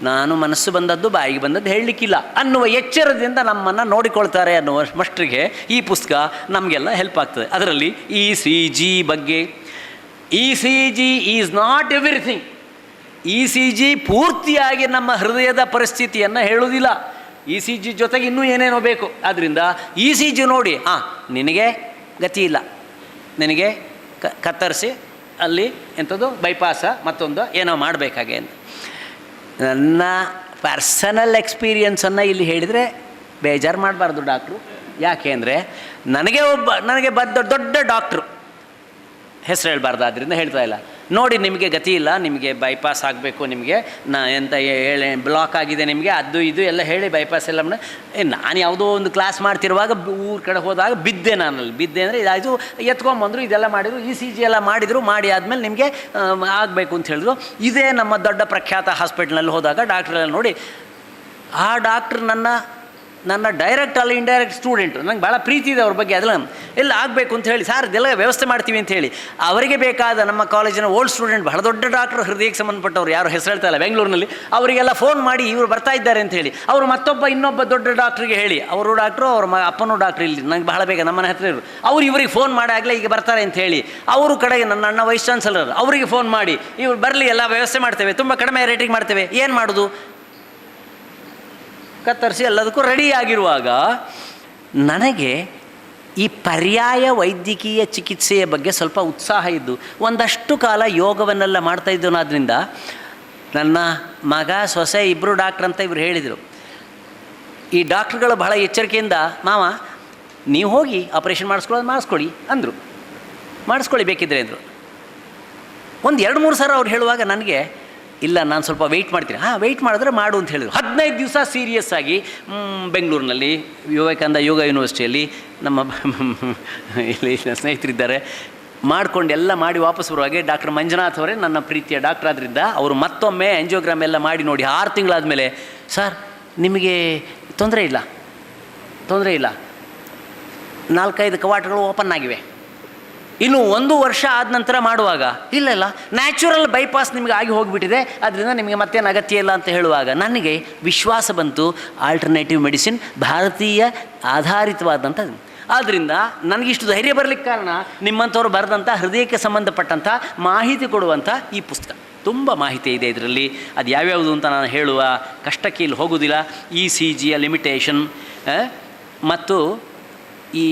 ನಾನು ಮನಸ್ಸು ಬಂದದ್ದು ಬಾಯಿಗೆ ಬಂದದ್ದು ಹೇಳಲಿಕ್ಕಿಲ್ಲ ಅನ್ನುವ ಎಚ್ಚರದಿಂದ ನಮ್ಮನ್ನು ನೋಡಿಕೊಳ್ತಾರೆ ಅನ್ನುವ ಮಷ್ಟ್ರಿಗೆ ಈ ಪುಸ್ತಕ ನಮಗೆಲ್ಲ ಹೆಲ್ಪ್ ಆಗ್ತದೆ. ಅದರಲ್ಲಿ ECG ಬಗ್ಗೆ, ECG is not everything. ECG ಪೂರ್ತಿಯಾಗಿ ನಮ್ಮ ಹೃದಯದ ಪರಿಸ್ಥಿತಿಯನ್ನು ಹೇಳುವುದಿಲ್ಲ. ECG ಜೊತೆಗೆ ಇನ್ನೂ ಏನೇನೋ ಬೇಕು. ಆದ್ದರಿಂದ ECG ನೋಡಿ, ನಿನಗೆ ಗತಿ ಇಲ್ಲ, ನಿನಗೆ ಕತ್ತರಿಸಿ ಅಲ್ಲಿ ಎಂಥದ್ದು ಬೈಪಾಸ ಮತ್ತೊಂದು ಏನೋ ಮಾಡಬೇಕಾಗೆ ಅಂತ. ನನ್ನ ಪರ್ಸನಲ್ ಎಕ್ಸ್ಪೀರಿಯನ್ಸನ್ನು ಇಲ್ಲಿ ಹೇಳಿದರೆ ಬೇಜಾರು ಮಾಡಬಾರ್ದು ಡಾಕ್ಟ್ರು. ಯಾಕೆ ಅಂದರೆ ನನಗೆ ದೊಡ್ಡ ಡಾಕ್ಟ್ರು, ಹೆಸರು ಹೇಳ್ಬಾರ್ದು, ಆದ್ದರಿಂದ ಹೇಳ್ತಾ ಇಲ್ಲ. ನೋಡಿ ನಿಮಗೆ ಗತಿ ಇಲ್ಲ, ನಿಮಗೆ ಬೈಪಾಸ್ ಆಗಬೇಕು, ನಿಮಗೆ ಎಂತ ಬ್ಲಾಕ್ ಆಗಿದೆ, ನಿಮಗೆ ಅದು ಇದು ಎಲ್ಲ ಹೇಳಿ ಬೈಪಾಸ್ ಎಲ್ಲ ನಾನು ಯಾವುದೋ ಒಂದು ಕ್ಲಾಸ್ ಮಾಡ್ತಿರುವಾಗ ಊರ ಕಡೆ ಹೋದಾಗ ಬಿದ್ದೆ. ಬಿದ್ದೆ ಅಂದರೆ ಇದಾಯಿತು, ಎತ್ಕೊಂಬಂದರು, ಇದೆಲ್ಲ ಮಾಡಿದರು, ECG ಎಲ್ಲ ಮಾಡಿದರು. ಮಾಡಿ ಆದಮೇಲೆ ನಿಮಗೆ ಆಗಬೇಕು ಅಂತ ಹೇಳಿದ್ರು. ಇದೇ ನಮ್ಮ ದೊಡ್ಡ ಪ್ರಖ್ಯಾತ ಹಾಸ್ಪಿಟ್ಲ್ನಲ್ಲಿ ಹೋದಾಗ ಡಾಕ್ಟ್ರೆಲ್ಲ ನೋಡಿ, ಆ ಡಾಕ್ಟ್ರ್ ನನ್ನ ಡೈರೆಕ್ಟ್ ಅಲ್ಲ ಇಂಡೈರೆಕ್ಟ್ ಸ್ಟೂಡೆಂಟು, ನಂಗೆ ಭಾಳ ಪ್ರೀತಿ ಇದೆ ಅವ್ರ ಬಗ್ಗೆ. ಅದೆಲ್ಲ ಎಲ್ಲ ಆಗಬೇಕು ಅಂತ ಹೇಳಿ, ಸಾರ್ ಇದೆಲ್ಲ ವ್ಯವಸ್ಥೆ ಮಾಡ್ತೀವಿ ಅಂತ ಹೇಳಿ ಅವರಿಗೆ ಬೇಕಾದ ನಮ್ಮ ಕಾಲೇಜಿನ ಓಲ್ಡ್ ಸ್ಟೂಡೆಂಟ್, ಬಹಳ ದೊಡ್ಡ ಡಾಕ್ಟ್ರು, ಹೃದಯಕ್ಕೆ ಸಂಬಂಧಪಟ್ಟವ್ರು, ಯಾರು ಹೆಸರು ಹೇಳ್ತಾ ಇಲ್ಲ, ಬೆಂಗಳೂರಿನಲ್ಲಿ, ಅವರಿಗೆಲ್ಲ ಫೋನ್ ಮಾಡಿ ಇವರು ಬರ್ತಾ ಇದ್ದಾರೆ ಅಂತ ಹೇಳಿ ಅವರು ಇನ್ನೊಬ್ಬ ದೊಡ್ಡ ಡಾಕ್ಟ್ರಿಗೆ ಹೇಳಿ, ಅವರು ಡಾಕ್ಟ್ರು, ಅವ್ರ ಅಪ್ಪನೂ ಡಾಕ್ಟ್ರು, ಇಲ್ಲಿ ನಂಗೆ ಬಹಳ ಬೇಗ ನಮ್ಮನೆ ಹತ್ರ ಇವರು, ಅವ್ರು ಇವರಿಗೆ ಫೋನ್ ಮಾಡಿ ಆಗಲೇ ಈಗ ಬರ್ತಾರೆ ಅಂತ ಹೇಳಿ ಅವರು ಕಡೆಗೆ ನನ್ನ ಅಣ್ಣ ವೈಸ್ ಚಾನ್ಸಲರ್ ಅವರಿಗೆ ಫೋನ್ ಮಾಡಿ ಇವ್ರು ಬರಲಿ, ಎಲ್ಲ ವ್ಯವಸ್ಥೆ ಮಾಡ್ತೇವೆ, ತುಂಬ ಕಡಿಮೆ ರೇಟಿಗೆ ಮಾಡ್ತೇವೆ, ಏನು ಮಾಡೋದು, ಕತ್ತರಿಸಿ ಎಲ್ಲದಕ್ಕೂ ರೆಡಿಯಾಗಿರುವಾಗ ನನಗೆ ಈ ಪರ್ಯಾಯ ವೈದ್ಯಕೀಯ ಚಿಕಿತ್ಸೆಯ ಬಗ್ಗೆ ಸ್ವಲ್ಪ ಉತ್ಸಾಹ ಇದ್ದು ಒಂದಷ್ಟು ಕಾಲ ಯೋಗವನ್ನೆಲ್ಲ ಮಾಡ್ತಾ ಇದ್ದೋನಾದ್ರಿಂದ ನನ್ನ ಮಗ ಸೊಸೆ ಇಬ್ಬರು ಡಾಕ್ಟ್ರ್ ಅಂತ ಇವರು ಹೇಳಿದರು. ಈ ಡಾಕ್ಟ್ರುಗಳು ಬಹಳ ಎಚ್ಚರಿಕೆಯಿಂದ, ಮಾವ ನೀವು ಹೋಗಿ ಆಪರೇಷನ್ ಮಾಡಿಸ್ಕೊಳ್ಳಿ ಅಂದರು. ಮಾಡಿಸ್ಕೊಳ್ಳಿ ಬೇಕಿದ್ರೆ ಅಂದರು. ಒಂದು 2-3 ಸಲ ಅವ್ರು ಹೇಳುವಾಗ ನನಗೆ ಇಲ್ಲ, ನಾನು ಸ್ವಲ್ಪ ವೆಯ್ಟ್ ಮಾಡ್ತೀನಿ. ವೆಯ್ಟ್ ಮಾಡಿದ್ರೆ ಮಾಡು ಅಂತ ಹೇಳಿದರು. 15 ದಿವಸ ಸೀರಿಯಸ್ ಆಗಿ ಬೆಂಗಳೂರಿನಲ್ಲಿ ವಿವೇಕಾನಂದ ಯೋಗ ಯೂನಿವರ್ಸಿಟಿಯಲ್ಲಿ ನಮ್ಮ ಇಲ್ಲಿ ಸ್ನೇಹಿತರಿದ್ದಾರೆ, ಎಲ್ಲ ಮಾಡಿ ವಾಪಸ್ ಬರುವಾಗೆ ಡಾಕ್ಟರ್ ಮಂಜುನಾಥ್ ಅವರೇ ನನ್ನ ಪ್ರೀತಿಯ ಡಾಕ್ಟರ್ ಆದ್ದರಿಂದ ಅವರು ಮತ್ತೊಮ್ಮೆ ಆಂಜಿಯೋಗ್ರಾಮ್ ಎಲ್ಲ ಮಾಡಿ ನೋಡಿ 6 ತಿಂಗಳಾದಮೇಲೆ, ಸರ್ ನಿಮಗೆ ತೊಂದರೆ ಇಲ್ಲ, 4-5 ಕವಾಟಗಳು ಓಪನ್ ಆಗಿವೆ, ಇನ್ನು 1 ವರ್ಷ ಆದ ನಂತರ ಮಾಡುವಾಗ ಇಲ್ಲ ನ್ಯಾಚುರಲ್ ಬೈಪಾಸ್ ನಿಮಗೆ ಆಗಿ ಹೋಗಿಬಿಟ್ಟಿದೆ, ಅದರಿಂದ ನಿಮಗೆ ಮತ್ತೇನು ಅಗತ್ಯ ಇಲ್ಲ ಅಂತ ಹೇಳುವಾಗ ನನಗೆ ವಿಶ್ವಾಸ ಬಂತು. ಆಲ್ಟರ್ನೇಟಿವ್ ಮೆಡಿಸಿನ್ ಭಾರತೀಯ ಆಧಾರಿತವಾದಂಥದ್ದು. ಆದ್ದರಿಂದ ನನಗಿಷ್ಟು ಧೈರ್ಯ ಬರಲಿಕ್ಕೆ ಕಾರಣ ನಿಮ್ಮಂಥವ್ರು ಬರೆದಂಥ ಹೃದಯಕ್ಕೆ ಸಂಬಂಧಪಟ್ಟಂಥ ಮಾಹಿತಿ ಕೊಡುವಂಥ ಈ ಪುಸ್ತಕ. ತುಂಬ ಮಾಹಿತಿ ಇದೆ ಇದರಲ್ಲಿ. ಅದು ಯಾವ್ಯಾವುದು ಅಂತ ನಾನು ಹೇಳುವ ಕಷ್ಟಕ್ಕೆ ಇಲ್ಲಿ ಹೋಗೋದಿಲ್ಲ. ECGಯ ಲಿಮಿಟೇಷನ್ ಮತ್ತು ಈ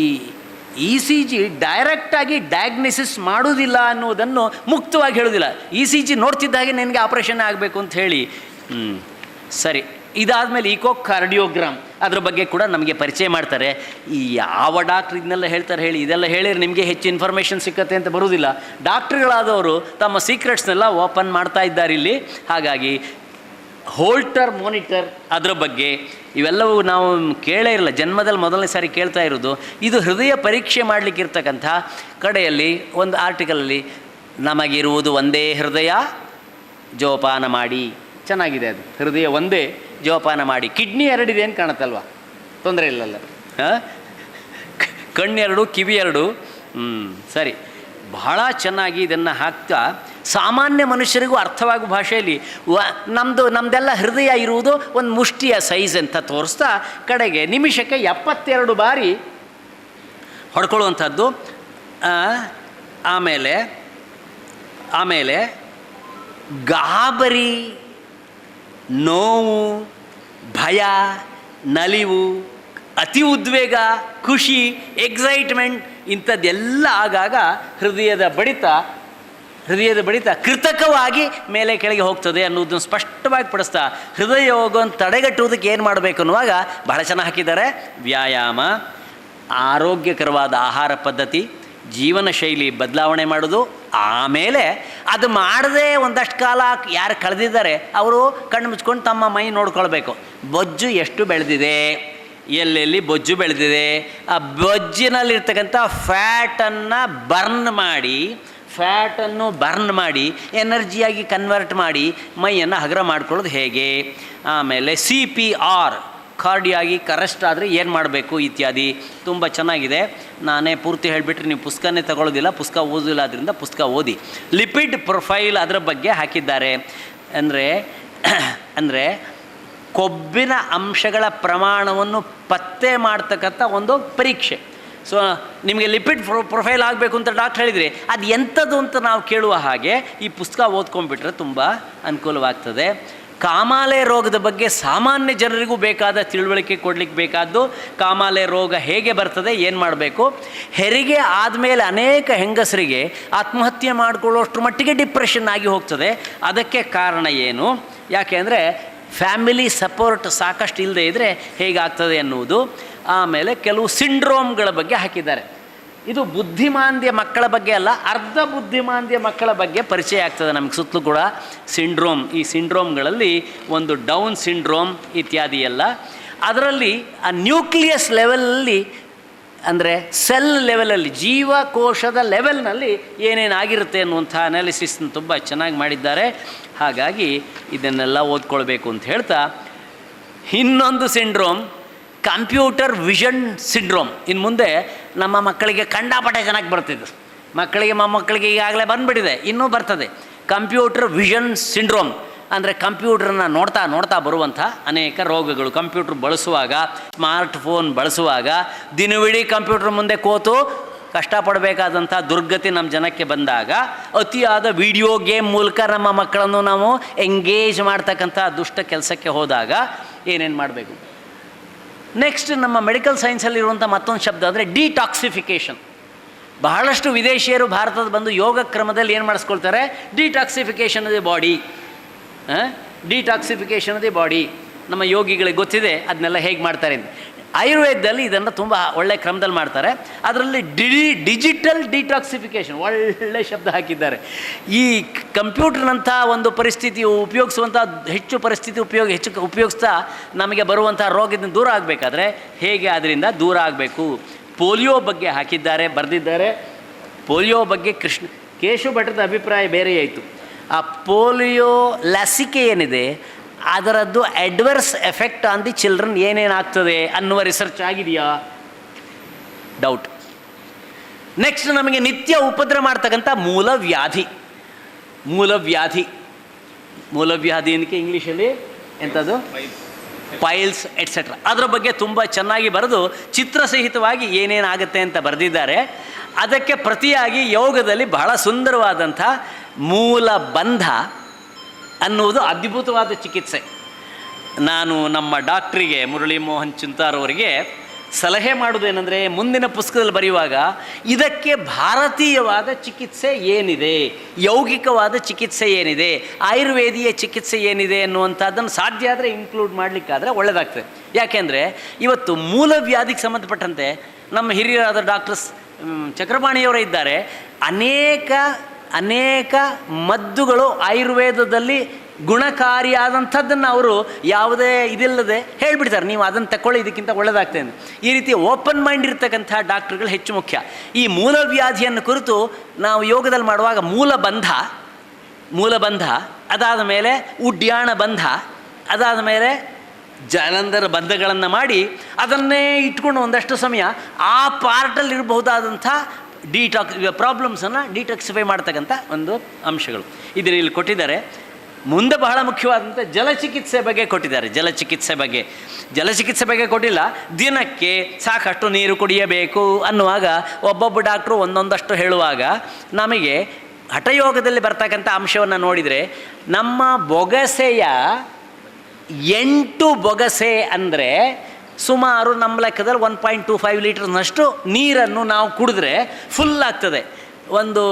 ಇ ಸಿ ಜಿ ಡೈರೆಕ್ಟಾಗಿ ಡಯಾಗ್ನಿಸಿಸ್ ಮಾಡೋದಿಲ್ಲ ಅನ್ನೋದನ್ನು ಮುಕ್ತವಾಗಿ ಹೇಳೋದಿಲ್ಲ. ಇ ಸಿ ಜಿ ನೋಡ್ತಿದ್ದ ಹಾಗೆ ನಿನಗೆ ಆಪ್ರೇಷನ್ ಆಗಬೇಕು ಅಂತ ಹೇಳಿ. ಸರಿ, ಇದಾದಮೇಲೆ ಕಾರ್ಡಿಯೋಗ್ರಾಮ್ ಅದ್ರ ಬಗ್ಗೆ ಕೂಡ ನಮಗೆ ಪರಿಚಯ ಮಾಡ್ತಾರೆ. ಈ ಯಾವ ಡಾಕ್ಟ್ರ್ ಇದನ್ನೆಲ್ಲ ಹೇಳ್ತಾರೆ ಹೇಳಿ, ಇದೆಲ್ಲ ಹೇಳಿದ್ರೆ ನಿಮಗೆ ಹೆಚ್ಚು ಇನ್ಫಾರ್ಮೇಷನ್ ಸಿಕ್ಕತ್ತೆ ಅಂತ ಬರೋದಿಲ್ಲ. ಡಾಕ್ಟ್ರುಗಳಾದವರು ತಮ್ಮ ಸೀಕ್ರೆಟ್ಸ್ನೆಲ್ಲ ಓಪನ್ ಮಾಡ್ತಾ ಇದ್ದಾರೆ ಇಲ್ಲಿ. ಹಾಗಾಗಿ ಹೋಲ್ಟರ್ ಮಾನಿಟರ್ ಅದರ ಬಗ್ಗೆ ಇವೆಲ್ಲವೂ ನಾವು ಕೇಳೇ ಇರಲ್ಲ, ಜನ್ಮದಲ್ಲಿ ಮೊದಲನೇ ಸಾರಿ ಕೇಳ್ತಾ ಇರೋದು. ಇದು ಹೃದಯ ಪರೀಕ್ಷೆ ಮಾಡಲಿಕ್ಕಿರ್ತಕ್ಕಂಥ ಕಡೆಯಲ್ಲಿ ಒಂದು ಆರ್ಟಿಕಲಲ್ಲಿ ನಮಗಿರುವುದು ಒಂದೇ ಹೃದಯ, ಜೋಪಾನ ಮಾಡಿ. ಚೆನ್ನಾಗಿದೆ ಅದು, ಹೃದಯ ಒಂದೇ, ಜೋಪಾನ ಮಾಡಿ. ಕಿಡ್ನಿ ಎರಡಿದೆ ಅಂತ ಕಾಣುತ್ತಲ್ವ, ತೊಂದರೆ ಇಲ್ಲಲ್ಲ. ಕಣ್ಣೆರಡು, ಕಿವಿ ಎರಡು. ಸರಿ, ಬಹಳ ಚೆನ್ನಾಗಿ ಇದನ್ನು ಹಾಕ್ತಾ ಸಾಮಾನ್ಯ ಮನುಷ್ಯರಿಗೂ ಅರ್ಥವಾಗುವ ಭಾಷೆಯಲ್ಲಿ ನಮ್ಮದೆಲ್ಲ ಹೃದಯ ಇರುವುದು ಒಂದು ಮುಷ್ಟಿಯ ಸೈಜ್ ಅಂತ ತೋರಿಸ್ತಾ ಕಡೆಗೆ ನಿಮಿಷಕ್ಕೆ 72 ಬಾರಿ ಹೊಡ್ಕೊಳ್ಳುವಂಥದ್ದು. ಆಮೇಲೆ ಗಾಬರಿ, ನೋವು, ಭಯ, ನಲಿವು, ಅತಿ ಉದ್ವೇಗ, ಖುಷಿ, ಎಕ್ಸೈಟ್ಮೆಂಟ್ ಇಂಥದ್ದೆಲ್ಲ ಆಗಾಗ ಹೃದಯದ ಬಡಿತ ಕೃತಕವಾಗಿ ಮೇಲೆ ಕೆಳಗೆ ಹೋಗ್ತದೆ ಅನ್ನೋದನ್ನು ಸ್ಪಷ್ಟವಾಗಿ ಪಡಿಸ್ತಾ ಹೃದಯ ರೋಗವನ್ನು ತಡೆಗಟ್ಟುವುದಕ್ಕೆ ಏನು ಮಾಡಬೇಕು ಅನ್ನುವಾಗ ಬಹಳ ಚೆನ್ನಾಗಿ ಹಾಕಿದ್ದಾರೆ. ವ್ಯಾಯಾಮ, ಆರೋಗ್ಯಕರವಾದ ಆಹಾರ ಪದ್ಧತಿ, ಜೀವನ ಶೈಲಿ ಬದಲಾವಣೆ ಮಾಡೋದು. ಆಮೇಲೆ ಅದು ಮಾಡದೆ ಒಂದಷ್ಟು ಕಾಲ ಯಾರು ಕಳೆದಿದ್ದಾರೆ ಅವರು ಕಣ್ಣು ಮುಚ್ಕೊಂಡು ತಮ್ಮ ಮೈ ನೋಡ್ಕೊಳ್ಬೇಕು. ಬೊಜ್ಜು ಎಷ್ಟು ಬೆಳೆದಿದೆ, ಎಲ್ಲೆಲ್ಲಿ ಬೊಜ್ಜು ಬೆಳೆದಿದೆ, ಆ ಬೊಜ್ಜಿನಲ್ಲಿರ್ತಕ್ಕಂಥ ಫ್ಯಾಟನ್ನು ಬರ್ನ್ ಮಾಡಿ ಎನರ್ಜಿಯಾಗಿ ಕನ್ವರ್ಟ್ ಮಾಡಿ ಮೈಯನ್ನು ಹಗುರ ಮಾಡ್ಕೊಳ್ಳೋದು ಹೇಗೆ. ಆಮೇಲೆ CPR, ಕಾರ್ಡಿಯಾಗಿ ಅರೆಸ್ಟ್ ಆದರೆ ಏನು ಮಾಡಬೇಕು ಇತ್ಯಾದಿ ತುಂಬ ಚೆನ್ನಾಗಿದೆ. ನಾನೇ ಪೂರ್ತಿ ಹೇಳಿಬಿಟ್ರೆ ನೀವು ಪುಸ್ತಕನೇ ತಗೊಳ್ಳೋದಿಲ್ಲ, ಪುಸ್ತಕ ಓದೋದಿಲ್ಲ, ಅದರಿಂದ ಪುಸ್ತಕ ಓದಿ. ಲಿಪಿಡ್ ಪ್ರೊಫೈಲ್ ಅದರ ಬಗ್ಗೆ ಹಾಕಿದ್ದಾರೆ. ಅಂದರೆ ಕೊಬ್ಬಿನ ಅಂಶಗಳ ಪ್ರಮಾಣವನ್ನು ಪತ್ತೆ ಮಾಡ್ತಕ್ಕಂಥ ಒಂದು ಪರೀಕ್ಷೆ. ಸೊ ನಿಮಗೆ ಲಿಪಿಡ್ ಪ್ರೊಫೈಲ್ ಆಗಬೇಕು ಅಂತ ಡಾಕ್ಟ್ರ್ ಹೇಳಿದರೆ ಅದು ಎಂಥದ್ದು ಅಂತ ನಾವು ಕೇಳುವ ಹಾಗೆ ಈ ಪುಸ್ತಕ ಓದ್ಕೊಂಡ್ಬಿಟ್ರೆ ತುಂಬ ಅನುಕೂಲವಾಗ್ತದೆ. ಕಾಮಾಲೆ ರೋಗದ ಬಗ್ಗೆ ಸಾಮಾನ್ಯ ಜನರಿಗೂ ಬೇಕಾದ ತಿಳುವಳಿಕೆ ಕೊಡಲಿಕ್ಕೆ ಬೇಕಾದ್ದು. ಕಾಮಾಲೆ ರೋಗ ಹೇಗೆ ಬರ್ತದೆ, ಏನು ಮಾಡಬೇಕು. ಹೆರಿಗೆ ಆದಮೇಲೆ ಅನೇಕ ಹೆಂಗಸರಿಗೆ ಆತ್ಮಹತ್ಯೆ ಮಾಡಿಕೊಳ್ಳುವಷ್ಟು ಮಟ್ಟಿಗೆ ಡಿಪ್ರೆಷನ್ ಆಗಿ ಹೋಗ್ತದೆ. ಅದಕ್ಕೆ ಕಾರಣ ಏನು, ಯಾಕೆ ಅಂದರೆ ಫ್ಯಾಮಿಲಿ ಸಪೋರ್ಟ್ ಸಾಕಷ್ಟು ಇಲ್ಲದೆ ಇದ್ದರೆ ಹೇಗಾಗ್ತದೆ ಎನ್ನುವುದು. ಆಮೇಲೆ ಕೆಲವು ಸಿಂಡ್ರೋಮ್ಗಳ ಬಗ್ಗೆ ಹಾಕಿದ್ದಾರೆ. ಇದು ಬುದ್ಧಿಮಾಂದ್ಯ ಮಕ್ಕಳ ಬಗ್ಗೆ ಅಲ್ಲ, ಅರ್ಧ ಬುದ್ಧಿಮಾಂದ್ಯ ಮಕ್ಕಳ ಬಗ್ಗೆ ಪರಿಚಯ ಆಗ್ತದೆ ನಮಗೆ ಸುತ್ತಲೂ ಕೂಡ ಸಿಂಡ್ರೋಮ್. ಈ ಸಿಂಡ್ರೋಮ್ಗಳಲ್ಲಿ ಒಂದು ಡೌನ್ ಸಿಂಡ್ರೋಮ್ ಇತ್ಯಾದಿ ಎಲ್ಲ. ಅದರಲ್ಲಿ ಆ ನ್ಯೂಕ್ಲಿಯಸ್ ಲೆವೆಲಲ್ಲಿ ಅಂದರೆ ಸೆಲ್ ಲೆವೆಲಲ್ಲಿ, ಜೀವಕೋಶದ ಲೆವೆಲ್ನಲ್ಲಿ ಏನೇನಾಗಿರುತ್ತೆ ಅನ್ನುವಂಥ ಅನಾಲಿಸಿಸ್ನ ತುಂಬ ಚೆನ್ನಾಗಿ ಮಾಡಿದ್ದಾರೆ. ಹಾಗಾಗಿ ಇದನ್ನೆಲ್ಲ ಓದ್ಕೊಳ್ಬೇಕು ಅಂತ ಹೇಳ್ತಾ, ಇನ್ನೊಂದು ಸಿಂಡ್ರೋಮ್ ಕಂಪ್ಯೂಟರ್ ವಿಷನ್ ಸಿಂಡ್ರೋಮ್. ಇನ್ನು ಮುಂದೆ ನಮ್ಮ ಮಕ್ಕಳಿಗೆ ಕಂಡಾಪಟ್ಟೆ ಚೆನ್ನಾಗಿ ಬರ್ತಿದ್ದು, ಮೊಮ್ಮಕ್ಕಳಿಗೆ ಈಗಾಗಲೇ ಬಂದುಬಿಟ್ಟಿದೆ, ಇನ್ನೂ ಬರ್ತದೆ. ಕಂಪ್ಯೂಟರ್ ವಿಷನ್ ಸಿಂಡ್ರೋಮ್ ಅಂದರೆ ಕಂಪ್ಯೂಟ್ರನ್ನ ನೋಡ್ತಾ ಬರುವಂಥ ಅನೇಕ ರೋಗಗಳು. ಕಂಪ್ಯೂಟ್ರ್ ಬಳಸುವಾಗ, ಸ್ಮಾರ್ಟ್ಫೋನ್ ಬಳಸುವಾಗ ದಿನವಿಡೀ ಕಂಪ್ಯೂಟ್ರ್ ಮುಂದೆ ಕೂತು ಕಷ್ಟಪಡಬೇಕಾದಂಥ ದುರ್ಗತಿ ನಮ್ಮ ಜನಕ್ಕೆ ಬಂದಾಗ, ಅತಿಯಾದ ವಿಡಿಯೋ ಗೇಮ್ ಮೂಲಕ ನಮ್ಮ ಮಕ್ಕಳನ್ನು ನಾವು ಎಂಗೇಜ್ ಮಾಡ್ತಕ್ಕಂಥ ದುಷ್ಟ ಕೆಲಸಕ್ಕೆ ಹೋದಾಗ ಏನೇನು ಮಾಡಬೇಕು. ನೆಕ್ಸ್ಟ್ ನಮ್ಮ ಮೆಡಿಕಲ್ ಸೈನ್ಸಲ್ಲಿರುವಂಥ ಮತ್ತೊಂದು ಶಬ್ದ ಅಂದರೆ ಡಿಟಾಕ್ಸಿಫಿಕೇಷನ್. ಬಹಳಷ್ಟು ವಿದೇಶಿಯರು ಭಾರತದ ಬಂದು ಯೋಗ ಕ್ರಮದಲ್ಲಿ ಏನು ಮಾಡಿಸ್ಕೊಳ್ತಾರೆ, detoxification of the body. Detoxification of the body ನಮ್ಮ ಯೋಗಿಗಳಿಗೆ ಗೊತ್ತಿದೆ ಅದನ್ನೆಲ್ಲ ಹೇಗೆ ಮಾಡ್ತಾರೆ ಅಂತ. ಆಯುರ್ವೇದದಲ್ಲಿ ಇದನ್ನು ತುಂಬ ಒಳ್ಳೆ ಕ್ರಮದಲ್ಲಿ ಮಾಡ್ತಾರೆ. ಅದರಲ್ಲಿ ಡಿಜಿಟಲ್ ಡಿಟಾಕ್ಸಿಫಿಕೇಷನ್ ಒಳ್ಳೆ ಶಬ್ದ ಹಾಕಿದ್ದಾರೆ. ಈ ಕಂಪ್ಯೂಟರ್ನಂಥ ಒಂದು ಪರಿಸ್ಥಿತಿ ಉಪಯೋಗಿಸುವಂಥ ಹೆಚ್ಚು ಉಪಯೋಗಿಸ್ತಾ ನಮಗೆ ಬರುವಂಥ ರೋಗದಿಂದ ದೂರ ಆಗಬೇಕಾದ್ರೆ ಹೇಗೆ ಅದರಿಂದ ದೂರ ಆಗಬೇಕು. ಪೋಲಿಯೋ ಬಗ್ಗೆ ಬರೆದಿದ್ದಾರೆ. ಪೋಲಿಯೋ ಬಗ್ಗೆ ಕೇಶವ ಭಟ್ಟದ ಅಭಿಪ್ರಾಯ ಬೇರೆ ಆಯಿತು. ಆ ಪೋಲಿಯೋ ಲಸಿಕೆ ಏನಿದೆ ಅದರದ್ದು adverse effect on the children ಏನೇನಾಗ್ತದೆ ಅನ್ನುವ ರಿಸರ್ಚ್ ಆಗಿದೆಯಾ, ಡೌಟ್. ನೆಕ್ಸ್ಟ್ ನಮಗೆ ನಿತ್ಯ ಉಪದ್ರ ಮಾಡ್ತಕ್ಕಂಥ ಮೂಲವ್ಯಾಧಿ ಏನಕ್ಕೆ ಇಂಗ್ಲೀಷಲ್ಲಿ ಎಂಥದ್ದು, ಪೈಲ್ಸ್ ಎಟ್ಸೆಟ್ರಾ. ಅದರ ಬಗ್ಗೆ ತುಂಬ ಚೆನ್ನಾಗಿ ಬರೆದು ಚಿತ್ರಸಹಿತವಾಗಿ ಏನೇನಾಗುತ್ತೆ ಅಂತ ಬರೆದಿದ್ದಾರೆ. ಅದಕ್ಕೆ ಪ್ರತಿಯಾಗಿ ಯೋಗದಲ್ಲಿ ಬಹಳ ಸುಂದರವಾದಂಥ ಮೂಲಬಂಧ ಅನ್ನುವುದು ಅದ್ಭುತವಾದ ಚಿಕಿತ್ಸೆ. ನಾನು ನಮ್ಮ ಡಾಕ್ಟ್ರಿಗೆ ಮುರಳಿ ಮೋಹನ್ ಚಿಂತಾರ್ ಅವರಿಗೆ ಸಲಹೆ ಮಾಡೋದೇನೆಂದರೆ, ಮುಂದಿನ ಪುಸ್ತಕದಲ್ಲಿ ಬರೆಯುವಾಗ ಇದಕ್ಕೆ ಭಾರತೀಯವಾದ ಚಿಕಿತ್ಸೆ ಏನಿದೆ, ಯೌಗಿಕವಾದ ಚಿಕಿತ್ಸೆ ಏನಿದೆ, ಆಯುರ್ವೇದೀಯ ಚಿಕಿತ್ಸೆ ಏನಿದೆ ಅನ್ನುವಂಥದ್ದನ್ನು ಸಾಧ್ಯ ಆದರೆ ಇನ್ಕ್ಲೂಡ್ ಮಾಡಲಿಕ್ಕಾದರೆ ಒಳ್ಳೆಯದಾಗ್ತದೆ. ಯಾಕೆಂದರೆ ಇವತ್ತು ಮೂಲವ್ಯಾಧಿಗೆ ಸಂಬಂಧಪಟ್ಟಂತೆ ನಮ್ಮ ಹಿರಿಯರಾದ ಡಾಕ್ಟರ್ಸ್ ಚಕ್ರಪಾಣಿಯವರೇ ಇದ್ದಾರೆ. ಅನೇಕ ಮದ್ದುಗಳು ಆಯುರ್ವೇದದಲ್ಲಿ ಗುಣಕಾರಿಯಾದಂಥದ್ದನ್ನು ಅವರು ಯಾವುದೇ ಇದಿಲ್ಲದೆ ಹೇಳಿಬಿಡ್ತಾರೆ, ನೀವು ಅದನ್ನು ತಗೊಳ್ಳಿ, ಇದಕ್ಕಿಂತ ಒಳ್ಳೆಯದಾಗ್ತದೆ ಅಂತ. ಈ ರೀತಿ ಓಪನ್ ಮೈಂಡ್ ಇರ್ತಕ್ಕಂಥ ಡಾಕ್ಟ್ರುಗಳು ಹೆಚ್ಚು ಮುಖ್ಯ. ಈ ಮೂಲವ್ಯಾಧಿಯನ್ನು ಕುರಿತು ನಾವು ಯೋಗದಲ್ಲಿ ಮಾಡುವಾಗ ಮೂಲಬಂಧ, ಅದಾದ ಮೇಲೆ ಉಡ್ಯಾಣ ಬಂಧ, ಅದಾದ ಮೇಲೆ ಜಲಂಧರ ಬಂಧಗಳನ್ನು ಮಾಡಿ ಅದನ್ನೇ ಇಟ್ಕೊಂಡು ಒಂದಷ್ಟು ಸಮಯ ಆ ಪಾರ್ಟಲ್ಲಿರಬಹುದಾದಂಥ ಪ್ರಾಬ್ಲಮ್ಸನ್ನು ಡಿಟಾಕ್ಸಿಫೈ ಮಾಡ್ತಕ್ಕಂಥ ಒಂದು ಅಂಶಗಳು ಇದರಲ್ಲಿ ಕೊಟ್ಟಿದ್ದಾರೆ. ಮುಂದೆ ಬಹಳ ಮುಖ್ಯವಾದಂಥ ಜಲಚಿಕಿತ್ಸೆ ಬಗ್ಗೆ ಕೊಟ್ಟಿದ್ದಾರೆ. ಜಲಚಿಕಿತ್ಸೆ ಬಗ್ಗೆ ಕೊಟ್ಟಿಲ್ಲ, ದಿನಕ್ಕೆ ಸಾಕಷ್ಟು ನೀರು ಕುಡಿಯಬೇಕು ಅನ್ನುವಾಗ ಒಬ್ಬೊಬ್ಬ ಡಾಕ್ಟ್ರು ಒಂದೊಂದಷ್ಟು ಹೇಳುವಾಗ ನಮಗೆ ಹಠಯೋಗದಲ್ಲಿ ಬರ್ತಕ್ಕಂಥ ಅಂಶವನ್ನು ನೋಡಿದರೆ ನಮ್ಮ ಬೊಗಸೆಯ 8 ಬೊಗಸೆ ಅಂದರೆ ಸುಮಾರು ನಮ್ಮ ಲೆಕ್ಕದಲ್ಲಿ 1.25 ಲೀಟರ್ನಷ್ಟು ನೀರನ್ನು ನಾವು ಕುಡಿದ್ರೆ ಫುಲ್ ಆಗ್ತದೆ. ಒಂದು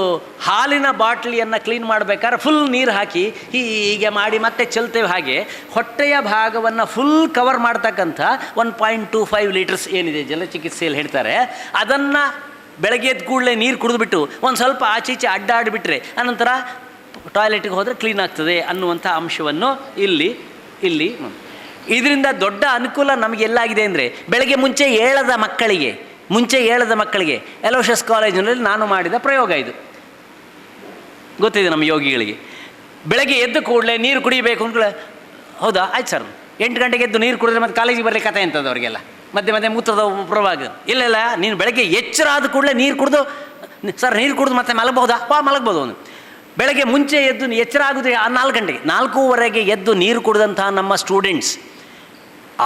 ಹಾಲಿನ ಬಾಟ್ಲಿಯನ್ನು ಕ್ಲೀನ್ ಮಾಡಬೇಕಾದ್ರೆ ಫುಲ್ ನೀರು ಹಾಕಿ ಹೀಗೆ ಮಾಡಿ ಮತ್ತೆ ಚೆಲ್ತೇವೆ. ಹಾಗೆ ಹೊಟ್ಟೆಯ ಭಾಗವನ್ನು ಫುಲ್ ಕವರ್ ಮಾಡ್ತಕ್ಕಂಥ 1.25 ಲೀಟರ್ಸ್ ಏನಿದೆ ಜಲಚಿಕಿತ್ಸೆಯಲ್ಲಿ ಹೇಳ್ತಾರೆ, ಅದನ್ನು ಬೆಳಗ್ಗೆ ಎದ್ದ ಕೂಡಲೇ ನೀರು ಕುಡಿದ್ಬಿಟ್ಟು ಒಂದು ಸ್ವಲ್ಪ ಆಚೀಚೆ ಅಡ್ಡಾಡಿಬಿಟ್ರೆ ಅನಂತರ ಟಾಯ್ಲೆಟಿಗೆ ಹೋದರೆ ಕ್ಲೀನ್ ಆಗ್ತದೆ ಅನ್ನುವಂಥ ಅಂಶವನ್ನು ಇಲ್ಲಿ ಇದರಿಂದ ದೊಡ್ಡ ಅನುಕೂಲ ನಮಗೆಲ್ಲಾಗಿದೆ ಅಂದರೆ, ಬೆಳಗ್ಗೆ ಮುಂಚೆ ಏಳದ ಮಕ್ಕಳಿಗೆ ಎಲೋಷಸ್ ಕಾಲೇಜಿನಲ್ಲಿ ನಾನು ಮಾಡಿದ ಪ್ರಯೋಗ ಇದು ಗೊತ್ತಿದೆ ನಮ್ಮ ಯೋಗಿಗಳಿಗೆ. ಬೆಳಗ್ಗೆ ಎದ್ದು ಕೂಡಲೇ ನೀರು ಕುಡಿಯಬೇಕು ಅಂದ್ಕೊಳ್ಳೆ, ಹೌದಾ ಆಯ್ತು ಸರ್, 8 ಗಂಟೆಗೆ ಎದ್ದು ನೀರು ಕುಡಿದ್ರೆ ಮತ್ತೆ ಕಾಲೇಜಿಗೆ ಬರಲಿಕ್ಕೆ ಕಥೆ ಅಂತದ್ದು ಅವರಿಗೆಲ್ಲ, ಮಧ್ಯೆ ಮೂತ್ರದ ಪ್ರಭಾವ. ಇಲ್ಲ ನೀನು ಬೆಳಗ್ಗೆ ಎಚ್ಚರ ಆದ ಕೂಡಲೇ ನೀರು ಕುಡಿದು, ಸರ್ ನೀರು ಕುಡಿದು ಮತ್ತೆ ಮಲಗಬಹುದಾ? ಮಲಗ್ಬೋದು ಅವನು. ಬೆಳಗ್ಗೆ ಮುಂಚೆ ಎದ್ದು ಎಚ್ಚರ ಆಗೋದು 4 ಗಂಟೆಗೆ, 4:15 ಎದ್ದು ನೀರು ಕುಡಿದಂಥ ನಮ್ಮ ಸ್ಟೂಡೆಂಟ್ಸ್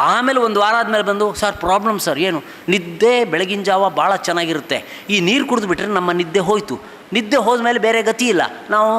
ಆಮೇಲೆ ಒಂದು ವಾರ ಆದಮೇಲೆ ಬಂದು, ಸರ್ ಪ್ರಾಬ್ಲಮ್ ಸರ್ ಏನು, ನಿದ್ದೆ ಬೆಳಗಿನ ಜಾವ ಭಾಳ ಚೆನ್ನಾಗಿರುತ್ತೆ, ಈ ನೀರು ಕುಡಿದು ಬಿಟ್ಟರೆ ನಮ್ಮ ನಿದ್ದೆ ಹೋಯಿತು, ನಿದ್ದೆ ಹೋದ್ಮೇಲೆ ಬೇರೆ ಗತಿ ಇಲ್ಲ, ನಾವು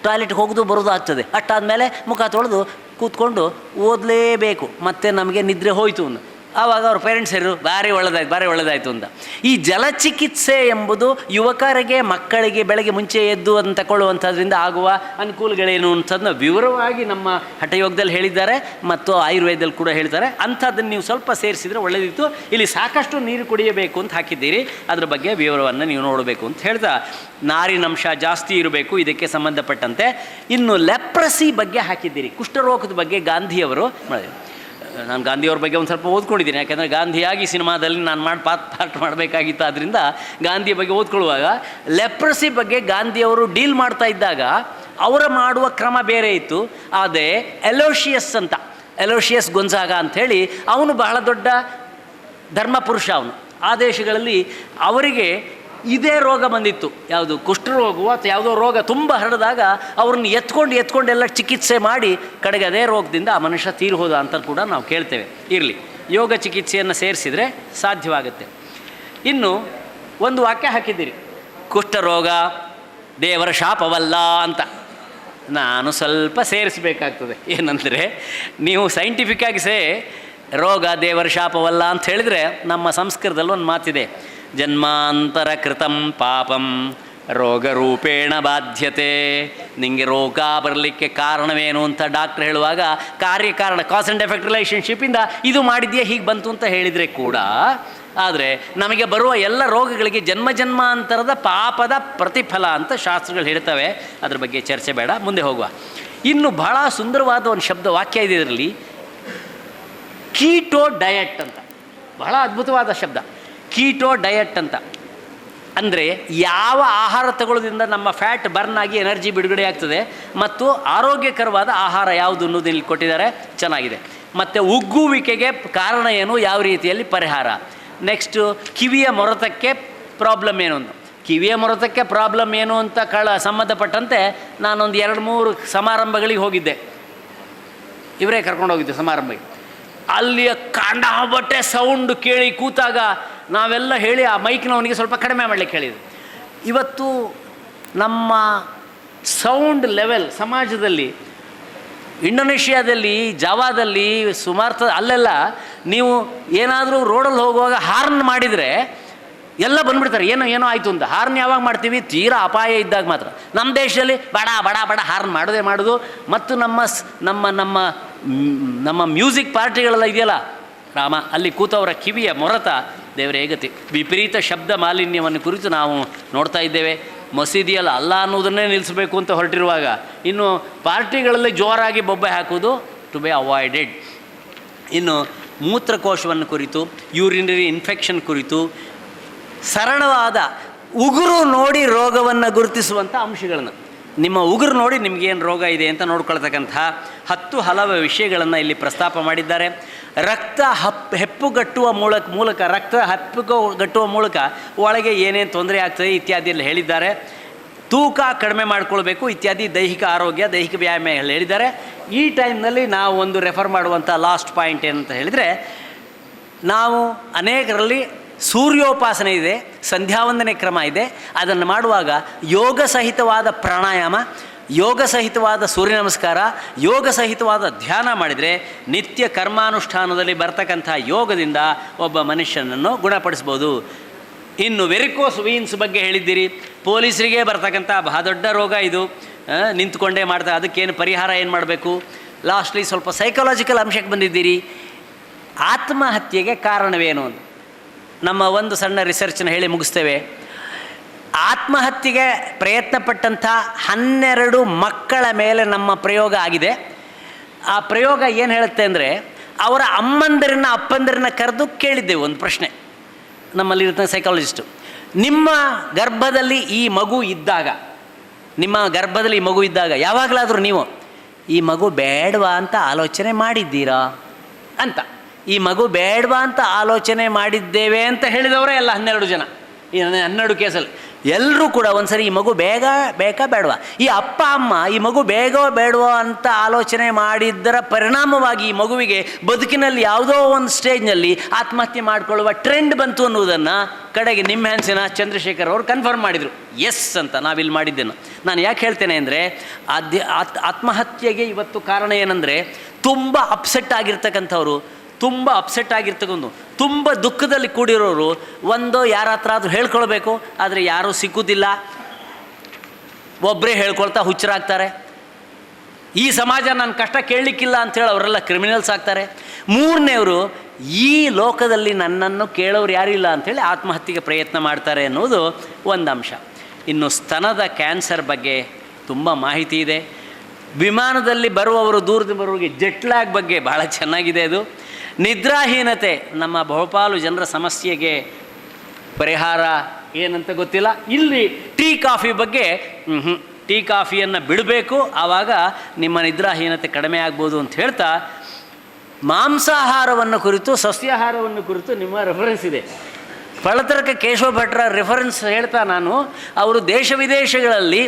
ಟಾಯ್ಲೆಟ್ಗೆ ಹೋಗೋದು ಬರೋದು ಆಗ್ತದೆ, ಅಷ್ಟಾದಮೇಲೆ ಮುಖ ತೊಳೆದು ಕೂತ್ಕೊಂಡು ಓದಲೇಬೇಕು, ಮತ್ತು ನಮಗೆ ನಿದ್ರೆ ಹೋಯಿತು ಅಂತ. ಆವಾಗ ಅವ್ರ ಪೇರೆಂಟ್ಸ್ ಹೇಳರು ಭಾರಿ ಒಳ್ಳೆದಾಯಿತು ಅಂತ. ಈ ಜಲಚಿಕಿತ್ಸೆ ಎಂಬುದು ಯುವಕರಿಗೆ, ಮಕ್ಕಳಿಗೆ ಬೆಳಗ್ಗೆ ಮುಂಚೆ ಎದ್ದು ಅದನ್ನು ತಗೊಳ್ಳುವಂಥದ್ರಿಂದ ಆಗುವ ಅನುಕೂಲಗಳೇನು ಅಂತದನ್ನ ವಿವರವಾಗಿ ನಮ್ಮ ಹಠಯೋಗದಲ್ಲಿ ಹೇಳಿದ್ದಾರೆ ಮತ್ತು ಆಯುರ್ವೇದದಲ್ಲಿ ಕೂಡ ಹೇಳ್ತಾರೆ. ಅಂಥದ್ದನ್ನು ನೀವು ಸ್ವಲ್ಪ ಸೇರಿಸಿದರೆ ಒಳ್ಳೆಯದಿತ್ತು. ಇಲ್ಲಿ ಸಾಕಷ್ಟು ನೀರು ಕುಡಿಯಬೇಕು ಅಂತ ಹಾಕಿದ್ದೀರಿ, ಅದ್ರ ಬಗ್ಗೆ ವಿವರವನ್ನು ನೀವು ನೋಡಬೇಕು ಅಂತ ಹೇಳ್ತಾ, ನಾರಿನಂಶ ಜಾಸ್ತಿ ಇರಬೇಕು ಇದಕ್ಕೆ ಸಂಬಂಧಪಟ್ಟಂತೆ. ಇನ್ನು ಲೆಪ್ರಸಿ ಬಗ್ಗೆ ಹಾಕಿದ್ದೀರಿ, ಕುಷ್ಠರೋಗದ ಬಗ್ಗೆ ಗಾಂಧಿಯವರು ನಾನು ಗಾಂಧಿಯವ್ರ ಬಗ್ಗೆ ಒಂದು ಸ್ವಲ್ಪ ಓದ್ಕೊಂಡಿದ್ದೀನಿ, ಯಾಕೆಂದರೆ ಗಾಂಧಿಯಾಗಿ ಸಿನಿಮಾದಲ್ಲಿ ನಾನು ಪಾರ್ಟ್ ಮಾಡಬೇಕಾಗಿತ್ತು. ಆದ್ದರಿಂದ ಗಾಂಧಿಯ ಬಗ್ಗೆ ಓದ್ಕೊಳ್ಳುವಾಗ ಲೆಪ್ರಸಿ ಬಗ್ಗೆ ಗಾಂಧಿಯವರು ಡೀಲ್ ಮಾಡ್ತಾ ಇದ್ದಾಗ ಅವರ ಮಾಡುವ ಕ್ರಮ ಬೇರೆ ಇತ್ತು. ಅದೇ ಎಲೋಷಿಯಸ್ ಗೊನ್ಜಾಗ ಅಂಥೇಳಿ ಅವನು ಬಹಳ ದೊಡ್ಡ ಧರ್ಮಪುರುಷ. ಅವನು ಆ ದೇಶಗಳಲ್ಲಿ ಅವರಿಗೆ ಇದೇ ರೋಗ ಬಂದಿತ್ತು, ಯಾವುದು ಕುಷ್ಠರೋಗವೋ ಅಥವಾ ಯಾವುದೋ ರೋಗ ತುಂಬ ಹರಡಿದಾಗ ಅವ್ರನ್ನ ಎತ್ಕೊಂಡೆಲ್ಲ ಚಿಕಿತ್ಸೆ ಮಾಡಿ ಕಡೆಗೆ ಅದೇ ರೋಗದಿಂದ ಆ ಮನುಷ್ಯ ತೀರಿ ಹೋದ ಅಂತ ಕೂಡ ನಾವು ಕೇಳ್ತೇವೆ. ಇರಲಿ, ಯೋಗ ಚಿಕಿತ್ಸೆಯನ್ನು ಸೇರಿಸಿದರೆ ಸಾಧ್ಯವಾಗುತ್ತೆ. ಇನ್ನು ಒಂದು ವಾಕ್ಯ ಹಾಕಿದ್ದೀರಿ, ಕುಷ್ಠರೋಗ ದೇವರ ಶಾಪವಲ್ಲ ಅಂತ. ನಾನು ಸ್ವಲ್ಪ ಸೇರಿಸಬೇಕಾಗ್ತದೆ. ಏನಂದರೆ, ನೀವು ಸೈಂಟಿಫಿಕ್ಕಾಗಿ ರೋಗ ದೇವರ ಶಾಪವಲ್ಲ ಅಂತ ಹೇಳಿದರೆ, ನಮ್ಮ ಸಂಸ್ಕೃತದಲ್ಲಿ ಒಂದು ಮಾತಿದೆ, ಜನ್ಮಾಂತರ ಕೃತಂ ಪಾಪಂ ರೋಗರೂಪೇಣ ಬಾಧ್ಯತೆ. ನಿಮಗೆ ರೋಗ ಬರಲಿಕ್ಕೆ ಕಾರಣವೇನು ಅಂತ ಡಾಕ್ಟ್ರ್ ಹೇಳುವಾಗ ಕಾರ್ಯಕಾರಣ, ಕಾಸ್ ಆ್ಯಂಡ್ ಎಫೆಕ್ಟ್ ರಿಲೇಷನ್ಶಿಪ್ಪಿಂದ ಇದು ಮಾಡಿದ್ಯಾ ಹೀಗೆ ಬಂತು ಅಂತ ಹೇಳಿದರೆ ಕೂಡ, ಆದರೆ ನಮಗೆ ಬರುವ ಎಲ್ಲ ರೋಗಗಳಿಗೆ ಜನ್ಮಾಂತರದ ಪಾಪದ ಪ್ರತಿಫಲ ಅಂತ ಶಾಸ್ತ್ರಗಳು ಹೇಳ್ತವೆ. ಅದ್ರ ಬಗ್ಗೆ ಚರ್ಚೆ ಬೇಡ, ಮುಂದೆ ಹೋಗುವ. ಇನ್ನು ಬಹಳ ಸುಂದರವಾದ ಒಂದು ವಾಕ್ಯ ಇದೆ ಇದರಲ್ಲಿ, ಕೀಟೋ ಡಯಟ್ ಅಂತ. ಬಹಳ ಅದ್ಭುತವಾದ ಶಬ್ದ, ಕೀಟೋ ಡಯಟ್ ಅಂತ. ಅಂದರೆ ಯಾವ ಆಹಾರ ತಗೊಳ್ಳೋದ್ರಿಂದ ನಮ್ಮ ಫ್ಯಾಟ್ ಬರ್ನ್ ಆಗಿ ಎನರ್ಜಿ ಬಿಡುಗಡೆ ಆಗ್ತದೆ ಮತ್ತು ಆರೋಗ್ಯಕರವಾದ ಆಹಾರ ಯಾವುದು ಅನ್ನೋದು ಇಲ್ಲಿ ಕೊಟ್ಟಿದ್ದಾರೆ, ಚೆನ್ನಾಗಿದೆ. ಮತ್ತು ಉಗ್ಗುವಿಕೆಗೆ ಕಾರಣ ಏನು, ಯಾವ ರೀತಿಯಲ್ಲಿ ಪರಿಹಾರ. ನೆಕ್ಸ್ಟು ಕಿವಿಯ ಮೊರೆತಕ್ಕೆ ಪ್ರಾಬ್ಲಮ್ ಏನು ಅಂತ. ಕಿವಿಯ ಮೊರೆತಕ್ಕೆ ಪ್ರಾಬ್ಲಮ್ ಏನು ಅಂತ ಸಂಬಂಧಪಟ್ಟಂತೆ ನಾನೊಂದು 2-3 ಸಮಾರಂಭಗಳಿಗೆ ಹೋಗಿದ್ದೆ, ಇವರೇ ಕರ್ಕೊಂಡು ಹೋಗಿದ್ದೆ ಸಮಾರಂಭಕ್ಕೆ. ಅಲ್ಲಿಯ ಕಂಡಾಬಟ್ಟೆ ಸೌಂಡ್ ಕೇಳಿ ಕೂತಾಗ ನಾವೆಲ್ಲ ಹೇಳಿ ಆ ಮೈಕ್ನವನಿಗೆ ಸ್ವಲ್ಪ ಕಡಿಮೆ ಮಾಡಲಿಕ್ಕೆ ಹೇಳಿದ್ವಿ. ಇವತ್ತು ನಮ್ಮ ಸೌಂಡ್ ಲೆವೆಲ್ ಸಮಾಜದಲ್ಲಿ ಇಂಡೋನೇಷ್ಯಾದಲ್ಲಿ, ಜಾವಾದಲ್ಲಿ, ಸುಮಾರು ಅಲ್ಲೆಲ್ಲ ನೀವು ಏನಾದರೂ ರೋಡಲ್ಲಿ ಹೋಗುವಾಗ ಹಾರ್ನ್ ಮಾಡಿದರೆ ಎಲ್ಲ ಬಂದುಬಿಡ್ತಾರೆ, ಏನೋ ಆಯಿತು ಅಂತ. ಹಾರ್ನ್ ಯಾವಾಗ ಮಾಡ್ತೀವಿ? ತೀರಾ ಅಪಾಯ ಇದ್ದಾಗ ಮಾತ್ರ. ನಮ್ಮ ದೇಶದಲ್ಲಿ ಬಡ ಬಡ ಬಡ ಹಾರ್ನ್ ಮಾಡೋದು. ಮತ್ತು ನಮ್ಮ ಮ್ಯೂಸಿಕ್ ಪಾರ್ಟಿಗಳೆಲ್ಲ ಇದೆಯಲ್ಲ ರಾಮ, ಅಲ್ಲಿ ಕೂತವರ ಕಿವಿಯ ಮೊರತ ದೇವರೇ ಗತಿ. ವಿಪರೀತ ಶಬ್ದ ಮಾಲಿನ್ಯವನ್ನು ಕುರಿತು ನಾವು ನೋಡ್ತಾ ಇದ್ದೇವೆ. ಮಸೀದಿಯಲ್ಲಿ ಅಲ್ಲ ಅನ್ನೋದನ್ನೇ ನಿಲ್ಲಿಸಬೇಕು ಅಂತ ಹೊರಟಿರುವಾಗ ಇನ್ನು ಪಾರ್ಟಿಗಳಲ್ಲಿ ಜೋರಾಗಿ ಬೊಬ್ಬೆ ಹಾಕೋದು ಟು ಬಿ ಅವಾಯ್ಡೆಡ್. ಇನ್ನು ಮೂತ್ರಕೋಶವನ್ನು ಕುರಿತು, ಯೂರಿನರಿ ಇನ್ಫೆಕ್ಷನ್ ಕುರಿತು ಸರಳವಾದ ಉಗುರು ನೋಡಿ ರೋಗವನ್ನು ಗುರುತಿಸುವಂಥ ಅಂಶಗಳನ್ನು, ನಿಮ್ಮ ಉಗುರು ನೋಡಿ ನಿಮಗೇನು ರೋಗ ಇದೆ ಅಂತ ನೋಡ್ಕೊಳ್ತಕ್ಕಂಥ 10 ಹಲವು ವಿಷಯಗಳನ್ನು ಇಲ್ಲಿ ಪ್ರಸ್ತಾಪ ಮಾಡಿದ್ದಾರೆ. ರಕ್ತ ಹೆಪ್ಪುಗಟ್ಟುವ ಮೂಲಕ ಒಳಗೆ ಏನೇನು ತೊಂದರೆ ಆಗ್ತದೆ ಇತ್ಯಾದಿಯಲ್ಲಿ ಹೇಳಿದ್ದಾರೆ. ತೂಕ ಕಡಿಮೆ ಮಾಡಿಕೊಳ್ಬೇಕು ಇತ್ಯಾದಿ ದೈಹಿಕ ಆರೋಗ್ಯ, ದೈಹಿಕ ವ್ಯಾಯಾಮ ಹೇಳಿದ್ದಾರೆ. ಈ ಟೈಮ್ನಲ್ಲಿ ನಾವು ಒಂದು ರೆಫರ್ ಮಾಡುವಂಥ ಲಾಸ್ಟ್ ಪಾಯಿಂಟ್ ಏನಂತ ಹೇಳಿದರೆ, ನಾವು ಅನೇಕರಲ್ಲಿ ಸೂರ್ಯೋಪಾಸನೆ ಇದೆ, ಸಂಧ್ಯಾವಂದನೆ ಕ್ರಮ ಇದೆ. ಅದನ್ನು ಮಾಡುವಾಗ ಯೋಗ ಸಹಿತವಾದ ಪ್ರಾಣಾಯಾಮ, ಯೋಗ ಸಹಿತವಾದ ಸೂರ್ಯ ನಮಸ್ಕಾರ, ಯೋಗ ಸಹಿತವಾದ ಧ್ಯಾನ ಮಾಡಿದರೆ ನಿತ್ಯ ಕರ್ಮಾನುಷ್ಠಾನದಲ್ಲಿ ಬರ್ತಕ್ಕಂಥ ಯೋಗದಿಂದ ಒಬ್ಬ ಮನುಷ್ಯನನ್ನು ಗುಣಪಡಿಸ್ಬೋದು. ಇನ್ನು ವೆರಿಕೋಸ್ ವೀನ್ಸ್ ಬಗ್ಗೆ ಹೇಳಿದ್ದೀರಿ. ಪೊಲೀಸರಿಗೆ ಬರ್ತಕ್ಕಂಥ ಬಹಳ ದೊಡ್ಡ ರೋಗ ಇದು, ನಿಂತ್ಕೊಂಡೇ ಮಾಡ್ತಾರೆ. ಅದಕ್ಕೇನು ಪರಿಹಾರ ಏನು ಮಾಡಬೇಕು? ಲಾಸ್ಟ್ಲಿ ಸ್ವಲ್ಪ ಸೈಕಾಲಜಿಕಲ್ ಅಂಶಕ್ಕೆ ಬಂದಿದ್ದೀರಿ. ಆತ್ಮಹತ್ಯೆಗೆ ಕಾರಣವೇನು ಅಂತ ನಮ್ಮ ಒಂದು ಸಣ್ಣ ರಿಸರ್ಚನ್ನ ಹೇಳಿ ಮುಗಿಸ್ತೇವೆ. ಆತ್ಮಹತ್ಯೆಗೆ ಪ್ರಯತ್ನಪಟ್ಟಂಥ 12 ಮಕ್ಕಳ ಮೇಲೆ ನಮ್ಮ ಪ್ರಯೋಗ ಆಗಿದೆ. ಆ ಪ್ರಯೋಗ ಏನು ಹೇಳುತ್ತೆ ಅಂದರೆ, ಅವರ ಅಪ್ಪಂದಿರನ್ನ ಕರೆದು ಕೇಳಿದ್ದೆವು ಒಂದು ಪ್ರಶ್ನೆ. ನಮ್ಮಲ್ಲಿರೋ ಸೈಕಾಲಜಿಸ್ಟು, ನಿಮ್ಮ ಗರ್ಭದಲ್ಲಿ ಈ ಮಗು ಇದ್ದಾಗ ಯಾವಾಗಲಾದರೂ ನೀವು ಈ ಮಗು ಬೇಡವಾ ಅಂತ ಆಲೋಚನೆ ಮಾಡಿದ್ದೀರಾ ಅಂತ. ಈ ಮಗು ಬೇಡವಾ ಅಂತ ಆಲೋಚನೆ ಮಾಡಿದ್ದೇವೆ ಅಂತ ಹೇಳಿದವರೇ ಎಲ್ಲ 12 ಜನ. ಈ 12 ಕೇಸಲ್ಲಿ ಎಲ್ಲರೂ ಕೂಡ ಒಂದು ಸರಿ ಈ ಮಗು ಬೇಕಾ ಬೇಡವಾ, ಈ ಅಪ್ಪ ಅಮ್ಮ ಈ ಮಗು ಬೇಡವೋ ಅಂತ ಆಲೋಚನೆ ಮಾಡಿದ್ದರ ಪರಿಣಾಮವಾಗಿ ಈ ಮಗುವಿಗೆ ಬದುಕಿನಲ್ಲಿ ಯಾವುದೋ ಒಂದು ಸ್ಟೇಜ್ನಲ್ಲಿ ಆತ್ಮಹತ್ಯೆ ಮಾಡಿಕೊಳ್ಳುವ ಟ್ರೆಂಡ್ ಬಂತು ಅನ್ನೋದನ್ನು ಕಡೆಗೆ ನಿಮ್ಹ್ಯಾನ್ಸಿನ ಚಂದ್ರಶೇಖರ್ ಅವರು ಕನ್ಫರ್ಮ್ ಮಾಡಿದರು. ಎಸ್ ಅಂತ ನಾವಿಲ್ಲಿ ಮಾಡಿದ್ದೇನೆ. ನಾನು ಯಾಕೆ ಹೇಳ್ತೇನೆ ಅಂದರೆ, ಆತ್ಮಹತ್ಯೆಗೆ ಇವತ್ತು ಕಾರಣ ಏನಂದರೆ, ತುಂಬ ಅಪ್ಸೆಟ್ ಆಗಿರ್ತಕ್ಕಂಥವ್ರು, ತುಂಬ ದುಃಖದಲ್ಲಿ ಕೂಡಿರೋರು ಒಂದು ಯಾರ ಹತ್ರ ಆದರೂ ಹೇಳ್ಕೊಳ್ಬೇಕು, ಆದರೆ ಯಾರೂ ಸಿಕ್ಕುವುದಿಲ್ಲ. ಒಬ್ಬರೇ ಹೇಳ್ಕೊಳ್ತಾ ಹುಚ್ಚರಾಗ್ತಾರೆ. ಈ ಸಮಾಜ ನನ್ನ ಕಷ್ಟ ಕೇಳಲಿಕ್ಕಿಲ್ಲ ಅಂಥೇಳಿ ಅವರೆಲ್ಲ ಕ್ರಿಮಿನಲ್ಸ್ ಆಗ್ತಾರೆ. 3ನೇವರು ಈ ಲೋಕದಲ್ಲಿ ನನ್ನನ್ನು ಕೇಳೋರು ಯಾರೂ ಇಲ್ಲ ಅಂಥೇಳಿ ಆತ್ಮಹತ್ಯೆಗೆ ಪ್ರಯತ್ನ ಮಾಡ್ತಾರೆ ಅನ್ನೋದು ಒಂದು ಅಂಶ. ಇನ್ನು ಸ್ತನದ ಕ್ಯಾನ್ಸರ್ ಬಗ್ಗೆ ತುಂಬ ಮಾಹಿತಿ ಇದೆ. ವಿಮಾನದಲ್ಲಿ ಬರುವವರು, ದೂರದಿಂದ ಬರುವವರಿಗೆ ಜೆಟ್ಲ್ಯಾಗ್ ಬಗ್ಗೆ ಭಾಳ ಚೆನ್ನಾಗಿದೆ. ಅದು ನಿದ್ರಾಹೀನತೆ ನಮ್ಮ ಬಹುಪಾಲು ಜನರ ಸಮಸ್ಯೆಗೆ ಪರಿಹಾರ ಏನಂತ ಗೊತ್ತಿಲ್ಲ. ಇಲ್ಲಿ ಟೀ ಕಾಫಿ ಬಗ್ಗೆ ಟೀ ಕಾಫಿಯನ್ನು ಬಿಡಬೇಕು, ಆವಾಗ ನಿಮ್ಮ ನಿದ್ರಾಹೀನತೆ ಕಡಿಮೆ ಆಗ್ಬೋದು ಅಂತ ಹೇಳ್ತಾ, ಮಾಂಸಾಹಾರವನ್ನು ಕುರಿತು ಸಸ್ಯಾಹಾರವನ್ನು ಕುರಿತು ನಿಮ್ಮ ರೆಫರೆನ್ಸ್ ಇದೆ. ಫಳತರ್ಕ ಕೇಶವ ಭಟ್ರ ರೆಫರೆನ್ಸ್ ಹೇಳ್ತಾ ನಾನು, ಅವರು ದೇಶ ವಿದೇಶಗಳಲ್ಲಿ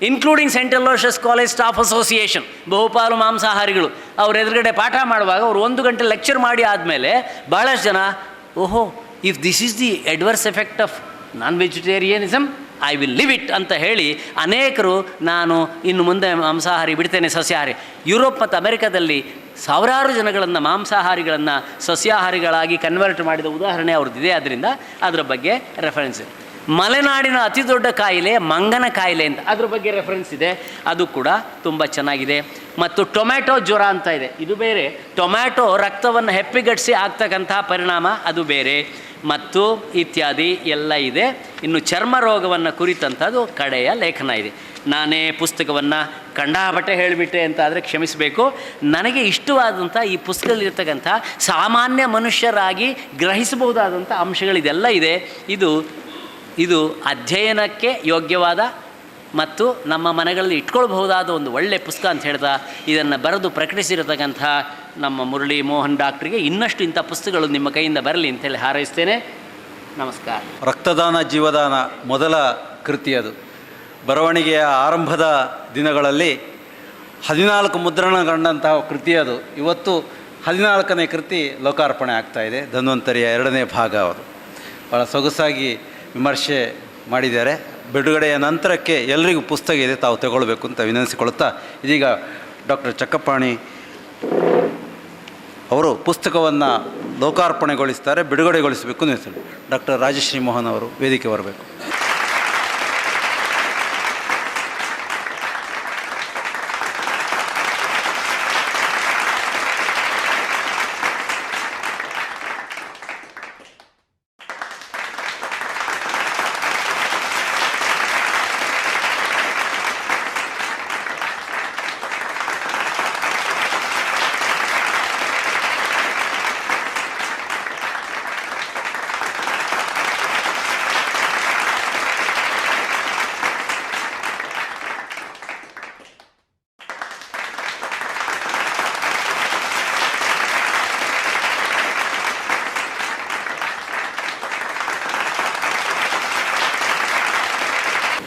including Saint Aloysius College staff association, ಬಹುಪಾಲು ಮಾಂಸಾಹಾರಿಗಳು, ಅವ್ರ ಎದುರುಗಡೆ ಪಾಠ ಮಾಡುವಾಗ ಅವರು 1 ಗಂಟೆ ಲೆಕ್ಚರ್ ಮಾಡಿ ಆದಮೇಲೆ ಭಾಳಷ್ಟು ಜನ, ಓಹೋ if this is the adverse effect of non vegetarianism I will live it ಅಂತ ಹೇಳಿ ಅನೇಕರು ನಾನು ಇನ್ನು ಮುಂದೆ ಮಾಂಸಾಹಾರಿ ಬಿಡ್ತೇನೆ, ಸಸ್ಯಾಹಾರಿ. ಯುರೋಪ್ ಮತ್ತು ಅಮೆರಿಕದಲ್ಲಿ ಸಾವಿರಾರು ಜನಗಳನ್ನು, ಮಾಂಸಾಹಾರಿಗಳನ್ನು ಸಸ್ಯಾಹಾರಿಗಳಾಗಿ ಕನ್ವರ್ಟ್ ಮಾಡಿದ ಉದಾಹರಣೆ ಅವ್ರದ್ದಿದೆ. ಆದ್ದರಿಂದ ಅದರ ಬಗ್ಗೆ ರೆಫರೆನ್ಸ್ ಇದೆ. ಮಲೆನಾಡಿನ ಅತಿ ದೊಡ್ಡ ಕಾಯಿಲೆ ಮಂಗನ ಕಾಯಿಲೆ ಅಂತ, ಅದ್ರ ಬಗ್ಗೆ ರೆಫರೆನ್ಸ್ ಇದೆ. ಅದು ಕೂಡ ತುಂಬ ಚೆನ್ನಾಗಿದೆ. ಮತ್ತು ಟೊಮ್ಯಾಟೊ ಜ್ವರ ಅಂತ ಇದೆ, ಇದು ಬೇರೆ. ಟೊಮ್ಯಾಟೊ ರಕ್ತವನ್ನು ಹೆಪ್ಪಿಗಟ್ಟಿಸಿ ಆಗ್ತಕ್ಕಂಥ ಪರಿಣಾಮ, ಅದು ಬೇರೆ. ಮತ್ತು ಇತ್ಯಾದಿ ಎಲ್ಲ ಇದೆ. ಇನ್ನು ಚರ್ಮ ರೋಗವನ್ನು ಕುರಿತಂಥದ್ದು ಕಡೆಯ ಲೇಖನ ಇದೆ. ನಾನೇ ಪುಸ್ತಕವನ್ನು ಕಂಡಾಪಟ್ಟೆ ಹೇಳಿಬಿಟ್ಟೆ ಅಂತ ಆದರೆ ಕ್ಷಮಿಸಬೇಕು. ನನಗೆ ಇಷ್ಟವಾದಂಥ ಈ ಪುಸ್ತಕದಲ್ಲಿರ್ತಕ್ಕಂಥ ಸಾಮಾನ್ಯ ಮನುಷ್ಯರಾಗಿ ಗ್ರಹಿಸಬಹುದಾದಂಥ ಅಂಶಗಳಿದೆಲ್ಲ ಇದೆ. ಇದು ಅಧ್ಯಯನಕ್ಕೆ ಯೋಗ್ಯವಾದ ಮತ್ತು ನಮ್ಮ ಮನೆಗಳಲ್ಲಿ ಇಟ್ಕೊಳ್ಬಹುದಾದ ಒಂದು ಒಳ್ಳೆಯ ಪುಸ್ತಕ ಅಂತ ಹೇಳ್ತಾ, ಇದನ್ನು ಬರೆದು ಪ್ರಕಟಿಸಿರತಕ್ಕಂಥ ನಮ್ಮ ಮುರಳಿ ಮೋಹನ್ ಡಾಕ್ಟ್ರಿಗೆ ಇನ್ನಷ್ಟು ಇಂಥ ಪುಸ್ತಕಗಳು ನಿಮ್ಮ ಕೈಯಿಂದ ಬರಲಿ ಅಂತೇಳಿ ಹಾರೈಸ್ತೇನೆ. ನಮಸ್ಕಾರ. ರಕ್ತದಾನ ಜೀವದಾನ ಮೊದಲ ಕೃತಿ ಅದು. ಬರವಣಿಗೆಯ ಆರಂಭದ ದಿನಗಳಲ್ಲಿ 14 ಮುದ್ರಣಗೊಂಡಂತಹ ಕೃತಿ ಅದು. ಇವತ್ತು 14ನೇ ಕೃತಿ ಲೋಕಾರ್ಪಣೆ ಆಗ್ತಾಯಿದೆ. ಧನ್ವಂತರಿಯ 2ನೇ ಭಾಗ. ಅವರು ಭಾಳ ಸೊಗಸಾಗಿ ವಿಮರ್ಶೆ ಮಾಡಿದ್ದಾರೆ. ಬಿಡುಗಡೆಯ ನಂತರಕ್ಕೆ ಎಲ್ಲರಿಗೂ ಪುಸ್ತಕ ಇದೆ, ತಾವು ತಗೊಳ್ಬೇಕು ಅಂತ ವಿನಂತಿಸಿಕೊಳ್ಳುತ್ತಾ, ಇದೀಗ ಡಾಕ್ಟರ್ ಚಕ್ಕಪಾಣಿ ಅವರು ಪುಸ್ತಕವನ್ನು ಲೋಕಾರ್ಪಣೆಗೊಳಿಸ್ತಾರೆ, ಬಿಡುಗಡೆಗೊಳಿಸಬೇಕು ಅಂತ ಡಾಕ್ಟರ್ ರಾಜಶ್ರೀ ಮೋಹನ್ ಅವರು ವೇದಿಕೆ ಬರಬೇಕು.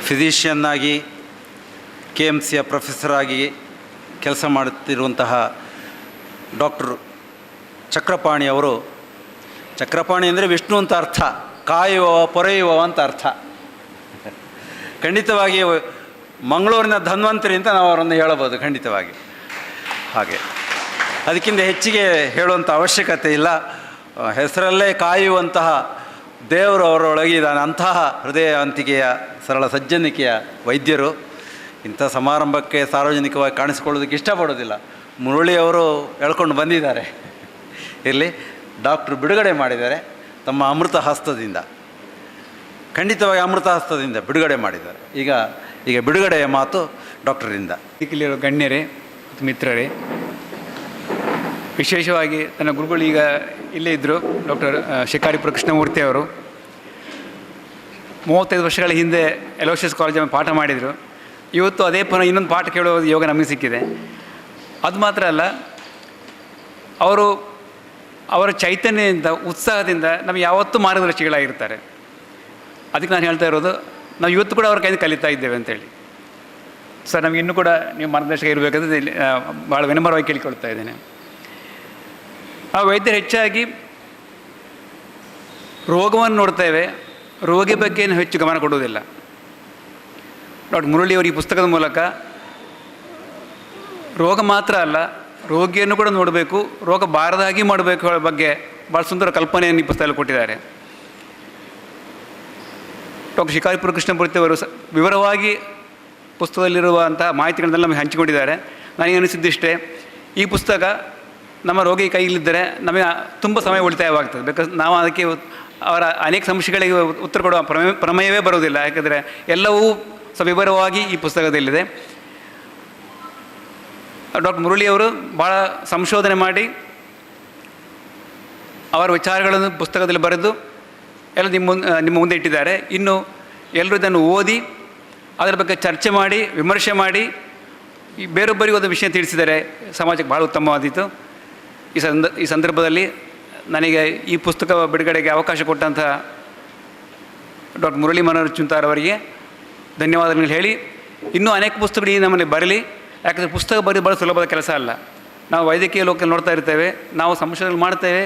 ಫಿಸಿಷಿಯನ್ನಾಗಿ KMCಯ ಪ್ರೊಫೆಸರಾಗಿ ಕೆಲಸ ಮಾಡುತ್ತಿರುವಂತಹ ಡಾಕ್ಟರ್ ಚಕ್ರಪಾಣಿ ಅವರು, ಚಕ್ರಪಾಣಿ ಅಂದರೆ ವಿಷ್ಣು ಅಂತ ಅರ್ಥ, ಕಾಯುವ ಪೊರೆಯುವ ಅಂತ ಅರ್ಥ. ಖಂಡಿತವಾಗಿ ಮಂಗಳೂರಿನ ಧನ್ವಂತರಿ ಅಂತ ನಾವು ಅವರನ್ನು ಹೇಳಬಹುದು ಖಂಡಿತವಾಗಿ. ಹಾಗೆ ಅದಕ್ಕಿಂತ ಹೆಚ್ಚಿಗೆ ಹೇಳುವಂಥ ಅವಶ್ಯಕತೆ ಇಲ್ಲ. ಹೆಸರಲ್ಲೇ ಕಾಯುವಂತಹ ದೇವರು ಅವರೊಳಗಿದ್ದಾನೆ. ಅಂತಹ ಹೃದಯವಂತಿಕೆಯ ಸರಳ ಸಜ್ಜನಿಕೆಯ ವೈದ್ಯರು. ಇಂಥ ಸಮಾರಂಭಕ್ಕೆ ಸಾರ್ವಜನಿಕವಾಗಿ ಕಾಣಿಸಿಕೊಳ್ಳೋದಕ್ಕೆ ಇಷ್ಟಪಡೋದಿಲ್ಲ. ಮುರಳಿಯವರು ಹೇಳ್ಕೊಂಡು ಬಂದಿದ್ದಾರೆ. ಇಲ್ಲಿ ಡಾಕ್ಟ್ರು ಬಿಡುಗಡೆ ಮಾಡಿದ್ದಾರೆ ತಮ್ಮ ಅಮೃತ ಹಸ್ತದಿಂದ, ಖಂಡಿತವಾಗಿ ಅಮೃತ ಹಸ್ತದಿಂದ ಬಿಡುಗಡೆ ಮಾಡಿದ್ದಾರೆ. ಈಗ ಬಿಡುಗಡೆಯ ಮಾತು ಡಾಕ್ಟರಿಂದ. ಇಲ್ಲಿರೋ ಗಣ್ಯರೇ ಮತ್ತು ಮಿತ್ರರೇ, ವಿಶೇಷವಾಗಿ ನನ್ನ ಗುರುಗಳು ಈಗ ಇಲ್ಲೇ ಇದ್ದರು, ಡಾಕ್ಟರ್ ಶಿಕಾರಿಪುರ ಕೃಷ್ಣಮೂರ್ತಿ ಅವರು 35 ವರ್ಷಗಳ ಹಿಂದೆ ಎಲೋಷಿಯಸ್ ಕಾಲೇಜಲ್ಲಿ ಪಾಠ ಮಾಡಿದರು. ಇವತ್ತು ಅದೇ ಪುನಃ ಇನ್ನೊಂದು ಪಾಠ ಕೇಳೋ ಯೋಗ ನಮಗೆ ಸಿಕ್ಕಿದೆ. ಅದು ಮಾತ್ರ ಅಲ್ಲ, ಅವರ ಚೈತನ್ಯದಿಂದ, ಉತ್ಸಾಹದಿಂದ ನಮಗೆ ಯಾವತ್ತೂ ಮಾರ್ಗದರ್ಶಿಗಳಾಗಿರ್ತಾರೆ. ಅದಕ್ಕೆ ನಾನು ಹೇಳ್ತಾ ಇರೋದು, ನಾವು ಇವತ್ತು ಕೂಡ ಅವ್ರ ಕೈಯಿಂದ ಕಲಿತಾ ಇದ್ದೇವೆ ಅಂತೇಳಿ. ಸರ್, ನಮಗೆ ಇನ್ನೂ ಕೂಡ ನೀವು ಮಾರ್ಗದರ್ಶಕ ಇರಬೇಕಂದ್ರೆ ಭಾಳ ವಿನಮ್ರವಾಗಿ ಕೇಳಿಕೊಳ್ತಾ ಇದ್ದೇನೆ. ಆ ವೈದ್ಯರು ಹೆಚ್ಚಾಗಿ ರೋಗವನ್ನು ನೋಡ್ತೇವೆ, ರೋಗಿ ಬಗ್ಗೆ ಹೆಚ್ಚು ಗಮನ ಕೊಡುವುದಿಲ್ಲ. ಡಾಕ್ಟರ್ ಮುರಳಿಯವರು ಈ ಪುಸ್ತಕದ ಮೂಲಕ ರೋಗ ಮಾತ್ರ ಅಲ್ಲ, ರೋಗಿಯನ್ನು ಕೂಡ ನೋಡಬೇಕು, ರೋಗ ಬಾರದಾಗಿ ಮಾಡಬೇಕು ಬಗ್ಗೆ ಭಾಳ ಸುಂದರ ಕಲ್ಪನೆಯನ್ನು ಈ ಪುಸ್ತಕದಲ್ಲಿ ಕೊಟ್ಟಿದ್ದಾರೆ. ಡಾಕ್ಟರ್ ಶಿಕಾರಿಪುರ ಕೃಷ್ಣಮೂರ್ತಿ ಅವರು ವಿವರವಾಗಿ ಪುಸ್ತಕದಲ್ಲಿರುವಂಥ ಮಾಹಿತಿಗಳನ್ನೆಲ್ಲ ನಮಗೆ ಹಂಚಿಕೊಂಡಿದ್ದಾರೆ. ನನಗೆ ಅನಿಸಿದ್ದಿಷ್ಟೇ, ಈ ಪುಸ್ತಕ ನಮ್ಮ ರೋಗಿ ಕೈಯಲ್ಲಿದ್ದರೆ ನಮಗೆ ತುಂಬ ಸಮಯ ಉಳಿತಾಯವಾಗ್ತದೆ. ಬಿಕಾಸ್ ನಾವು ಅದಕ್ಕೆ ಅವರ ಅನೇಕ ಸಮಸ್ಯೆಗಳಿಗೆ ಉತ್ತರ ಕೊಡುವ ಪ್ರಮೇಯವೇ ಬರುವುದಿಲ್ಲ. ಯಾಕೆಂದರೆ ಎಲ್ಲವೂ ಸವಿವರವಾಗಿ ಈ ಪುಸ್ತಕದಲ್ಲಿದೆ. ಡಾಕ್ಟರ್ ಮುರಳಿಯವರು ಭಾಳ ಸಂಶೋಧನೆ ಮಾಡಿ ಅವರ ವಿಚಾರಗಳನ್ನು ಪುಸ್ತಕದಲ್ಲಿ ಬರೆದು ಎಲ್ಲ ನಿಮ್ಮ ಮುಂದೆ ಇಟ್ಟಿದ್ದಾರೆ. ಇನ್ನು ಎಲ್ಲರೂ ಇದನ್ನು ಓದಿ ಅದರ ಬಗ್ಗೆ ಚರ್ಚೆ ಮಾಡಿ, ವಿಮರ್ಶೆ ಮಾಡಿ, ಈ ಬೇರೊಬ್ಬರಿಗೆ ಒಂದು ವಿಷಯ ತಿಳಿಸಿದರೆ ಸಮಾಜಕ್ಕೆ ಭಾಳ ಉತ್ತಮವಾದೀತು. ಈ ಸಂದರ್ಭದಲ್ಲಿ ನನಗೆ ಈ ಪುಸ್ತಕ ಬಿಡುಗಡೆಗೆ ಅವಕಾಶ ಕೊಟ್ಟಂಥ ಡಾಕ್ಟರ್ ಮುರಳಿ ಮನೋಹರ್ ಚುಂತಾರ್ ಅವರಿಗೆ ಧನ್ಯವಾದಗಳು ಹೇಳಿ, ಇನ್ನೂ ಅನೇಕ ಪುಸ್ತಕಗಳು ಈ ನಮ್ಮಲ್ಲಿ ಬರಲಿ. ಯಾಕಂದರೆ ಪುಸ್ತಕ ಭಾಳ ಸುಲಭದ ಕೆಲಸ ಅಲ್ಲ. ನಾವು ವೈದ್ಯಕೀಯ ಲೋಕದಲ್ಲಿ ನೋಡ್ತಾ ಇರ್ತೇವೆ, ನಾವು ಸಂಶೋಧನೆ ಮಾಡ್ತೇವೆ,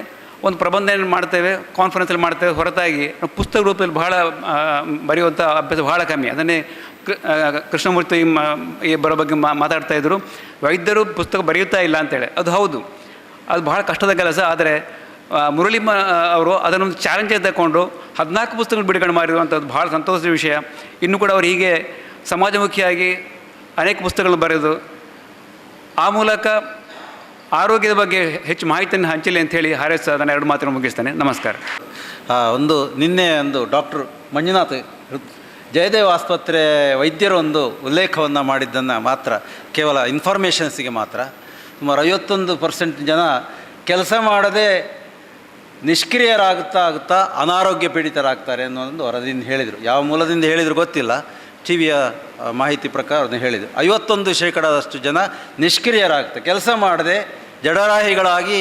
ಒಂದು ಪ್ರಬಂಧನ ಮಾಡ್ತೇವೆ, ಕಾನ್ಫರೆನ್ಸಲ್ಲಿ ಮಾಡ್ತೇವೆ, ಹೊರತಾಗಿ ಪುಸ್ತಕ ರೂಪದಲ್ಲಿ ಬಹಳ ಬರೆಯುವಂಥ ಅಭ್ಯಾಸ ಬಹಳ ಕಮ್ಮಿ. ಅದನ್ನೇ ಕೃಷ್ಣಮೂರ್ತಿ ಬರೋ ಬಗ್ಗೆ ಮಾತಾಡ್ತಾಯಿದ್ರು. ವೈದ್ಯರು ಪುಸ್ತಕ ಬರೆಯುತ್ತಾ ಇಲ್ಲ ಅಂತೇಳಿ. ಅದು ಹೌದು, ಅದು ಬಹಳ ಕಷ್ಟದ ಕೆಲಸ. ಆದರೆ ಮುರಳಿ ಅವರು ಅದನ್ನೊಂದು ಚಾಲೆಂಜ್ ತಗೊಂಡು 14 ಪುಸ್ತಕಗಳು ಬಿಡುಗಡೆ ಮಾಡಿರುವಂಥದ್ದು ಭಾಳ ಸಂತೋಷದ ವಿಷಯ. ಇನ್ನೂ ಕೂಡ ಅವರು ಹೀಗೆ ಸಮಾಜಮುಖಿಯಾಗಿ ಅನೇಕ ಪುಸ್ತಕಗಳನ್ನು ಬರೆದು ಆ ಮೂಲಕ ಆರೋಗ್ಯದ ಬಗ್ಗೆ ಹೆಚ್ಚು ಮಾಹಿತಿಯನ್ನು ಹಂಚಲಿ ಅಂಥೇಳಿ ಹಾರೈಸ ನಾನು 2 ಮಾತನ್ನು ಮುಗಿಸ್ತೇನೆ. ನಮಸ್ಕಾರ. ನಿನ್ನೆ ಡಾಕ್ಟರ್ ಮಂಜುನಾಥ್ ಜಯದೇವ ಆಸ್ಪತ್ರೆ ವೈದ್ಯರು ಒಂದು ಉಲ್ಲೇಖವನ್ನು ಮಾಡಿದ್ದನ್ನು ಮಾತ್ರ ಕೇವಲ ಇನ್ಫಾರ್ಮೇಷನ್ಸಿಗೆ ಮಾತ್ರ ಸುಮಾರು 51% ಜನ ಕೆಲಸ ಮಾಡದೆ ನಿಷ್ಕ್ರಿಯರಾಗುತ್ತಾ ಅನಾರೋಗ್ಯ ಪೀಡಿತರಾಗ್ತಾರೆ ಅನ್ನೋದೊಂದು ವರದಿಯಿಂದ ಹೇಳಿದರು. ಯಾವ ಮೂಲದಿಂದ ಹೇಳಿದ್ರು ಗೊತ್ತಿಲ್ಲ, ಟಿ ವಿಯ ಮಾಹಿತಿ ಪ್ರಕಾರ ಅದನ್ನು ಹೇಳಿದರು. 51% ಜನ ನಿಷ್ಕ್ರಿಯರಾಗ್ತಾರೆ, ಕೆಲಸ ಮಾಡದೆ ಜಡರಾಹಿಗಳಾಗಿ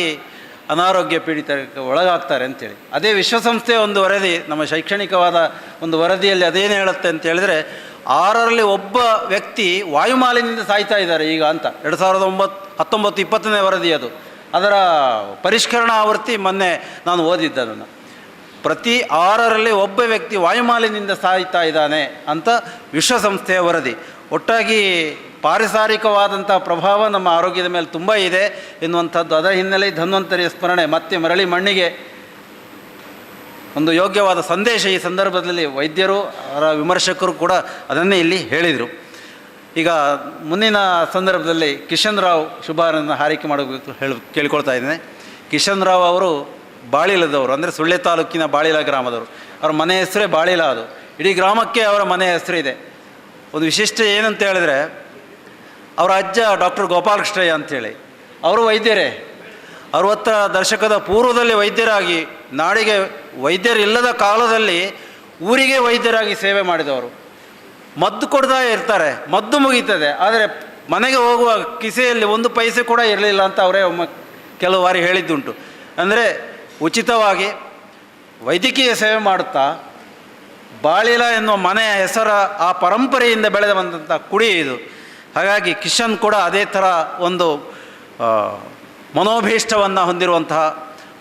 ಅನಾರೋಗ್ಯ ಪೀಡಿತಕ್ಕೆ ಒಳಗಾಗ್ತಾರೆ ಅಂತೇಳಿ. ಅದೇ ವಿಶ್ವಸಂಸ್ಥೆಯ ಒಂದು ವರದಿ, ನಮ್ಮ ಶೈಕ್ಷಣಿಕವಾದ ಒಂದು ವರದಿಯಲ್ಲಿ ಅದೇನು ಹೇಳುತ್ತೆ ಅಂತ ಹೇಳಿದರೆ 6ರಲ್ಲಿ ಒಬ್ಬ ವ್ಯಕ್ತಿ ವಾಯುಮಾಲಿನ್ಯದಿಂದ ಸಾಯ್ತಾ ಇದ್ದಾರೆ ಈಗ ಅಂತ. 2019-20 ವರದಿ ಅದು. ಅದರ ಪರಿಷ್ಕರಣಾ ಆವೃತ್ತಿ ಮೊನ್ನೆ ನಾನು ಓದಿದ್ದದನ್ನು. ಪ್ರತಿ 6ರಲ್ಲಿ ಒಬ್ಬ ವ್ಯಕ್ತಿ ವಾಯುಮಾಲಿನ್ಯದಿಂದ ಸಾಯ್ತಾ ಇದ್ದಾನೆ ಅಂತ ವಿಶ್ವಸಂಸ್ಥೆಯ ವರದಿ. ಒಟ್ಟಾಗಿ ಪಾರಿಸಾರಿಕವಾದಂಥ ಪ್ರಭಾವ ನಮ್ಮ ಆರೋಗ್ಯದ ಮೇಲೆ ತುಂಬ ಇದೆ ಎನ್ನುವಂಥದ್ದು. ಅದರ ಹಿನ್ನೆಲೆ ಧನ್ವಂತರಿಯ ಸ್ಮರಣೆ ಮತ್ತೆ ಮರಳಿ ಮಣ್ಣಿಗೆ ಒಂದು ಯೋಗ್ಯವಾದ ಸಂದೇಶ ಈ ಸಂದರ್ಭದಲ್ಲಿ ವೈದ್ಯರು ಅವರ ವಿಮರ್ಶಕರು ಕೂಡ ಅದನ್ನೇ ಇಲ್ಲಿ ಹೇಳಿದರು. ಈಗ ಮುಂದಿನ ಸಂದರ್ಭದಲ್ಲಿ ಕಿಶನ್ ರಾವ್ ಶುಭಾರನ್ನು ಹಾರೈಕೆ ಮಾಡಬೇಕು ಕೇಳಿಕೊಳ್ತಾ ಇದ್ದೇನೆ. ಕಿಶನ್ ರಾವ್ ಅವರು ಬಾಳಿಲದವರು, ಅಂದರೆ ಸುಳ್ಯ ತಾಲೂಕಿನ ಬಾಳಿಲ ಗ್ರಾಮದವರು. ಅವರ ಮನೆ ಹೆಸರೇ ಬಾಳಿಲ. ಅದು ಇಡೀ ಗ್ರಾಮಕ್ಕೆ ಅವರ ಮನೆ ಹೆಸರು ಇದೆ. ಒಂದು ವಿಶಿಷ್ಟ ಏನಂತ ಹೇಳಿದ್ರೆ, ಅವರ ಅಜ್ಜ ಡಾಕ್ಟರ್ ಗೋಪಾಲಕೃಷ್ಣಯ್ಯ ಅಂಥೇಳಿ ಅವರು ವೈದ್ಯರೇ. 60ರ ದಶಕದ ಪೂರ್ವದಲ್ಲಿ ವೈದ್ಯರಾಗಿ, ನಾಡಿಗೆ ವೈದ್ಯರಿಲ್ಲದ ಕಾಲದಲ್ಲಿ ಊರಿಗೆ ವೈದ್ಯರಾಗಿ ಸೇವೆ ಮಾಡಿದವರು. ಮದ್ದು ಕೊಡ್ತಾ ಇರ್ತಾರೆ, ಮದ್ದು ಮುಗೀತದೆ, ಆದರೆ ಮನೆಗೆ ಹೋಗುವ ಕಿಸೆಯಲ್ಲಿ ಒಂದು ಪೈಸೆ ಕೂಡ ಇರಲಿಲ್ಲ ಅಂತ ಅವರೇ ಕೆಲವು ಬಾರಿ ಹೇಳಿದ್ದುಂಟು. ಅಂದರೆ ಉಚಿತವಾಗಿ ವೈದ್ಯಕೀಯ ಸೇವೆ ಮಾಡುತ್ತಾ ಬಾಳಿಲ ಎನ್ನುವ ಮನೆಯ ಹೆಸರ ಆ ಪರಂಪರೆಯಿಂದ ಬೆಳೆದ ಬಂದಂಥ ಕುಡಿ ಇದು. ಹಾಗಾಗಿ ಕಿಶನ್ ಕೂಡ ಅದೇ ಥರ ಒಂದು ಮನೋಭೀಷ್ಟವನ್ನು ಹೊಂದಿರುವಂತಹ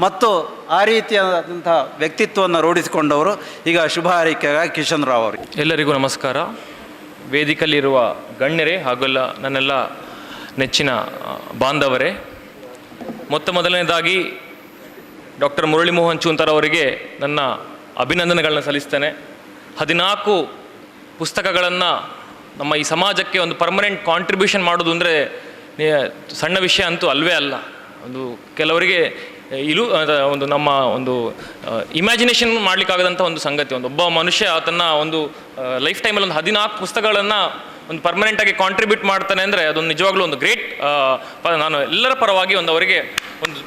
ಮತ್ತು ಆ ರೀತಿಯಾದಂಥ ವ್ಯಕ್ತಿತ್ವವನ್ನು ರೂಢಿಸಿಕೊಂಡವರು. ಈಗ ಶುಭ ಹಾರೈಕೆಗಾಗಿ ಕಿಶನ್ ರಾವ್ ಅವರಿಗೆ. ಎಲ್ಲರಿಗೂ ನಮಸ್ಕಾರ. ವೇದಿಕೆಯಲ್ಲಿರುವ ಗಣ್ಯರೇ ಹಾಗೆಲ್ಲ ನನ್ನೆಲ್ಲ ನೆಚ್ಚಿನ ಬಾಂಧವರೇ, ಮೊದಲನೇದಾಗಿ ಡಾಕ್ಟರ್ ಮುರಳಿ ಮೋಹನ್ ಚೂಂತಾರ್ ಅವರಿಗೆ ನನ್ನ ಅಭಿನಂದನೆಗಳನ್ನ ಸಲ್ಲಿಸ್ತೇನೆ. 14 ಪುಸ್ತಕಗಳನ್ನು ನಮ್ಮ ಈ ಸಮಾಜಕ್ಕೆ ಒಂದು ಪರ್ಮನೆಂಟ್ ಕಾಂಟ್ರಿಬ್ಯೂಷನ್ ಮಾಡೋದು ಅಂದರೆ ಸಣ್ಣ ವಿಷಯ ಅಂತೂ ಅಲ್ವೇ ಅಲ್ಲ. ಒಂದು ಕೆಲವರಿಗೆ ಒಂದು ನಮ್ಮ ಒಂದು ಇಮ್ಯಾಜಿನೇಷನ್ ಮಾಡಲಿಕ್ಕಾಗದಂಥ ಒಂದು ಸಂಗತಿ. ಒಬ್ಬ ಮನುಷ್ಯ ತನ್ನ ಒಂದು ಲೈಫ್ ಟೈಮಲ್ಲಿ ಒಂದು 14 ಪುಸ್ತಕಗಳನ್ನು ಒಂದು ಪರ್ಮನೆಂಟಾಗಿ ಕಾಂಟ್ರಿಬ್ಯೂಟ್ ಮಾಡ್ತಾನೆ ಅಂದರೆ ಅದೊಂದು ನಿಜವಾಗ್ಲೂ ಒಂದು ಗ್ರೇಟ್. ನಾನು ಎಲ್ಲರ ಪರವಾಗಿ ಅವರಿಗೆ ಒಂದು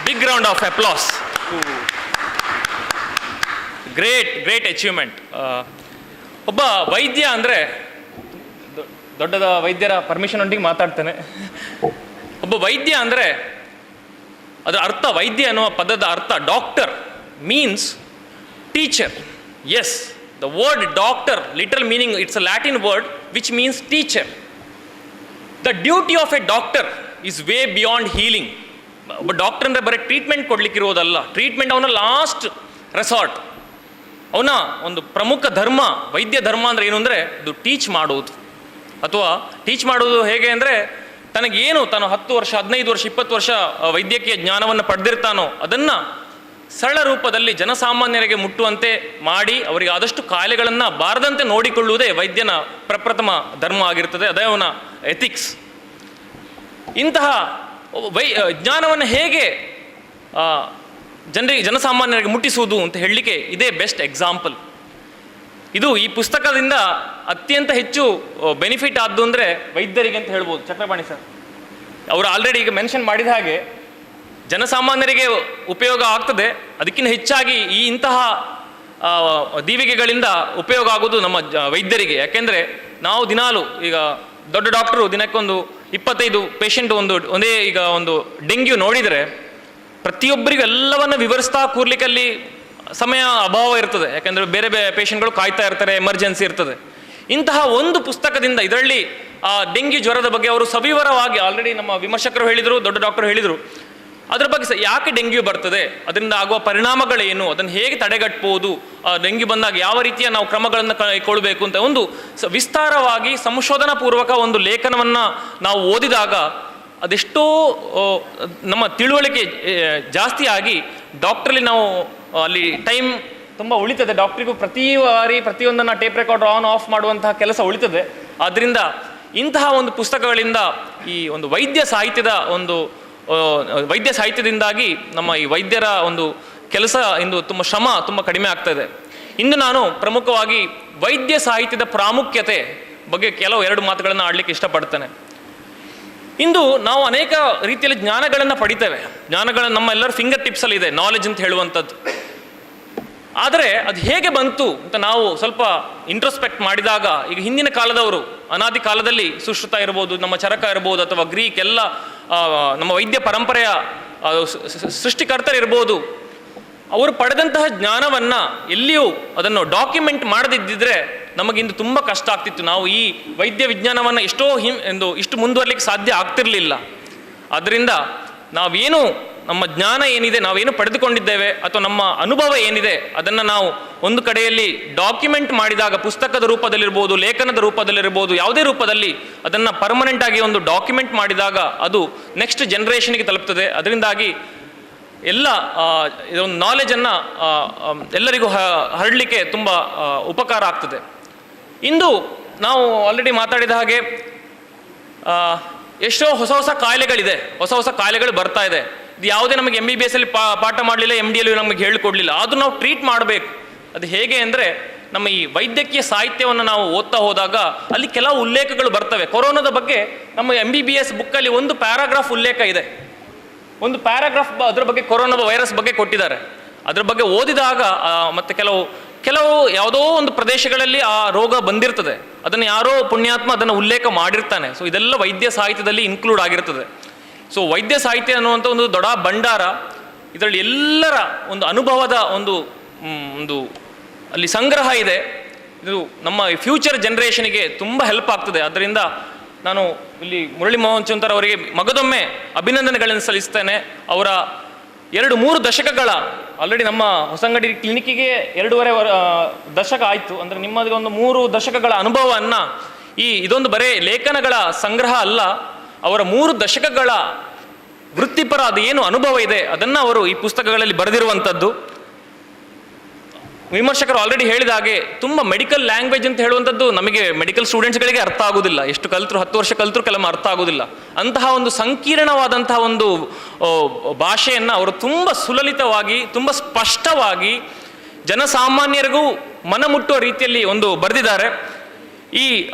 big round of applause. Great achievement. ಒಬ್ಬ ವೈದ್ಯ ಅಂದರೆ ದೊಡ್ಡದ ವೈದ್ಯರ ಪರ್ಮಿಷನ್ ಒಟ್ಟಿಗೆ ಮಾತಾಡ್ತೇನೆ. ಒಬ್ಬ ವೈದ್ಯ ಅಂದರೆ ಅದರ ಅರ್ಥ, ವೈದ್ಯ ಅನ್ನುವ ಪದದ ಅರ್ಥ doctor means teacher. Yes, the word doctor literal meaning, it's a Latin word which means teacher. The duty of a doctor is way beyond healing. ಒಬ್ಬ ಡಾಕ್ಟರ್ ಅಂದರೆ ಬರೀ ಟ್ರೀಟ್ಮೆಂಟ್ ಕೊಡಲಿಕ್ಕಿರೋದಲ್ಲ. ಟ್ರೀಟ್ಮೆಂಟ್ ಅವನ ಲಾಸ್ಟ್ ರೆಸಾರ್ಟ್. ಅವನ ಒಂದು ಪ್ರಮುಖ ಧರ್ಮ, ವೈದ್ಯ ಧರ್ಮ ಅಂದರೆ ಏನು ಅಂದರೆ ಅದು ಟೀಚ್ ಮಾಡುವುದು. ಅಥವಾ ಟೀಚ್ ಮಾಡುವುದು ಹೇಗೆ ಅಂದರೆ ತನಗೇನು ತಾನು 10 ವರ್ಷ 15 ವರ್ಷ 20 ವರ್ಷ ವೈದ್ಯಕೀಯ ಜ್ಞಾನವನ್ನು ಪಡೆದಿರ್ತಾನೋ ಅದನ್ನು ಸರಳ ರೂಪದಲ್ಲಿ ಜನಸಾಮಾನ್ಯರಿಗೆ ಮುಟ್ಟುವಂತೆ ಮಾಡಿ ಅವರಿಗೆ ಆದಷ್ಟು ಕಾಯಿಲೆಗಳನ್ನು ಬಾರದಂತೆ ನೋಡಿಕೊಳ್ಳುವುದೇ ವೈದ್ಯನ ಪ್ರಪ್ರಥಮ ಧರ್ಮ ಆಗಿರ್ತದೆ. ಅದೇ ಅವನ ಎಥಿಕ್ಸ್. ಇಂತಹ ಜ್ಞಾನವನ್ನು ಹೇಗೆ ಜನಸಾಮಾನ್ಯರಿಗೆ ಮುಟ್ಟಿಸುವುದು ಅಂತ ಹೇಳಲಿಕ್ಕೆ ಇದೇ ಬೆಸ್ಟ್ ಎಕ್ಸಾಂಪಲ್. ಇದು ಈ ಪುಸ್ತಕದಿಂದ ಅತ್ಯಂತ ಹೆಚ್ಚು ಬೆನಿಫಿಟ್ ಆದ್ದು ಅಂದರೆ ವೈದ್ಯರಿಗೆ ಅಂತ ಹೇಳ್ಬೋದು. ಚಕ್ರಪಾಣಿ ಸರ್ ಅವರು ಆಲ್ರೆಡಿ ಈಗ ಮೆನ್ಷನ್ ಮಾಡಿದ ಹಾಗೆ ಜನಸಾಮಾನ್ಯರಿಗೆ ಉಪಯೋಗ ಆಗ್ತದೆ. ಅದಕ್ಕಿಂತ ಹೆಚ್ಚಾಗಿ ಇಂತಹ ದೀವಿಗೆಗಳಿಂದ ಉಪಯೋಗ ಆಗೋದು ನಮ್ಮ ವೈದ್ಯರಿಗೆ. ಯಾಕೆಂದರೆ ನಾವು ದಿನಾಲು ಈಗ ದೊಡ್ಡ ಡಾಕ್ಟರು ದಿನಕ್ಕೊಂದು 25 ಪೇಷಂಟ್ ಒಂದೇ ಈಗ ಒಂದು ಡೆಂಗ್ಯೂ ನೋಡಿದರೆ ಪ್ರತಿಯೊಬ್ಬರಿಗೂ ಎಲ್ಲವನ್ನು ವಿವರಿಸ್ತಾ ಕೂರ್ಲಿಕ್ಕಲ್ಲಿ ಸಮಯ ಅಭಾವ ಇರ್ತದೆ. ಯಾಕೆಂದರೆ ಬೇರೆ ಬೇರೆ ಪೇಷಂಟ್ಗಳು ಕಾಯ್ತಾ ಇರ್ತಾರೆ, ಎಮರ್ಜೆನ್ಸಿ ಇರ್ತದೆ. ಇಂತಹ ಒಂದು ಪುಸ್ತಕದಿಂದ ಇದರಲ್ಲಿ ಡೆಂಗ್ಯೂ ಜ್ವರದ ಬಗ್ಗೆ ಅವರು ಸವಿವರವಾಗಿ ಆಲ್ರೆಡಿ ನಮ್ಮ ವಿಮರ್ಶಕರು ಹೇಳಿದರು, ದೊಡ್ಡ ಡಾಕ್ಟರು ಹೇಳಿದರು. ಅದರ ಬಗ್ಗೆ ಯಾಕೆ ಡೆಂಗ್ಯೂ ಬರ್ತದೆ, ಅದರಿಂದ ಆಗುವ ಪರಿಣಾಮಗಳೇನು, ಅದನ್ನು ಹೇಗೆ ತಡೆಗಟ್ಟಬಹುದು, ಡೆಂಗ್ಯೂ ಬಂದಾಗ ಯಾವ ರೀತಿಯ ನಾವು ಕ್ರಮಗಳನ್ನು ಕೈಗೊಳ್ಳಬೇಕು ಅಂತ ಒಂದು ವಿಸ್ತಾರವಾಗಿ ಸಂಶೋಧನಾ ಪೂರ್ವಕ ಒಂದು ಲೇಖನವನ್ನು ನಾವು ಓದಿದಾಗ ಅದೆಷ್ಟೋ ನಮ್ಮ ತಿಳುವಳಿಕೆ ಜಾಸ್ತಿ ಆಗಿ ಡಾಕ್ಟ್ರಲ್ಲಿ ನಾವು ಅಲ್ಲಿ ಟೈಮ್ ತುಂಬ ಉಳಿತದೆ. ಡಾಕ್ಟ್ರಿಗೂ ಪ್ರತಿ ಬಾರಿ ಪ್ರತಿಯೊಂದನ್ನು ಟೇಪ್ ರೆಕಾರ್ಡರ್ ಆನ್ ಆಫ್ ಮಾಡುವಂತಹ ಕೆಲಸ ಉಳಿತದೆ. ಆದ್ದರಿಂದ ಇಂತಹ ಒಂದು ಪುಸ್ತಕಗಳಿಂದ ಈ ಒಂದು ವೈದ್ಯ ಸಾಹಿತ್ಯದಿಂದಾಗಿ ನಮ್ಮ ಈ ವೈದ್ಯರ ಒಂದು ಕೆಲಸ ಇಂದು ತುಂಬ ಶ್ರಮ ತುಂಬ ಕಡಿಮೆ ಆಗ್ತದೆ. ಇಂದು ನಾನು ಪ್ರಮುಖವಾಗಿ ವೈದ್ಯ ಸಾಹಿತ್ಯದ ಪ್ರಾಮುಖ್ಯತೆ ಬಗ್ಗೆ ಕೆಲವು 2 ಮಾತುಗಳನ್ನು ಆಡಲಿಕ್ಕೆ ಇಷ್ಟಪಡ್ತೇನೆ. ಇಂದು ನಾವು ಅನೇಕ ರೀತಿಯಲ್ಲಿ ಜ್ಞಾನಗಳನ್ನು ಪಡಿತೇವೆ. ಜ್ಞಾನಗಳನ್ನು ನಮ್ಮ ಎಲ್ಲರ ಫಿಂಗರ್ ಟಿಪ್ಸಲ್ಲಿ ಇದೆ, ನಾಲೆಜ್ ಅಂತ ಹೇಳುವಂಥದ್ದು. ಆದರೆ ಅದು ಹೇಗೆ ಬಂತು ಅಂತ ನಾವು ಸ್ವಲ್ಪ ಇಂಟ್ರೋಸ್ಪೆಕ್ಟ್ ಮಾಡಿದಾಗ, ಈಗ ಹಿಂದಿನ ಕಾಲದವರು ಅನಾದಿ ಕಾಲದಲ್ಲಿ ಸುಶ್ರುತ ಇರ್ಬೋದು, ನಮ್ಮ ಚರಕ ಇರ್ಬೋದು, ಅಥವಾ ಗ್ರೀಕ್ ಎಲ್ಲ ನಮ್ಮ ವೈದ್ಯ ಪರಂಪರೆಯ ಸೃಷ್ಟಿಕರ್ತರಿರ್ಬೋದು, ಅವರು ಪಡೆದಂತಹ ಜ್ಞಾನವನ್ನು ಎಲ್ಲಿಯೂ ಅದನ್ನು ಡಾಕ್ಯುಮೆಂಟ್ ಮಾಡದಿದ್ದರೆ ನಮಗಿಂದು ತುಂಬ ಕಷ್ಟ ಆಗ್ತಿತ್ತು. ನಾವು ಈ ವೈದ್ಯ ವಿಜ್ಞಾನವನ್ನು ಇಷ್ಟು ಮುಂದುವರಲಿಕ್ಕೆ ಸಾಧ್ಯ ಆಗ್ತಿರಲಿಲ್ಲ. ಆದ್ದರಿಂದ ನಾವೇನು ನಮ್ಮ ಜ್ಞಾನ ಏನಿದೆ, ನಾವೇನು ಪಡೆದುಕೊಂಡಿದ್ದೇವೆ ಅಥವಾ ನಮ್ಮ ಅನುಭವ ಏನಿದೆ, ಅದನ್ನು ನಾವು ಒಂದು ಕಡೆಯಲ್ಲಿ ಡಾಕ್ಯುಮೆಂಟ್ ಮಾಡಿದಾಗ, ಪುಸ್ತಕದ ರೂಪದಲ್ಲಿರ್ಬೋದು, ಲೇಖನದ ರೂಪದಲ್ಲಿರ್ಬೋದು, ಯಾವುದೇ ರೂಪದಲ್ಲಿ ಅದನ್ನು ಪರ್ಮನೆಂಟ್ ಆಗಿ ಒಂದು ಡಾಕ್ಯುಮೆಂಟ್ ಮಾಡಿದಾಗ ಅದು ನೆಕ್ಸ್ಟ್ ಜನ್ರೇಷನ್ಗೆ ತಲುಪ್ತದೆ. ಅದರಿಂದಾಗಿ ಎಲ್ಲ ಇದೊಂದು ನಾಲೆಜನ್ನು ಎಲ್ಲರಿಗೂ ಹರಡಲಿಕ್ಕೆ ತುಂಬ ಉಪಕಾರ ಆಗ್ತದೆ. ಇಂದು ನಾವು ಆಲ್ರೆಡಿ ಮಾತಾಡಿದ ಹಾಗೆ ಎಷ್ಟೋ ಹೊಸ ಹೊಸ ಕಾಯಿಲೆಗಳಿದೆ, ಹೊಸ ಹೊಸ ಕಾಯಿಲೆಗಳು ಬರ್ತಾ ಇದೆ. ಇದು ಯಾವುದೇ ನಮಗೆ MBBS ಅಲ್ಲಿ ಪಾಠ ಮಾಡಲಿಲ್ಲ, MD ಅಲ್ಲಿ ನಮಗೆ ಹೇಳಿಕೊಡ್ಲಿಲ್ಲ, ಆದರೂ ನಾವು ಟ್ರೀಟ್ ಮಾಡಬೇಕು. ಅದು ಹೇಗೆ ಅಂದರೆ, ನಮ್ಮ ಈ ವೈದ್ಯಕೀಯ ಸಾಹಿತ್ಯವನ್ನು ನಾವು ಓದ್ತಾ ಹೋದಾಗ ಅಲ್ಲಿ ಕೆಲವು ಉಲ್ಲೇಖಗಳು ಬರ್ತವೆ. ಕೊರೋನಾದ ಬಗ್ಗೆ ನಮ್ಮ MBBS ಬುಕ್ಕಲ್ಲಿ ಒಂದು ಪ್ಯಾರಾಗ್ರಾಫ್ ಉಲ್ಲೇಖ ಇದೆ, ಒಂದು ಪ್ಯಾರಾಗ್ರಾಫ್ ಅದ್ರ ಬಗ್ಗೆ, ಕೊರೋನಾ ವೈರಸ್ ಬಗ್ಗೆ ಕೊಟ್ಟಿದ್ದಾರೆ. ಅದ್ರ ಬಗ್ಗೆ ಓದಿದಾಗ ಮತ್ತು ಕೆಲವು ಯಾವುದೋ ಒಂದು ಪ್ರದೇಶಗಳಲ್ಲಿ ಆ ರೋಗ ಬಂದಿರ್ತದೆ, ಅದನ್ನು ಯಾರೋ ಪುಣ್ಯಾತ್ಮ ಅದನ್ನು ಉಲ್ಲೇಖ ಮಾಡಿರ್ತಾನೆ. ಸೊ ಇದೆಲ್ಲ ವೈದ್ಯ ಸಾಹಿತ್ಯದಲ್ಲಿ ಇನ್ಕ್ಲೂಡ್ ಆಗಿರ್ತದೆ. ಸೊ ವೈದ್ಯ ಸಾಹಿತ್ಯ ಅನ್ನುವಂಥ ಒಂದು ದೊಡ್ಡ ಭಂಡಾರ. ಇದರಲ್ಲಿ ಎಲ್ಲರ ಒಂದು ಅನುಭವದ ಒಂದು ಅಲ್ಲಿ ಸಂಗ್ರಹ ಇದೆ. ಇದು ನಮ್ಮ ಫ್ಯೂಚರ್ ಜನ್ರೇಷನ್ಗೆ ತುಂಬ ಹೆಲ್ಪ್ ಆಗ್ತದೆ. ಅದರಿಂದ ನಾನು ಇಲ್ಲಿ ಮುರಳಿ ಮೋಹನ್ ಚೂಂತಾರ್ ಅವರಿಗೆ ಮಗದೊಮ್ಮೆ ಅಭಿನಂದನೆಗಳನ್ನು ಸಲ್ಲಿಸ್ತೇನೆ. ಅವರ 2-3 ದಶಕಗಳ, ಆಲ್ರೆಡಿ ನಮ್ಮ ಹೊಸಂಗಡಿ ಕ್ಲಿನಿಕ್ಕಿಗೆ 2.5 ದಶಕ ಆಯಿತು. ಅಂದರೆ ನಿಮ್ಮದಿಗೆ ಒಂದು 3 ದಶಕಗಳ ಅನುಭವವನ್ನು, ಇದೊಂದು ಬರೇ ಲೇಖನಗಳ ಸಂಗ್ರಹ ಅಲ್ಲ, ಅವರ 3 ದಶಕಗಳ ವೃತ್ತಿಪರ ಅದು ಏನು ಅನುಭವ ಇದೆ ಅದನ್ನು ಅವರು ಈ ಪುಸ್ತಕಗಳಲ್ಲಿ ಬರೆದಿರುವಂಥದ್ದು. ವಿಮರ್ಶಕರು ಆಲ್ರೆಡಿ ಹೇಳಿದ ಹಾಗೆ ತುಂಬ ಮೆಡಿಕಲ್ ಲ್ಯಾಂಗ್ವೇಜ್ ಅಂತ ಹೇಳುವಂಥದ್ದು ನಮಗೆ ಮೆಡಿಕಲ್ ಸ್ಟೂಡೆಂಟ್ಸ್ಗಳಿಗೆ ಅರ್ಥ ಆಗೋದಿಲ್ಲ. ಎಷ್ಟು ಕಲ್ತರು, 10 ವರ್ಷ ಕಲ್ತರು ಕೆಲವು ಅರ್ಥ ಆಗೋದಿಲ್ಲ. ಅಂತಹ ಒಂದು ಸಂಕೀರ್ಣವಾದಂತಹ ಒಂದು ಭಾಷೆಯನ್ನು ಅವರು ತುಂಬ ಸುಲಲಿತವಾಗಿ, ತುಂಬ ಸ್ಪಷ್ಟವಾಗಿ, ಜನಸಾಮಾನ್ಯರಿಗೂ ಮನಮುಟ್ಟುವ ರೀತಿಯಲ್ಲಿ ಒಂದು ಬರೆದಿದ್ದಾರೆ.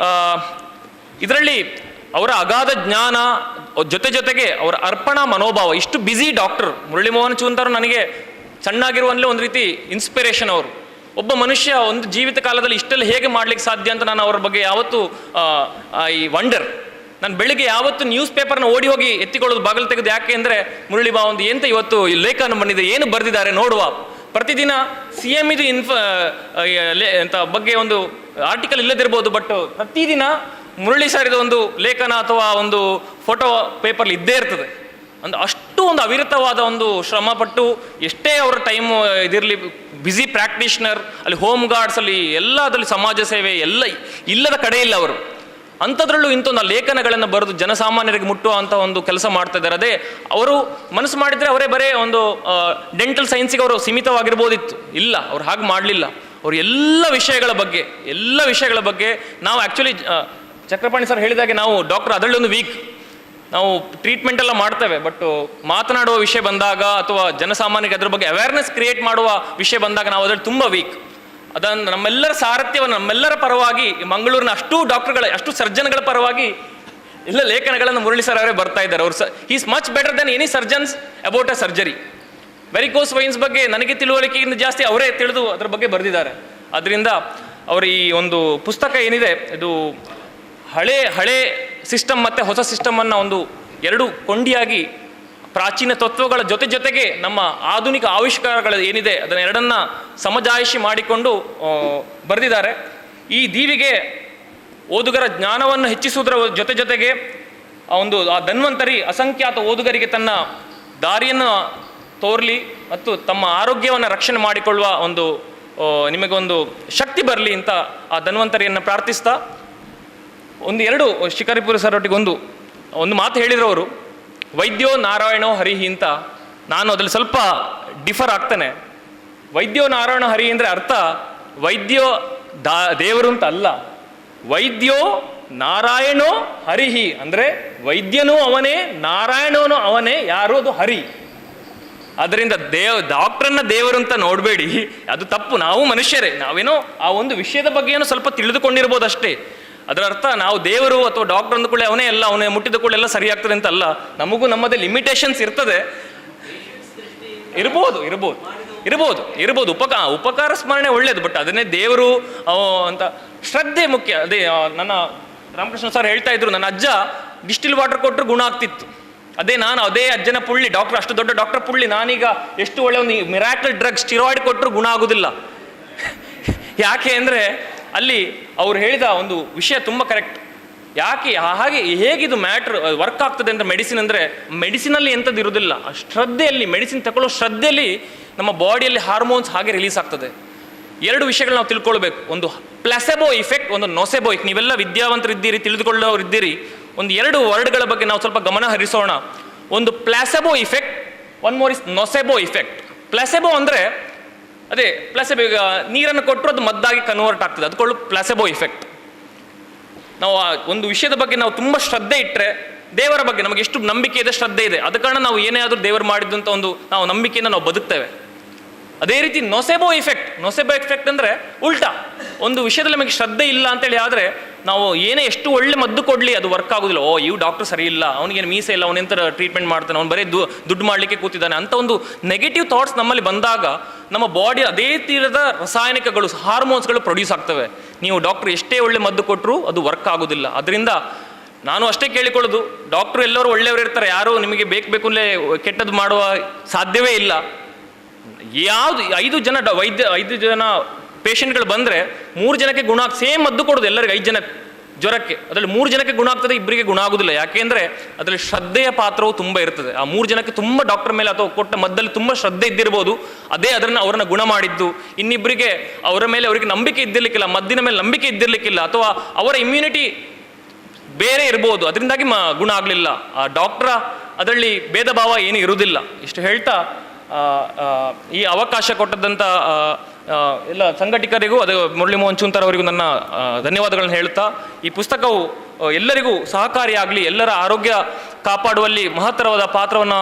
ಇದರಲ್ಲಿ ಅವರ ಅಗಾಧ ಜ್ಞಾನ ಜೊತೆಗೆ ಅವರ ಅರ್ಪಣಾ ಮನೋಭಾವ. ಇಷ್ಟು ಬ್ಯುಸಿ ಡಾಕ್ಟರ್ ಮುರಳಿ ಮೋಹನ್ ಚೂಂತಾರ್ ನನಗೆ ಸಣ್ಣಾಗಿರುವಲ್ಲೇ ಒಂದು ರೀತಿ ಇನ್ಸ್ಪಿರೇಷನ್. ಅವರು ಒಬ್ಬ ಮನುಷ್ಯ ಒಂದು ಜೀವಿತ ಕಾಲದಲ್ಲಿ ಇಷ್ಟೆಲ್ಲ ಹೇಗೆ ಮಾಡ್ಲಿಕ್ಕೆ ಸಾಧ್ಯ ಅಂತ ನಾನು ಅವರ ಬಗ್ಗೆ ಯಾವತ್ತೂ ವಂಡರ್. ನಾನು ಬೆಳಿಗ್ಗೆ ಯಾವತ್ತು ನ್ಯೂಸ್ ಪೇಪರ್ನ ಓಡಿ ಹೋಗಿ ಎತ್ತಿಕೊಳ್ಳೋದು, ಬಾಗಿಲು ತೆಗೆದು. ಯಾಕೆ ಅಂದರೆ ಮುರಳಿ ಬಾ ಒಂದು ಎಂತ ಇವತ್ತು ಈ ಲೇಖನ ಬಂದಿದೆ, ಏನು ಬರೆದಿದ್ದಾರೆ ನೋಡುವ. ಪ್ರತಿದಿನ CM ಇದು ಅಂತ ಬಗ್ಗೆ ಒಂದು ಆರ್ಟಿಕಲ್ ಇಲ್ಲದಿರ್ಬೋದು, ಬಟ್ ಪ್ರತಿದಿನ ಮುರಳಿ ಸರಿದ ಒಂದು ಲೇಖನ ಅಥವಾ ಒಂದು ಫೋಟೋ ಪೇಪರ್ಲಿ ಇದ್ದೇ ಇರ್ತದೆ. ಅಷ್ಟು ಒಂದು ಅವಿರತವಾದ ಒಂದು ಶ್ರಮಪಟ್ಟು, ಎಷ್ಟೇ ಅವರ ಟೈಮ್ ಇದಿರಲಿ, ಬ್ಯುಸಿ ಪ್ರಾಕ್ಟೀಷನರ್, ಅಲ್ಲಿ ಹೋಮ್ ಗಾರ್ಡ್ಸ್ ಅಲ್ಲಿ ಎಲ್ಲದಲ್ಲಿ ಸಮಾಜ ಸೇವೆ ಎಲ್ಲ ಇಲ್ಲದ ಕಡೆ ಇಲ್ಲ ಅವರು. ಅಂಥದ್ರಲ್ಲೂ ಇಂಥೊಂದು ಲೇಖನಗಳನ್ನು ಬರೆದು ಜನಸಾಮಾನ್ಯರಿಗೆ ಮುಟ್ಟುವಂಥ ಒಂದು ಕೆಲಸ ಮಾಡ್ತಾ ಇದ್ದಾರೆ. ಅದೇ ಅವರು ಮನಸ್ಸು ಮಾಡಿದರೆ ಅವರೇ ಬರೇ ಒಂದು ಡೆಂಟಲ್ ಸೈನ್ಸಿಗೆ ಅವರು ಸೀಮಿತವಾಗಿರ್ಬೋದಿತ್ತು. ಇಲ್ಲ, ಅವ್ರು ಹಾಗೆ ಮಾಡಲಿಲ್ಲ. ಅವರು ಎಲ್ಲ ವಿಷಯಗಳ ಬಗ್ಗೆ ನಾವು ಆ್ಯಕ್ಚುಲಿ ಚಕ್ರಪಾಣಿ ಸರ್ ಹೇಳಿದಾಗೆ ನಾವು ಡಾಕ್ಟರ್ ಅದರಲ್ಲೊಂದು ವೀಕ್. ನಾವು ಟ್ರೀಟ್ಮೆಂಟ್ ಎಲ್ಲ ಮಾಡ್ತೇವೆ, ಬಟ್ ಮಾತನಾಡುವ ವಿಷಯ ಬಂದಾಗ ಅಥವಾ ಜನಸಾಮಾನ್ಯರಿಗೆ ಅದರ ಬಗ್ಗೆ ಅವೇರ್ನೆಸ್ ಕ್ರಿಯೇಟ್ ಮಾಡುವ ವಿಷಯ ಬಂದಾಗ ನಾವು ಅದರಲ್ಲಿ ತುಂಬ ವೀಕ್. ಅದನ್ನು ನಮ್ಮೆಲ್ಲರ ಸಾರಥ್ಯವನ್ನು, ನಮ್ಮೆಲ್ಲರ ಪರವಾಗಿ ಮಂಗಳೂರಿನ ಅಷ್ಟು ಡಾಕ್ಟರ್ಗಳ, ಅಷ್ಟು ಸರ್ಜನ್ಗಳ ಪರವಾಗಿ ಎಲ್ಲ ಲೇಖನಗಳನ್ನು ಮುರಳಿ ಸರ್ ಅವರೇ ಬರ್ತಾ ಇದ್ದಾರೆ. ಅವರು is much better than any surgeons about a surgery. Varicose veins ಬಗ್ಗೆ ನನಗೆ ತಿಳುವಳಿಕೆಯಿಂದ ಜಾಸ್ತಿ ಅವರೇ ತಿಳಿದು ಅದರ ಬಗ್ಗೆ ಬರೆದಿದ್ದಾರೆ. ಅದರಿಂದ ಅವರ ಈ ಒಂದು ಪುಸ್ತಕ ಏನಿದೆ, ಇದು ಹಳೆ ಸಿಸ್ಟಮ್ ಮತ್ತು ಹೊಸ ಸಿಸ್ಟಮನ್ನು ಒಂದು 2 ಕೊಂಡಿಯಾಗಿ, ಪ್ರಾಚೀನ ತತ್ವಗಳ ಜೊತೆಗೆ ನಮ್ಮ ಆಧುನಿಕ ಆವಿಷ್ಕಾರಗಳು ಏನಿದೆ ಅದನ್ನು ಎರಡನ್ನ ಸಮಜಾಯಿಷಿ ಮಾಡಿಕೊಂಡು ಬರೆದಿದ್ದಾರೆ. ಈ ದೀವಿಗೆ ಓದುಗರ ಜ್ಞಾನವನ್ನು ಹೆಚ್ಚಿಸುವುದರ ಜೊತೆಗೆ ಆ ಧನ್ವಂತರಿ ಅಸಂಖ್ಯಾತ ಓದುಗರಿಗೆ ತನ್ನ ದಾರಿಯನ್ನು ತೋರಲಿ ಮತ್ತು ತಮ್ಮ ಆರೋಗ್ಯವನ್ನು ರಕ್ಷಣೆ ಮಾಡಿಕೊಳ್ಳುವ ನಿಮಗೊಂದು ಶಕ್ತಿ ಬರಲಿ ಅಂತ ಆ ಧನ್ವಂತರಿಯನ್ನು ಪ್ರಾರ್ಥಿಸ್ತಾ, 2 ಶಿಕಾರಿಪುರ ಸರ್ ಒಟ್ಟಿಗೆ ಒಂದು ಮಾತು ಹೇಳಿದ್ರು ಅವರು, ವೈದ್ಯೋ ನಾರಾಯಣೋ ಹರಿಹಿ ಅಂತ. ನಾನು ಅದರಲ್ಲಿ ಸ್ವಲ್ಪ ಡಿಫರ್ ಆಗ್ತೇನೆ. ವೈದ್ಯೋ ನಾರಾಯಣ ಹರಿ ಅಂದರೆ ಅರ್ಥ ವೈದ್ಯೋ ದೇವರು ಅಂತ ಅಲ್ಲ. ವೈದ್ಯೋ ನಾರಾಯಣೋ ಹರಿಹಿ ಅಂದರೆ ವೈದ್ಯನೂ ಅವನೇ, ನಾರಾಯಣನೂ ಅವನೇ. ಯಾರು? ಅದು ಹರಿ. ಅದರಿಂದ ಡಾಕ್ಟ್ರನ್ನ ದೇವರು ಅಂತ ನೋಡಬೇಡಿ, ಅದು ತಪ್ಪು. ನಾವು ಮನುಷ್ಯರೇ, ನಾವೇನೋ ಆ ಒಂದು ವಿಷಯದ ಬಗ್ಗೆ ಏನೋ ಸ್ವಲ್ಪ ತಿಳಿದುಕೊಂಡಿರ್ಬೋದು ಅಷ್ಟೇ. ಅದರ ಅರ್ಥ ನಾವು ದೇವರು ಅಥವಾ ಡಾಕ್ಟರ್ ಅಂದ ಕೂಡಲೇ ಅವನೇ ಮುಟ್ಟಿದ ಕೂಡಲೇ ಎಲ್ಲ ಸರಿ ಆಗ್ತದೆ ಅಂತ ಅಲ್ಲ. ನಮಗೂ ನಮ್ಮದೇ ಲಿಮಿಟೇಷನ್ಸ್ ಇರ್ತದೆ. ಇರ್ಬೋದು ಉಪಕಾರ ಸ್ಮರಣೆ ಒಳ್ಳೇದು, ಬಟ್ ಅದನ್ನೇ ದೇವರು ಅಂತ ಶ್ರದ್ಧೆ ಮುಖ್ಯ. ಅದೇ ನನ್ನ ರಾಮಕೃಷ್ಣ ಸರ್ ಹೇಳ್ತಾ ಇದ್ರು, ನನ್ನ ಅಜ್ಜ ಡಿಸ್ಟಿಲ್ ವಾಟರ್ ಕೊಟ್ಟರು ಗುಣ ಆಗ್ತಿತ್ತು. ಅದೇ ಅಜ್ಜನ ಪುಳ್ಳಿ, ಡಾಕ್ಟರ್, ಅಷ್ಟು ದೊಡ್ಡ ಡಾಕ್ಟರ್ ಪುಳ್ಳಿ. ನಾನೀಗ ಎಷ್ಟು ಒಳ್ಳೆ ಒಂದು ಮಿರಾಕಲ್ ಡ್ರಗ್ ಸ್ಟಿರಾಯ್ಡ್ ಕೊಟ್ಟರು ಗುಣ ಆಗೋದಿಲ್ಲ. ಯಾಕೆ ಅಂದರೆ ಅಲ್ಲಿ ಅವ್ರು ಹೇಳಿದ ಒಂದು ವಿಷಯ ತುಂಬ ಕರೆಕ್ಟ್. ಯಾಕೆ ಹಾಗೆ ಹೇಗಿದು ಮ್ಯಾಟ್ರ್ ವರ್ಕ್ ಆಗ್ತದೆ ಅಂತ ಮೆಡಿಸಿನ್ ಅಂದರೆ, ಮೆಡಿಸಿನಲ್ಲಿ ಎಂಥದ್ದು ಇರೋದಿಲ್ಲ, ಶ್ರದ್ಧೆಯಲ್ಲಿ, ಮೆಡಿಸಿನ್ ತಗೊಳ್ಳೋ ಶ್ರದ್ಧೆಯಲ್ಲಿ ನಮ್ಮ ಬಾಡಿಯಲ್ಲಿ ಹಾರ್ಮೋನ್ಸ್ ಹಾಗೆ ರಿಲೀಸ್ ಆಗ್ತದೆ. ಎರಡು ವಿಷಯಗಳು ನಾವು ತಿಳ್ಕೊಳ್ಬೇಕು, ಒಂದು ಪ್ಲಾಸೆಬೋ ಇಫೆಕ್ಟ್, ಒಂದು ನೊಸೆಬೋ ಇಫೆಕ್ಟ್. ನೀವೆಲ್ಲ ವಿದ್ಯಾವಂತರಿದ್ದೀರಿ, ತಿಳಿದುಕೊಳ್ಳೋರಿದ್ದೀರಿ, ಒಂದು ಎರಡು ವರ್ಡ್ಗಳ ಬಗ್ಗೆ ನಾವು ಸ್ವಲ್ಪ ಗಮನ ಹರಿಸೋಣ. ಒಂದು placebo effect, one more is nocebo effect. Placebo ಅಂದರೆ ಅದೇ ಪ್ಲಾಸೆಬೋ, ಈಗ ನೀರನ್ನು ಕೊಟ್ಟರು ಅದು ಮದ್ದಾಗಿ ಕನ್ವರ್ಟ್ ಆಗ್ತದೆ, ಅದಕ್ಕೊಳ್ಳು ಪ್ಲಾಸೆಬೋ ಇಫೆಕ್ಟ್. ನಾವು ಒಂದು ವಿಷಯದ ಬಗ್ಗೆ ನಾವು ತುಂಬ ಶ್ರದ್ಧೆ ಇಟ್ಟರೆ, ದೇವರ ಬಗ್ಗೆ ನಮಗೆ ಎಷ್ಟು ನಂಬಿಕೆ ಇದೆ, ಶ್ರದ್ಧೆ ಇದೆ, ಅದ ಕಾರಣ ನಾವು ಏನೇ ಆದರೂ ದೇವರು ಮಾಡಿದ್ದು ಅಂತ ಒಂದು ನಾವು ನಂಬಿಕೆಯಿಂದ ನಾವು ಬದುಕ್ತೇವೆ. ಅದೇ ರೀತಿ ನೊಸೆಬೋ ಇಫೆಕ್ಟ್ ಅಂದರೆ ಉಲ್ಟಾ, ಒಂದು ವಿಷಯದಲ್ಲಿ ನಮಗೆ ಶ್ರದ್ಧೆ ಇಲ್ಲ ಅಂತೇಳಿ ಆದರೆ ನಾವು ಏನೇ ಎಷ್ಟು ಒಳ್ಳೆ ಮದ್ದು ಕೊಡಲಿ ಅದು ವರ್ಕ್ ಆಗೋದಿಲ್ಲ. ಓ ಇವು ಡಾಕ್ಟರ್ ಸರಿ ಇಲ್ಲ, ಅವನಿಗೇನು ಮೀಸೆ ಇಲ್ಲ, ಅವನೆಂತ ಟ್ರೀಟ್ಮೆಂಟ್ ಮಾಡ್ತಾನೆ, ಅವ್ನು ಬರೀ ದುಡ್ಡು ಮಾಡಲಿಕ್ಕೆ ಕೂತಿದ್ದಾನೆ ಅಂತ ಒಂದು ನೆಗೆಟಿವ್ ಥಾಟ್ಸ್ ನಮ್ಮಲ್ಲಿ ಬಂದಾಗ ನಮ್ಮ ಬಾಡಿ ಅದೇ ತೀರದ ರಾಸಾಯನಿಕಗಳು, ಹಾರ್ಮೋನ್ಸ್ಗಳು ಪ್ರೊಡ್ಯೂಸ್ ಆಗ್ತವೆ. ನೀವು ಡಾಕ್ಟರ್ ಎಷ್ಟೇ ಒಳ್ಳೆ ಮದ್ದು ಕೊಟ್ಟರು ಅದು ವರ್ಕ್ ಆಗೋದಿಲ್ಲ. ಅದರಿಂದ ನಾನು ಅಷ್ಟೇ ಕೇಳಿಕೊಳ್ಳೋದು, ಡಾಕ್ಟ್ರು ಎಲ್ಲರೂ ಒಳ್ಳೆಯವರು ಇರ್ತಾರೆ, ಯಾರು ನಿಮಗೆ ಬೇಕು ಅಲ್ಲೇ ಕೆಟ್ಟದ್ದು ಮಾಡುವ ಸಾಧ್ಯವೇ ಇಲ್ಲ. ಯಾವುದು 5 ಜನ ಪೇಷಂಟ್ಗಳು ಬಂದರೆ 3 ಜನಕ್ಕೆ ಗುಣ ಸೇಮ್ ಮದ್ದು ಕೊಡೋದು ಎಲ್ಲರಿಗೆ, 5 ಜನ ಜ್ವರಕ್ಕೆ, ಅದರಲ್ಲಿ 3 ಜನಕ್ಕೆ ಗುಣ ಆಗ್ತದೆ, ಇಬ್ಬರಿಗೆ ಗುಣ ಆಗೋದಿಲ್ಲ. ಯಾಕೆಂದರೆ ಅದರಲ್ಲಿ ಶ್ರದ್ಧೆಯ ಪಾತ್ರವು ತುಂಬ ಇರ್ತದೆ. ಆ 3 ಜನಕ್ಕೆ ತುಂಬ ಡಾಕ್ಟರ್ ಮೇಲೆ ಅಥವಾ ಕೊಟ್ಟ ಮದ್ದಲ್ಲಿ ತುಂಬ ಶ್ರದ್ಧೆ ಇದ್ದಿರ್ಬೋದು, ಅದೇ ಅವರನ್ನು ಗುಣ ಮಾಡಿದ್ದು. ಇನ್ನಿಬ್ಬರಿಗೆ ಅವರ ಮೇಲೆ ಅವರಿಗೆ ನಂಬಿಕೆ ಇದ್ದಿರಲಿಕ್ಕಿಲ್ಲ, ಮದ್ದಿನ ಮೇಲೆ ನಂಬಿಕೆ ಇದ್ದಿರಲಿಕ್ಕಿಲ್ಲ, ಅಥವಾ ಅವರ ಇಮ್ಯುನಿಟಿ ಬೇರೆ ಇರ್ಬೋದು, ಅದರಿಂದಾಗಿ ಗುಣ ಆಗಲಿಲ್ಲ. ಆ ಡಾಕ್ಟ್ರ ಅದರಲ್ಲಿ ಭೇದ ಭಾವ ಏನೂ ಇರುವುದಿಲ್ಲ. ಇಷ್ಟು ಹೇಳ್ತಾ ಈ ಅವಕಾಶ ಕೊಟ್ಟದ್ದಂಥ ಎಲ್ಲ ಸಂಘಟಕರಿಗೂ, ಅದು ಮುರಳಿ ಮೋಹನ್ ಚೂಂತಾರ್ ಅವರಿಗೂ ನನ್ನ ಧನ್ಯವಾದಗಳನ್ನು ಹೇಳ್ತಾ, ಈ ಪುಸ್ತಕವು ಎಲ್ಲರಿಗೂ ಸಹಕಾರಿಯಾಗಲಿ, ಎಲ್ಲರ ಆರೋಗ್ಯ ಕಾಪಾಡುವಲ್ಲಿ ಮಹತ್ತರವಾದ ಪಾತ್ರವನ್ನು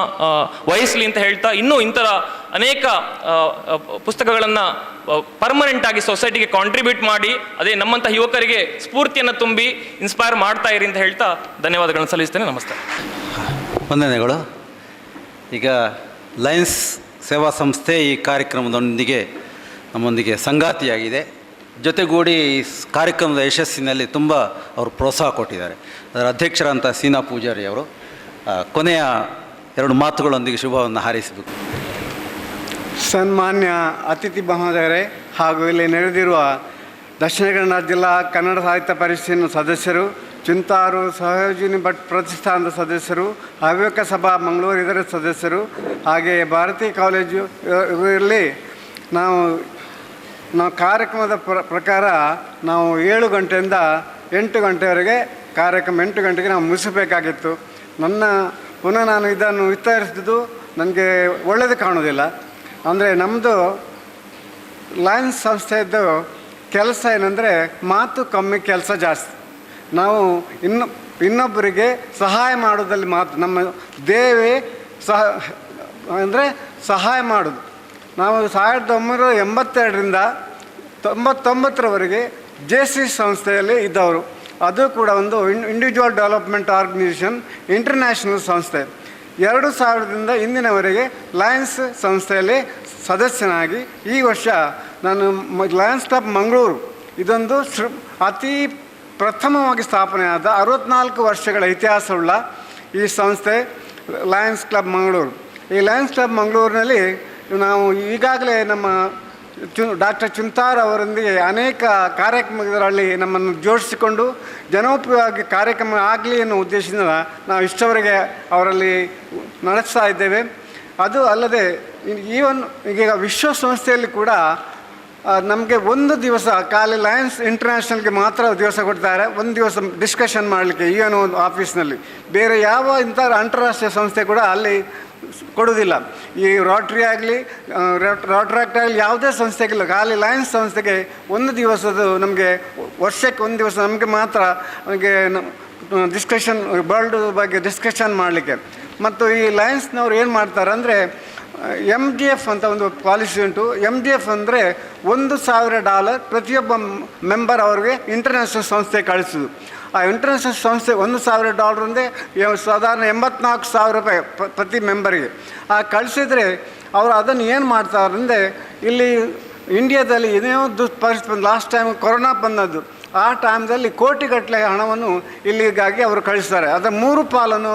ವಹಿಸಲಿ ಅಂತ ಹೇಳ್ತಾ, ಇನ್ನೂ ಇಂಥ ಅನೇಕ ಪುಸ್ತಕಗಳನ್ನು ಪರ್ಮನೆಂಟಾಗಿ ಸೊಸೈಟಿಗೆ ಕಾಂಟ್ರಿಬ್ಯೂಟ್ ಮಾಡಿ, ಅದೇ ನಮ್ಮಂಥ ಯುವಕರಿಗೆ ಸ್ಫೂರ್ತಿಯನ್ನು ತುಂಬಿ ಇನ್ಸ್ಪೈರ್ ಮಾಡ್ತಾ ಇರಿ ಅಂತ ಹೇಳ್ತಾ ಧನ್ಯವಾದಗಳನ್ನು ಸಲ್ಲಿಸ್ತೇನೆ. ನಮಸ್ತೆ. ವಂದನೆಗಳು. ಈಗ ಲಯನ್ಸ್ ಸೇವಾ ಸಂಸ್ಥೆ ಈ ಕಾರ್ಯಕ್ರಮದೊಂದಿಗೆ ನಮ್ಮೊಂದಿಗೆ ಸಂಗಾತಿಯಾಗಿದೆ. ಜೊತೆಗೂಡಿ ಈ ಕಾರ್ಯಕ್ರಮದ ಯಶಸ್ಸಿನಲ್ಲಿ ತುಂಬ ಅವರು ಪ್ರೋತ್ಸಾಹ ಕೊಟ್ಟಿದ್ದಾರೆ. ಅದರ ಅಧ್ಯಕ್ಷರಂಥ ಸೀನಾ ಪೂಜಾರಿ ಅವರು ಕೊನೆಯ 2 ಮಾತುಗಳೊಂದಿಗೆ ಶುಭವನ್ನು ಹಾರೈಸಬೇಕು. ಸನ್ಮಾನ್ಯ ಅತಿಥಿ ಮಹೋದಯರೇ ಹಾಗೂ ಇಲ್ಲಿ ನಡೆದಿರುವ ದಕ್ಷಿಣ ಕನ್ನಡ ಜಿಲ್ಲಾ ಕನ್ನಡ ಸಾಹಿತ್ಯ ಪರಿಷತ್ತಿನ ಸದಸ್ಯರು, ಚುಂತಾರು ಸರೋಜಿನಿ ಭಟ್ ಪ್ರತಿಷ್ಠಾನದ ಸದಸ್ಯರು, ಹವ್ಯಕ ಸಭಾ ಮಂಗಳೂರು ಇದರ ಸದಸ್ಯರು, ಹಾಗೆ ಭಾರತೀಯ ಕಾಲೇಜು ಇವರಲ್ಲಿ ನಾವು ಕಾರ್ಯಕ್ರಮದ ಪ್ರಕಾರ ನಾವು 7 ಗಂಟೆಯಿಂದ 8 ಗಂಟೆವರೆಗೆ ಕಾರ್ಯಕ್ರಮ, 8 ಗಂಟೆಗೆ ನಾವು ಮುಗಿಸಬೇಕಾಗಿತ್ತು. ಪುನಃ ನಾನು ಇದನ್ನು ವಿಸ್ತರಿಸಿದ್ದು ನನಗೆ ಒಳ್ಳೆಯದು ಕಾಣೋದಿಲ್ಲ. ಅಂದರೆ ನಮ್ಮದು ಲಯನ್ಸ್ ಸಂಸ್ಥೆಯದ್ದು ಕೆಲಸ ಏನಂದರೆ ಮಾತು ಕಮ್ಮಿ, ಕೆಲಸ ಜಾಸ್ತಿ. ನಾವು ಇನ್ನೊಬ್ಬರಿಗೆ ಸಹಾಯ ಮಾಡೋದಲ್ಲಿ ಮಾತು, ನಮ್ಮ ದೇವೇ ಸಹಾಯ ಮಾಡೋದು. ನಾವು 1982ರಿಂದ 1999ರವರೆಗೆ JC ಸಂಸ್ಥೆಯಲ್ಲಿ ಇದ್ದವರು. ಅದು ಕೂಡ ಒಂದು ಇಂಡಿವಿಜುವಲ್ ಡೆವಲಪ್ಮೆಂಟ್ ಆರ್ಗನೈಸೇಷನ್, ಇಂಟರ್ನ್ಯಾಷನಲ್ ಸಂಸ್ಥೆ. 2000ರಿಂದ ಇಂದಿನವರೆಗೆ ಲಯನ್ಸ್ ಸಂಸ್ಥೆಯಲ್ಲಿ ಸದಸ್ಯನಾಗಿ, ಈ ವರ್ಷ ನಾನು ಲಯನ್ಸ್ ಕ್ಲಬ್ ಮಂಗಳೂರು, ಇದೊಂದು ಅತಿ ಪ್ರಥಮವಾಗಿ ಸ್ಥಾಪನೆಯಾದ 64 ವರ್ಷಗಳ ಇತಿಹಾಸವುಳ್ಳ ಈ ಸಂಸ್ಥೆ ಲಯನ್ಸ್ ಕ್ಲಬ್ ಮಂಗಳೂರು. ಈ ಲಯನ್ಸ್ ಕ್ಲಬ್ ಮಂಗಳೂರಿನಲ್ಲಿ ನಾವು ಈಗಾಗಲೇ ನಮ್ಮ ಡಾಕ್ಟರ್ ಚುಂತಾರ್ ಅವರೊಂದಿಗೆ ಅನೇಕ ಕಾರ್ಯಕ್ರಮಗಳಲ್ಲಿ ನಮ್ಮನ್ನು ಜೋಡಿಸಿಕೊಂಡು ಜನೋಪಯೋಗಿ ಕಾರ್ಯಕ್ರಮ ಆಗಲಿ ಅನ್ನೋ ಉದ್ದೇಶದಿಂದ ನಾವು ಇಷ್ಟವರೆಗೆ ಅವರಲ್ಲಿ ನಡೆಸ್ತಾ ಇದ್ದೇವೆ. ಅದು ಅಲ್ಲದೆ ಈವನ್ ಈಗ ವಿಶ್ವಸಂಸ್ಥೆಯಲ್ಲಿ ಕೂಡ ನಮಗೆ ಒಂದು ದಿವಸ ಖಾಲಿ ಲಯನ್ಸ್ ಇಂಟರ್ನ್ಯಾಷನಲ್ಗೆ ಮಾತ್ರ ದಿವಸ ಕೊಡ್ತಾರೆ, ಒಂದು ದಿವಸ ಡಿಸ್ಕಷನ್ ಮಾಡಲಿಕ್ಕೆ UN ಆಫೀಸ್ನಲ್ಲಿ. ಬೇರೆ ಯಾವ ಇಂಥ ಅಂತಾರಾಷ್ಟ್ರೀಯ ಸಂಸ್ಥೆ ಕೂಡ ಅಲ್ಲಿ ಕೊಡೋದಿಲ್ಲ. ಈ ರೋಟ್ರಿ ಆಗಲಿ, ರೋಟ್ರಾಕ್ಟ್ ಆಗಲಿ, ಯಾವುದೇ ಸಂಸ್ಥೆಗಿಲ್ಲ, ಖಾಲಿ ಲಯನ್ಸ್ ಸಂಸ್ಥೆಗೆ ಒಂದು ದಿವಸದ ನಮಗೆ ವರ್ಷಕ್ಕೆ ಒಂದು ದಿವಸ ನಮಗೆ ಮಾತ್ರ ನಮಗೆ ಡಿಸ್ಕಷನ್, ವರ್ಲ್ಡ್ ಬಗ್ಗೆ ಡಿಸ್ಕಷನ್ ಮಾಡಲಿಕ್ಕೆ. ಮತ್ತು ಈ ಲಯನ್ಸ್ನವ್ರು ಏನು ಮಾಡ್ತಾರೆ ಅಂದರೆ MGF ಅಂತ ಒಂದು ಪಾಲಿಸಿ ಉಂಟು. MGF ಅಂದರೆ $1,000 ಪ್ರತಿಯೊಬ್ಬ ಮೆಂಬರ್ ಅವ್ರಿಗೆ ಇಂಟರ್ನ್ಯಾಷನಲ್ ಸಂಸ್ಥೆ ಕಳಿಸೋದು. ಆ ಇಂಟರ್ನ್ಯಾಷನಲ್ ಸಂಸ್ಥೆ $1,000 ಅಂದರೆ ಸಾಧಾರಣ $84,000 ಪ್ರತಿ ಮೆಂಬರಿಗೆ. ಕಳಿಸಿದರೆ ಅವರು ಅದನ್ನು ಏನು ಮಾಡ್ತಾರೆ ಅಂದರೆ, ಇಲ್ಲಿ ಇಂಡಿಯಾದಲ್ಲಿ ಏನೇನೋ ಪರಿಸ್ಥಿತಿ ಬಂದು, ಲಾಸ್ಟ್ ಟೈಮ್ ಕೊರೋನಾ ಬಂದದ್ದು, ಆ ಟೈಮ್ದಲ್ಲಿ ಕೋಟಿಗಟ್ಟಲೆ ಹಣವನ್ನು ಇಲ್ಲಿಗಾಗಿ ಅವರು ಕಳಿಸ್ತಾರೆ. ಅದರ 3 ಪಾಲನ್ನು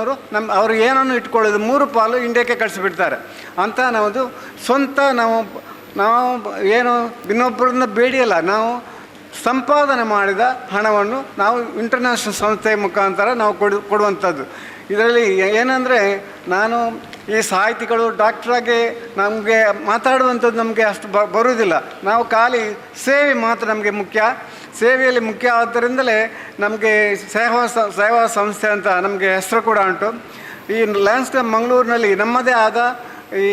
ಅವರು ಏನನ್ನು ಇಟ್ಕೊಳ್ಳೋದು, 3 ಪಾಲು ಇಂಡಿಯಾಕ್ಕೆ ಕಳಿಸಿಬಿಡ್ತಾರೆ ಅಂತ. ನಾವು ಸ್ವಂತ ನಾವು ಏನು ಇನ್ನೊಬ್ಬರನ್ನ ಬೇಡಿಯಲ್ಲ, ನಾವು ಸಂಪಾದನೆ ಮಾಡಿದ ಹಣವನ್ನು ನಾವು ಇಂಟರ್ನ್ಯಾಷನಲ್ ಸಂಸ್ಥೆಯ ಮುಖಾಂತರ ನಾವು ಕೊಡುವಂಥದ್ದು. ಇದರಲ್ಲಿ ಏನಂದರೆ, ನಾನು ಈ ಸಾಹಿತಿಗಳು ಡಾಕ್ಟ್ರಾಗಿ ನಮಗೆ ಮಾತಾಡುವಂಥದ್ದು ನಮಗೆ ಅಷ್ಟು ಬರುವುದಿಲ್ಲ. ನಾವು ಖಾಲಿ ಸೇವೆ ಮಾತ್ರ ನಮಗೆ ಮುಖ್ಯ. ಸೇವೆಯಲ್ಲಿ ಮುಖ್ಯ ಆದ್ದರಿಂದಲೇ ನಮಗೆ ಸೇವಾ ಸಂಸ್ಥೆ ಅಂತ ನಮಗೆ ಹೆಸರು ಕೂಡ ಉಂಟು. ಈ ಲಯನ್ಸ್ ಕ್ಲಬ್ ಮಂಗಳೂರಿನಲ್ಲಿ ನಮ್ಮದೇ ಆದ ಈ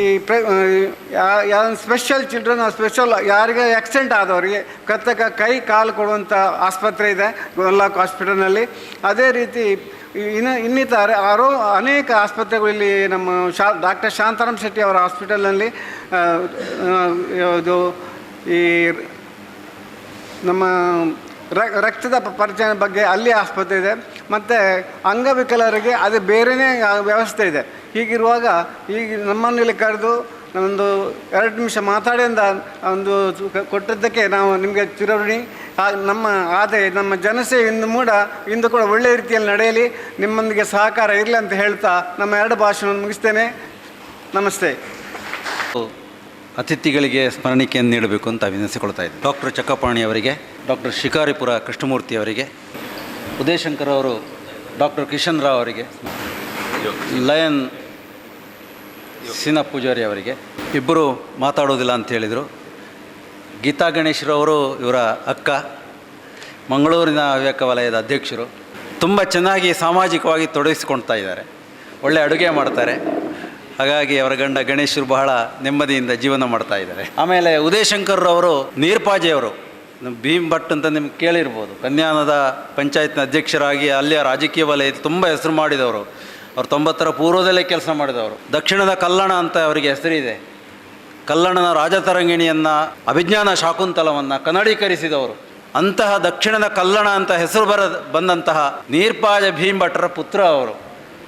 ಸ್ಪೆಷಲ್ ಚಿಲ್ಡ್ರನ್ ಸ್ಪೆಷಲ್ ಯಾರಿಗೆ ಆಕ್ಸಿಡೆಂಟ್ ಆದವರಿಗೆ ಕರ್ತಕ ಕೈ ಕಾಲು ಕೊಡುವಂಥ ಆಸ್ಪತ್ರೆ ಇದೆ ಗೋಲ್ಲಾಕ್ ಹಾಸ್ಪಿಟಲ್ನಲ್ಲಿ. ಅದೇ ರೀತಿ ಇನ್ನಿತರ ಅನೇಕ ಆಸ್ಪತ್ರೆಗಳು ಇಲ್ಲಿ ನಮ್ಮ ಡಾಕ್ಟರ್ ಶಾಂತಾರಾಮ್ ಶೆಟ್ಟಿ ಅವರ ಹಾಸ್ಪಿಟಲ್ನಲ್ಲಿ ಇದು ಈ ನಮ್ಮ ರಕ್ತದ ಪರಿಚಯ ಬಗ್ಗೆ ಅಲ್ಲಿ ಆಸ್ಪತ್ರೆ ಇದೆ. ಮತ್ತು ಅಂಗವಿಕಲರಿಗೆ ಅದು ಬೇರೆಯೇ ವ್ಯವಸ್ಥೆ ಇದೆ. ಹೀಗಿರುವಾಗ ಈಗ ನಮ್ಮನ್ನಿಲ್ಲಿ ಕರೆದು ಒಂದು 2 ನಿಮಿಷ ಮಾತಾಡಿ ಅಂತ ಒಂದು ಕೊಟ್ಟಿದ್ದಕ್ಕೆ ನಾವು ನಿಮಗೆ ಚಿರಋಣಿ. ನಮ್ಮ ನಮ್ಮ ಜನಸೇವೆ ಇಂದು ಕೂಡ ಒಳ್ಳೆಯ ರೀತಿಯಲ್ಲಿ ನಡೆಯಲಿ, ನಿಮ್ಮೊಂದಿಗೆ ಸಹಕಾರ ಇರಲಿ ಅಂತ ಹೇಳ್ತಾ ನಮ್ಮ 2 ಭಾಷಣವನ್ನು ಮುಗಿಸ್ತೇನೆ. ನಮಸ್ತೆ. ಅತಿಥಿಗಳಿಗೆ ಸ್ಮರಣಿಕೆಯನ್ನು ನೀಡಬೇಕು ಅಂತ ವಿನಂತಿಸಿಕೊಳ್ತಾ ಇದ್ದೆ. ಡಾಕ್ಟರ್ ಚಕ್ಕಪಾಣಿ ಅವರಿಗೆ, ಡಾಕ್ಟರ್ ಶಿಕಾರಿಪುರ ಕೃಷ್ಣಮೂರ್ತಿ ಅವರಿಗೆ, ಉದಯಶಂಕರ್ ಅವರು ಡಾಕ್ಟರ್ ಕಿಶನ್ ರಾವ್ ಅವರಿಗೆ, ಲಯನ್ ಸೀನಾ ಪೂಜಾರಿ ಅವರಿಗೆ. ಇಬ್ಬರು ಮಾತಾಡೋದಿಲ್ಲ ಅಂತ ಹೇಳಿದರು. ಗೀತಾ ಗಣೇಶ್ರವರು ಇವರ ಅಕ್ಕ, ಮಂಗಳೂರಿನ ಹವ್ಯಕ ವಲಯದ ಅಧ್ಯಕ್ಷರು. ತುಂಬ ಚೆನ್ನಾಗಿ ಸಾಮಾಜಿಕವಾಗಿ ತೊಡಗಿಸಿಕೊಳ್ತಾ ಇದ್ದಾರೆ. ಒಳ್ಳೆ ಅಡುಗೆ ಮಾಡ್ತಾರೆ. ಹಾಗಾಗಿ ಅವರ ಗಂಡ ಗಣೇಶರು ಬಹಳ ನೆಮ್ಮದಿಯಿಂದ ಜೀವನ ಮಾಡ್ತಾ ಇದ್ದಾರೆ. ಆಮೇಲೆ ಉದಯಶಂಕರ್ ಅವರು ನೀರ್ಪಾಜೆಯವರು, ಭೀಮ್ ಭಟ್ ಅಂತ ನಿಮ್ಗೆ ಕೇಳಿರ್ಬೋದು. ಕನ್ಯಾನದ ಪಂಚಾಯತ್ನ ಅಧ್ಯಕ್ಷರಾಗಿ ಅಲ್ಲಿಯ ರಾಜಕೀಯ ವಲಯದಲ್ಲಿ ತುಂಬ ಹೆಸರು ಮಾಡಿದವರು. ಅವರು 90ರ ಪೂರ್ವದಲ್ಲೇ ಕೆಲಸ ಮಾಡಿದವರು. ದಕ್ಷಿಣದ ಕಲ್ಲಣ ಅಂತ ಅವರಿಗೆ ಹೆಸರಿದೆ. ಕಲ್ಲಣನ ರಾಜತರಂಗಿಣಿಯನ್ನು, ಅಭಿಜ್ಞಾನ ಶಾಕುಂತಲವನ್ನು ಕನ್ನಡೀಕರಿಸಿದವರು. ಅಂತಹ ದಕ್ಷಿಣದ ಕಲ್ಲಣ ಅಂತ ಹೆಸರು ಬಂದಂತಹ ನೀರ್ಪಾಜ ಭೀಮ್ ಭಟ್ರ ಪುತ್ರ ಅವರು.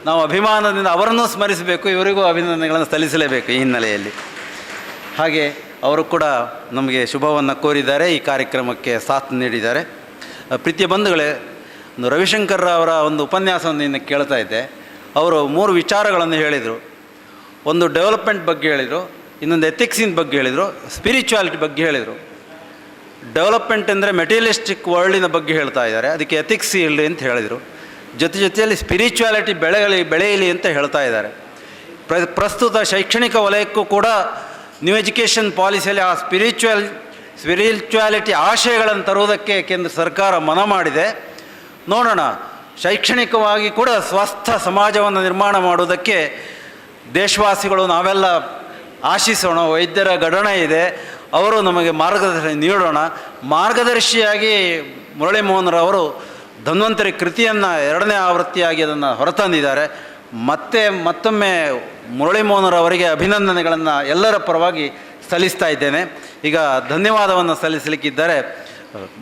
ನಾವು ಅಭಿಮಾನದಿಂದ ಅವರನ್ನು ಸ್ಮರಿಸಬೇಕು, ಇವರಿಗೂ ಅಭಿನಂದನೆಗಳನ್ನು ಸಲ್ಲಿಸಲೇಬೇಕು ಈ ಹಿನ್ನೆಲೆಯಲ್ಲಿ. ಹಾಗೆ ಅವರು ಕೂಡ ನಮಗೆ ಶುಭವನ್ನು ಕೋರಿದ್ದಾರೆ, ಈ ಕಾರ್ಯಕ್ರಮಕ್ಕೆ ಸಾಥ್ ನೀಡಿದ್ದಾರೆ. ಪ್ರೀತಿಯ ಬಂಧುಗಳೇ, ರವಿಶಂಕರ್ ಅವರ ಒಂದು ಉಪನ್ಯಾಸವನ್ನು ಇನ್ನು ಕೇಳ್ತಾ ಇದ್ದೆ. ಅವರು 3 ವಿಚಾರಗಳನ್ನು ಹೇಳಿದರು. ಒಂದು ಡೆವಲಪ್ಮೆಂಟ್ ಬಗ್ಗೆ ಹೇಳಿದರು, ಇನ್ನೊಂದು ಎಥಿಕ್ಸಿನ ಬಗ್ಗೆ ಹೇಳಿದರು, ಸ್ಪಿರಿಚುವಾಲಿಟಿ ಬಗ್ಗೆ ಹೇಳಿದರು. ಡೆವಲಪ್ಮೆಂಟ್ ಅಂದರೆ ಮೆಟೀರಿಯಲಿಸ್ಟಿಕ್ ವರ್ಲ್ಡಿನ ಬಗ್ಗೆ ಹೇಳ್ತಾ ಇದ್ದಾರೆ, ಅದಕ್ಕೆ ಎಥಿಕ್ಸ್ ಇರಲಿ ಅಂತ ಹೇಳಿದರು. ಜೊತೆಯಲ್ಲಿ ಸ್ಪಿರಿಚುವಾಲಿಟಿ ಬೆಳೆಯಲಿ ಅಂತ ಹೇಳ್ತಾ ಇದ್ದಾರೆ. ಪ್ರಸ್ತುತ ಶೈಕ್ಷಣಿಕ ವಲಯಕ್ಕೂ ಕೂಡ ನ್ಯೂ ಎಜುಕೇಷನ್ ಪಾಲಿಸಿಯಲ್ಲಿ ಆ ಸ್ಪಿರಿಚುವಾಲಿಟಿ ಆಶಯಗಳನ್ನು ತರುವುದಕ್ಕೆ ಕೇಂದ್ರ ಸರ್ಕಾರ ಮನ ಮಾಡಿದೆ. ನೋಡೋಣ, ಶೈಕ್ಷಣಿಕವಾಗಿ ಕೂಡ ಸ್ವಸ್ಥ ಸಮಾಜವನ್ನು ನಿರ್ಮಾಣ ಮಾಡುವುದಕ್ಕೆ ದೇಶವಾಸಿಗಳು ನಾವೆಲ್ಲ ಆಶಿಸೋಣ. ವೈದ್ಯರ ಗಣನೆ ಇದೆ, ಅವರು ನಮಗೆ ಮಾರ್ಗದರ್ಶನ ನೀಡೋಣ. ಮಾರ್ಗದರ್ಶಿಯಾಗಿ ಮುರಳಿ ಮೋಹನ್ರವರು ಧನ್ವಂತರಿ ಕೃತಿಯನ್ನು 2ನೇ ಆವೃತ್ತಿಯಾಗಿ ಅದನ್ನು ಹೊರತಂದಿದ್ದಾರೆ. ಮತ್ತೊಮ್ಮೆ ಮುರಳಿ ಮೋಹನ್ರವರಿಗೆ ಅಭಿನಂದನೆಗಳನ್ನು ಎಲ್ಲರ ಪರವಾಗಿ ಸಲ್ಲಿಸ್ತಾ ಇದ್ದೇನೆ. ಈಗ ಧನ್ಯವಾದವನ್ನು ಸಲ್ಲಿಸಲಿಕ್ಕಿದ್ದಾರೆ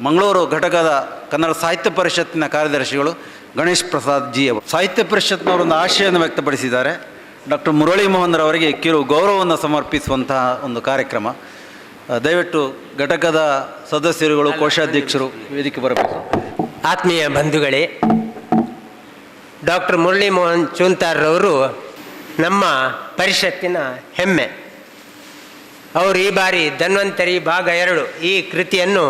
ಮಂಗಳೂರು ಘಟಕದ ಕನ್ನಡ ಸಾಹಿತ್ಯ ಪರಿಷತ್ತಿನ ಕಾರ್ಯದರ್ಶಿಗಳು ಗಣೇಶ್ ಪ್ರಸಾದ್ ಜಿ ಅವರು. ಸಾಹಿತ್ಯ ಪರಿಷತ್ನವರೊಂದು ಆಶಯವನ್ನು ವ್ಯಕ್ತಪಡಿಸಿದ್ದಾರೆ. ಡಾಕ್ಟರ್ ಮುರಳಿ ಮೋಹನ್ರವರಿಗೆ ಕಿರು ಗೌರವವನ್ನು ಸಮರ್ಪಿಸುವಂತಹ ಒಂದು ಕಾರ್ಯಕ್ರಮ. ದಯವಿಟ್ಟು ಘಟಕದ ಸದಸ್ಯರುಗಳು, ಕೋಶಾಧ್ಯಕ್ಷರು ವೇದಿಕೆ ಬರಬೇಕು. ಆತ್ಮೀಯ ಬಂಧುಗಳೇ, ಡಾಕ್ಟರ್ ಮುರಳಿ ಮೋಹನ್ ಚೂಂತಾರ್ರವರು ನಮ್ಮ ಪರಿಷತ್ತಿನ ಹೆಮ್ಮೆ. ಅವರು ಈ ಬಾರಿ ಧನ್ವಂತರಿ ಭಾಗ 2 ಈ ಕೃತಿಯನ್ನು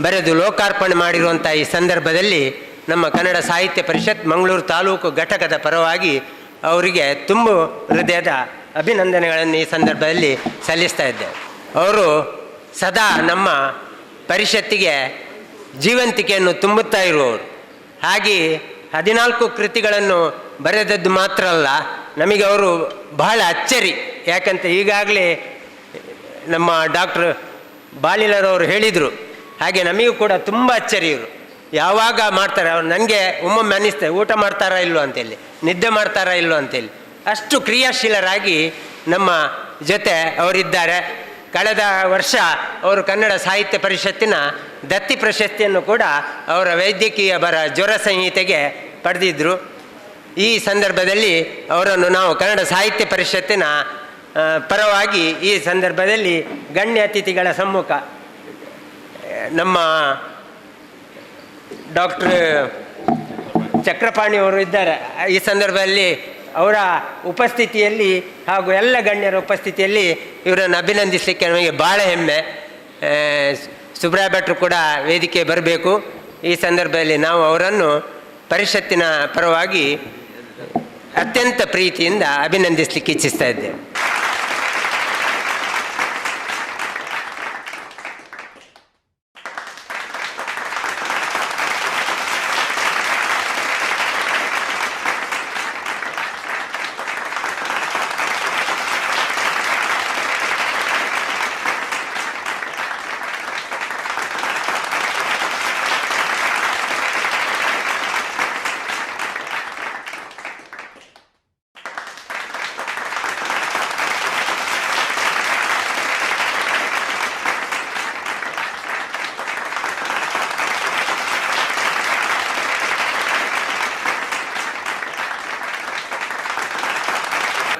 ಬರೆದು ಲೋಕಾರ್ಪಣೆ ಮಾಡಿರುವಂಥ ಈ ಸಂದರ್ಭದಲ್ಲಿ ನಮ್ಮ ಕನ್ನಡ ಸಾಹಿತ್ಯ ಪರಿಷತ್ ಮಂಗಳೂರು ತಾಲೂಕು ಘಟಕದ ಪರವಾಗಿ ಅವರಿಗೆ ತುಂಬ ಹೃದಯದ ಅಭಿನಂದನೆಗಳನ್ನು ಈ ಸಂದರ್ಭದಲ್ಲಿ ಸಲ್ಲಿಸ್ತಾ ಇದ್ದೇವೆ. ಅವರು ಸದಾ ನಮ್ಮ ಪರಿಷತ್ತಿಗೆ ಜೀವಂತಿಕೆಯನ್ನು ತುಂಬುತ್ತಾ ಇರುವವರು. ಹಾಗೆ 14 ಕೃತಿಗಳನ್ನು ಬರೆದದ್ದು ಮಾತ್ರ ಅಲ್ಲ, ನಮಗೆ ಅವರು ಬಹಳ ಅಚ್ಚರಿ. ಯಾಕಂತ ಈಗಾಗಲೇ ನಮ್ಮ ಡಾಕ್ಟರ್ ಬಾಲಿಲರವರು ಹೇಳಿದರು, ಹಾಗೆ ನಮಗೂ ಕೂಡ ತುಂಬ ಅಚ್ಚರಿ. ಇವರು ಯಾವಾಗ ಮಾಡ್ತಾರೆ, ಅವ್ರು ನನಗೆ ಒಮ್ಮೊಮ್ಮೆ ಅನ್ನಿಸ್ತೇವೆ ಊಟ ಮಾಡ್ತಾರಾ ಇಲ್ಲೋ ಅಂತೇಳಿ, ನಿದ್ದೆ ಮಾಡ್ತಾರಾ ಇಲ್ಲೋ ಅಂತೇಳಿ. ಅಷ್ಟು ಕ್ರಿಯಾಶೀಲರಾಗಿ ನಮ್ಮ ಜೊತೆ ಅವರಿದ್ದಾರೆ. ಕಳೆದ ವರ್ಷ ಅವರು ಕನ್ನಡ ಸಾಹಿತ್ಯ ಪರಿಷತ್ತಿನ ದತ್ತಿ ಪ್ರಶಸ್ತಿಯನ್ನು ಕೂಡ ಅವರ ವೈದ್ಯಕೀಯ ಜ್ವರ ಸಂಹಿತೆಗೆ ಪಡೆದಿದ್ದರು. ಈ ಸಂದರ್ಭದಲ್ಲಿ ಅವರನ್ನು ನಾವು ಕನ್ನಡ ಸಾಹಿತ್ಯ ಪರಿಷತ್ತಿನ ಪರವಾಗಿ ಈ ಸಂದರ್ಭದಲ್ಲಿ ಗಣ್ಯ ಅತಿಥಿಗಳ ಸಮ್ಮುಖ ನಮ್ಮ ಡಾಕ್ಟರ್ ಚಕ್ರಪಾಣಿಯವರು ಇದ್ದಾರೆ. ಈ ಸಂದರ್ಭದಲ್ಲಿ ಅವರ ಉಪಸ್ಥಿತಿಯಲ್ಲಿ ಹಾಗೂ ಎಲ್ಲ ಗಣ್ಯರ ಉಪಸ್ಥಿತಿಯಲ್ಲಿ ಇವರನ್ನು ಅಭಿನಂದಿಸಲಿಕ್ಕೆ ನಮಗೆ ಭಾಳ ಹೆಮ್ಮೆ. ಸುಬ್ರಾಯ ಭಟ್ರು ಕೂಡ ವೇದಿಕೆ ಬರಬೇಕು. ಈ ಸಂದರ್ಭದಲ್ಲಿ ನಾವು ಅವರನ್ನು ಪರಿಷತ್ತಿನ ಪರವಾಗಿ ಅತ್ಯಂತ ಪ್ರೀತಿಯಿಂದ ಅಭಿನಂದಿಸಲಿಕ್ಕೆ ಇಚ್ಛಿಸ್ತಾ ಇದ್ದೇವೆ.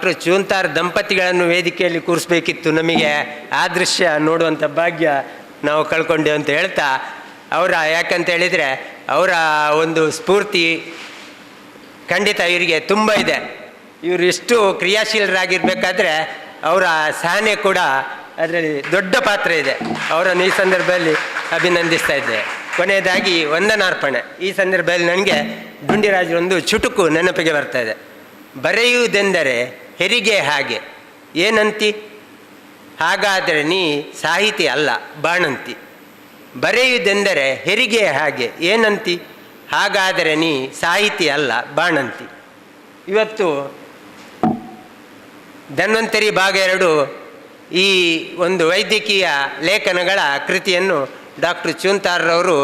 ಡಾಕ್ಟರ್ ಚೂಂತಾರ್ ದಂಪತಿಗಳನ್ನು ವೇದಿಕೆಯಲ್ಲಿ ಕೂರಿಸ್ಬೇಕಿತ್ತು. ನಮಗೆ ಆ ದೃಶ್ಯ ನೋಡುವಂಥ ಭಾಗ್ಯ ನಾವು ಕಳ್ಕೊಂಡೆವು ಅಂತ ಹೇಳ್ತಾ, ಯಾಕಂತ ಹೇಳಿದರೆ ಅವರ ಒಂದು ಸ್ಫೂರ್ತಿ ಖಂಡಿತ ಇವರಿಗೆ ತುಂಬ ಇದೆ. ಇವರು ಎಷ್ಟು ಕ್ರಿಯಾಶೀಲರಾಗಿರ್ಬೇಕಾದ್ರೆ ಅವರ ಸಹನೆ ಕೂಡ ಅದರಲ್ಲಿ ದೊಡ್ಡ ಪಾತ್ರ ಇದೆ. ಅವರನ್ನು ಈ ಸಂದರ್ಭದಲ್ಲಿ ಅಭಿನಂದಿಸ್ತಾ ಇದ್ದೆ. ಕೊನೆಯದಾಗಿ ವಂದನಾರ್ಪಣೆ. ಈ ಸಂದರ್ಭದಲ್ಲಿ ನನಗೆ ಡುಂಡಿರಾಜರೊಂದು ಚುಟುಕು ನೆನಪಿಗೆ ಬರ್ತಾ ಇದೆ. ಬರೆಯುವುದೆಂದರೆ ಹೆರಿಗೆ ಹಾಗೆ ಏನಂತಿ, ಹಾಗಾದರೆ ನೀ ಸಾಹಿತಿ ಅಲ್ಲ ಬಾಣಂತಿ. ಬರೆಯುವುದೆಂದರೆ ಹೆರಿಗೆ ಹಾಗೆ ಏನಂತಿ, ಹಾಗಾದರೆ ನೀ ಸಾಹಿತಿ ಅಲ್ಲ ಬಾಣಂತಿ. ಇವತ್ತು ಧನ್ವಂತರಿ ಭಾಗ 2 ಈ ಒಂದು ವೈದ್ಯಕೀಯ ಲೇಖನಗಳ ಕೃತಿಯನ್ನು ಡಾಕ್ಟರ್ ಚೂಂತಾರ್ರವರು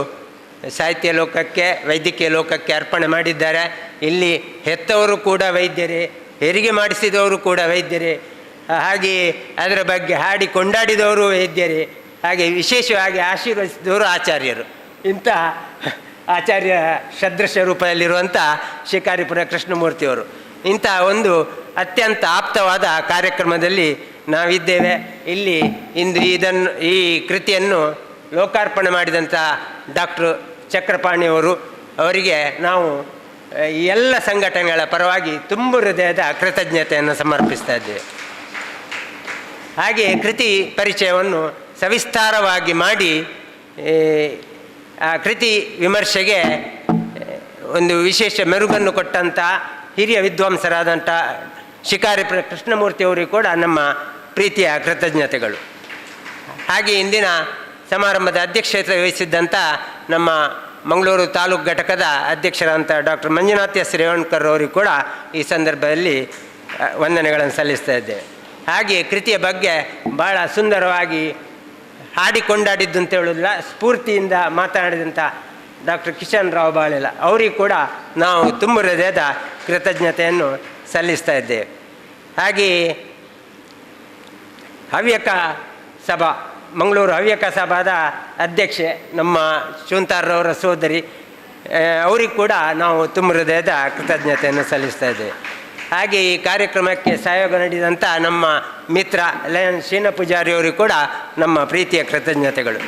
ಸಾಹಿತ್ಯ ಲೋಕಕ್ಕೆ, ವೈದ್ಯಕೀಯ ಲೋಕಕ್ಕೆ ಅರ್ಪಣೆ ಮಾಡಿದ್ದಾರೆ. ಇಲ್ಲಿ ಹೆತ್ತವರು ಕೂಡ ವೈದ್ಯರೇ, ಹೆರಿಗೆ ಮಾಡಿಸಿದವರು ಕೂಡ ವೈದ್ಯರೇ, ಹಾಗೆಯೇ ಅದರ ಬಗ್ಗೆ ಹಾಡಿ ಕೊಂಡಾಡಿದವರು ವೈದ್ಯರೇ, ಹಾಗೆ ವಿಶೇಷವಾಗಿ ಆಶೀರ್ವದಿಸಿದವರು ಆಚಾರ್ಯರು. ಇಂಥ ಆಚಾರ್ಯ ಸದೃಶ ರೂಪದಲ್ಲಿರುವಂಥ ಶಿಕಾರಿಪುರ ಕೃಷ್ಣಮೂರ್ತಿಯವರು. ಇಂಥ ಒಂದು ಅತ್ಯಂತ ಆಪ್ತವಾದ ಕಾರ್ಯಕ್ರಮದಲ್ಲಿ ನಾವಿದ್ದೇವೆ. ಇಲ್ಲಿ ಇಂದು ಈ ಕೃತಿಯನ್ನು ಲೋಕಾರ್ಪಣೆ ಮಾಡಿದಂಥ ಡಾಕ್ಟ್ರು ಚಕ್ರಪಾಣಿಯವರು ಅವರಿಗೆ ನಾವು ಎಲ್ಲ ಸಂಘಟನೆಗಳ ಪರವಾಗಿ ತುಂಬ ಹೃದಯದ ಕೃತಜ್ಞತೆಯನ್ನು ಸಮರ್ಪಿಸ್ತಾ ಇದ್ದೇವೆ. ಹಾಗೆ ಕೃತಿ ಪರಿಚಯವನ್ನು ಸವಿಸ್ತಾರವಾಗಿ ಮಾಡಿ ಆ ಕೃತಿ ವಿಮರ್ಶೆಗೆ ಒಂದು ವಿಶೇಷ ಮೆರುಗನ್ನು ಕೊಟ್ಟಂಥ ಹಿರಿಯ ವಿದ್ವಾಂಸರಾದಂಥ ಶಿಕಾರಿಪುರ ಕೃಷ್ಣಮೂರ್ತಿಯವರಿಗೂ ಕೂಡ ನಮ್ಮ ಪ್ರೀತಿಯ ಕೃತಜ್ಞತೆಗಳು. ಹಾಗೆ ಇಂದಿನ ಸಮಾರಂಭದ ಅಧ್ಯಕ್ಷತೆ ವಹಿಸಿದ್ದಂಥ ನಮ್ಮ ಮಂಗಳೂರು ತಾಲೂಕು ಘಟಕದ ಅಧ್ಯಕ್ಷರಾದಂಥ ಡಾಕ್ಟರ್ ಮಂಜುನಾಥ್ ಎಸ್ ರೇವಣ್ಕರ್ ಅವರಿಗೂ ಕೂಡ ಈ ಸಂದರ್ಭದಲ್ಲಿ ವಂದನೆಗಳನ್ನು ಸಲ್ಲಿಸ್ತಾ ಇದ್ದೇವೆ. ಹಾಗೆ ಕೃತಿಯ ಬಗ್ಗೆ ಭಾಳ ಸುಂದರವಾಗಿ ಹಾಡಿಕೊಂಡಾಡಿದ್ದು ಅಂತ ಹೇಳೋದಿಲ್ಲ, ಸ್ಫೂರ್ತಿಯಿಂದ ಮಾತನಾಡಿದಂಥ ಡಾಕ್ಟರ್ ಕಿಶನ್ ರಾವ್ ಬಾಳೆಲ ಅವರಿಗೂ ಕೂಡ ನಾವು ತುಂಬ ಹೃದಯದ ಕೃತಜ್ಞತೆಯನ್ನು ಸಲ್ಲಿಸ್ತಾ ಇದ್ದೇವೆ. ಹಾಗೆಯೇ ಹವ್ಯಕ ಸಭಾ, ಮಂಗಳೂರು ಹವ್ಯಕ ಸಭಾದ ಅಧ್ಯಕ್ಷೆ ನಮ್ಮ ಚೂಂತಾರ್ರವರ ಸೋದರಿ, ಅವರಿಗೂ ಕೂಡ ನಾವು ತುಂಬ ಹೃದಯದ ಕೃತಜ್ಞತೆಯನ್ನು ಸಲ್ಲಿಸ್ತಾ ಇದ್ದೇವೆ. ಹಾಗೆ ಈ ಕಾರ್ಯಕ್ರಮಕ್ಕೆ ಸಹಯೋಗ ನೀಡಿದಂಥ ನಮ್ಮ ಮಿತ್ರ ಲಯನ್ ಶೀನ ಪೂಜಾರಿ ಅವರಿಗೂ ಕೂಡ ನಮ್ಮ ಪ್ರೀತಿಯ ಕೃತಜ್ಞತೆಗಳು.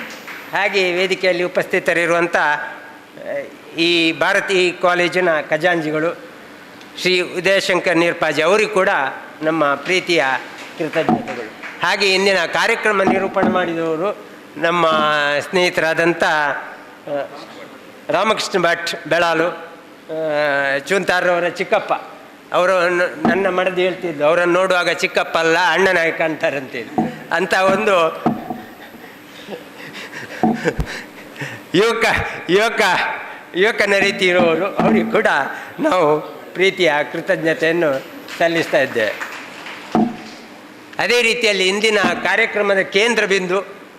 ಹಾಗೆ ವೇದಿಕೆಯಲ್ಲಿ ಉಪಸ್ಥಿತರಿರುವಂಥ ಈ ಭಾರತಿ ಕಾಲೇಜಿನ ಖಜಾಂಜಿಗಳು ಶ್ರೀ ಉದಯಶಂಕರ್ ನೀರ್ಪಾಜಿ ಅವರಿಗೂ ಕೂಡ ನಮ್ಮ ಪ್ರೀತಿಯ ಕೃತಜ್ಞತೆಗಳು. ಹಾಗೆ ಇಂದಿನ ಕಾರ್ಯಕ್ರಮ ನಿರೂಪಣೆ ಮಾಡಿದವರು ನಮ್ಮ ಸ್ನೇಹಿತರಾದಂಥ ರಾಮಕೃಷ್ಣ ಭಟ್ ಬೆಳಾಲು, ಚೂಂತಾರ್ರವರ ಚಿಕ್ಕಪ್ಪ. ಅವರು ನನ್ನ ಮಡದಿ ಹೇಳ್ತಿದ್ದು, ಅವರನ್ನು ನೋಡುವಾಗ ಚಿಕ್ಕಪ್ಪ ಅಲ್ಲ ಅಣ್ಣನಾಗಿ ಕಾಣ್ತಾರಂತೇಳಿ. ಅಂಥ ಒಂದು ಯುವಕನ ರೀತಿ ಇರುವವರು, ಅವರಿಗೂ ಕೂಡ ನಾವು ಪ್ರೀತಿಯ ಕೃತಜ್ಞತೆಯನ್ನು ಸಲ್ಲಿಸ್ತಾ ಇದ್ದೇವೆ. ಅದೇ ರೀತಿಯಲ್ಲಿ ಇಂದಿನ ಕಾರ್ಯಕ್ರಮದ ಕೇಂದ್ರ ಬಿಂದು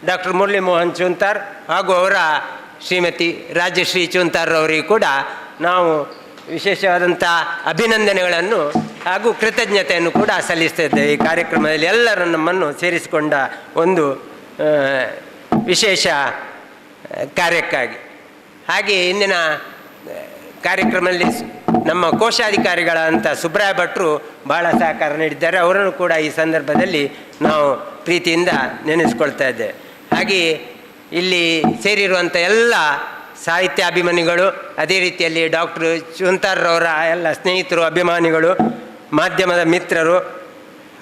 ಡಾಕ್ಟರ್ ಮುರಳಿ ಮೋಹನ್ ಚೂಂತಾರ್ ಹಾಗೂ ಅವರ ಶ್ರೀಮತಿ ರಾಜಶ್ರೀ ಚೂಂತಾರ್ರವರಿಗೂ ಕೂಡ ನಾವು ವಿಶೇಷವಾದಂಥ ಅಭಿನಂದನೆಗಳನ್ನು ಹಾಗೂ ಕೃತಜ್ಞತೆಯನ್ನು ಕೂಡ ಸಲ್ಲಿಸ್ತಾ ಇದ್ದೇವೆ. ಈ ಕಾರ್ಯಕ್ರಮದಲ್ಲಿ ಎಲ್ಲರೂ ನಮ್ಮನ್ನು ಸೇರಿಸಿಕೊಂಡ ಒಂದು ವಿಶೇಷ ಕಾರ್ಯಕ್ಕಾಗಿ. ಹಾಗೆ ಇಂದಿನ ಕಾರ್ಯಕ್ರಮದಲ್ಲಿ ನಮ್ಮ ಕೋಶಾಧಿಕಾರಿಗಳಂಥ ಸುಬ್ರಾಯ ಭಟ್ರು ಭಾಳ ಸಹಕಾರ ನೀಡಿದ್ದಾರೆ. ಅವರನ್ನು ಕೂಡ ಈ ಸಂದರ್ಭದಲ್ಲಿ ನಾವು ಪ್ರೀತಿಯಿಂದ ನೆನೆಸ್ಕೊಳ್ತಾ ಇದ್ದೇವೆ. ಹಾಗೆಯೇ ಇಲ್ಲಿ ಸೇರಿರುವಂಥ ಎಲ್ಲ ಸಾಹಿತ್ಯಾಭಿಮಾನಿಗಳು, ಅದೇ ರೀತಿಯಲ್ಲಿ ಡಾಕ್ಟ್ರು ಚೂಂತಾರ್ರವರ ಎಲ್ಲ ಸ್ನೇಹಿತರು, ಅಭಿಮಾನಿಗಳು, ಮಾಧ್ಯಮದ ಮಿತ್ರರು,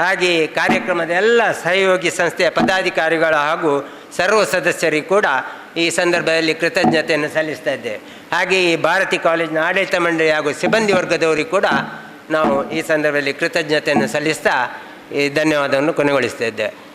ಹಾಗೆಯೇ ಕಾರ್ಯಕ್ರಮದ ಎಲ್ಲ ಸಹಯೋಗಿ ಸಂಸ್ಥೆಯ ಪದಾಧಿಕಾರಿಗಳು ಹಾಗೂ ಸರ್ವ ಸದಸ್ಯರಿಗೂ ಕೂಡ ಈ ಸಂದರ್ಭದಲ್ಲಿ ಕೃತಜ್ಞತೆಯನ್ನು ಸಲ್ಲಿಸ್ತಾ ಇದ್ದೇವೆ. ಹಾಗೆ ಈ ಭಾರತಿ ಕಾಲೇಜಿನ ಆಡಳಿತ ಮಂಡಳಿ ಹಾಗೂ ಸಿಬ್ಬಂದಿ ವರ್ಗದವರಿಗೆ ಕೂಡ ನಾವು ಈ ಸಂದರ್ಭದಲ್ಲಿ ಕೃತಜ್ಞತೆಯನ್ನು ಸಲ್ಲಿಸ್ತಾ ಈ ಧನ್ಯವಾದವನ್ನು ಕೊನೆಗೊಳಿಸ್ತಾ ಇದ್ದೇವೆ.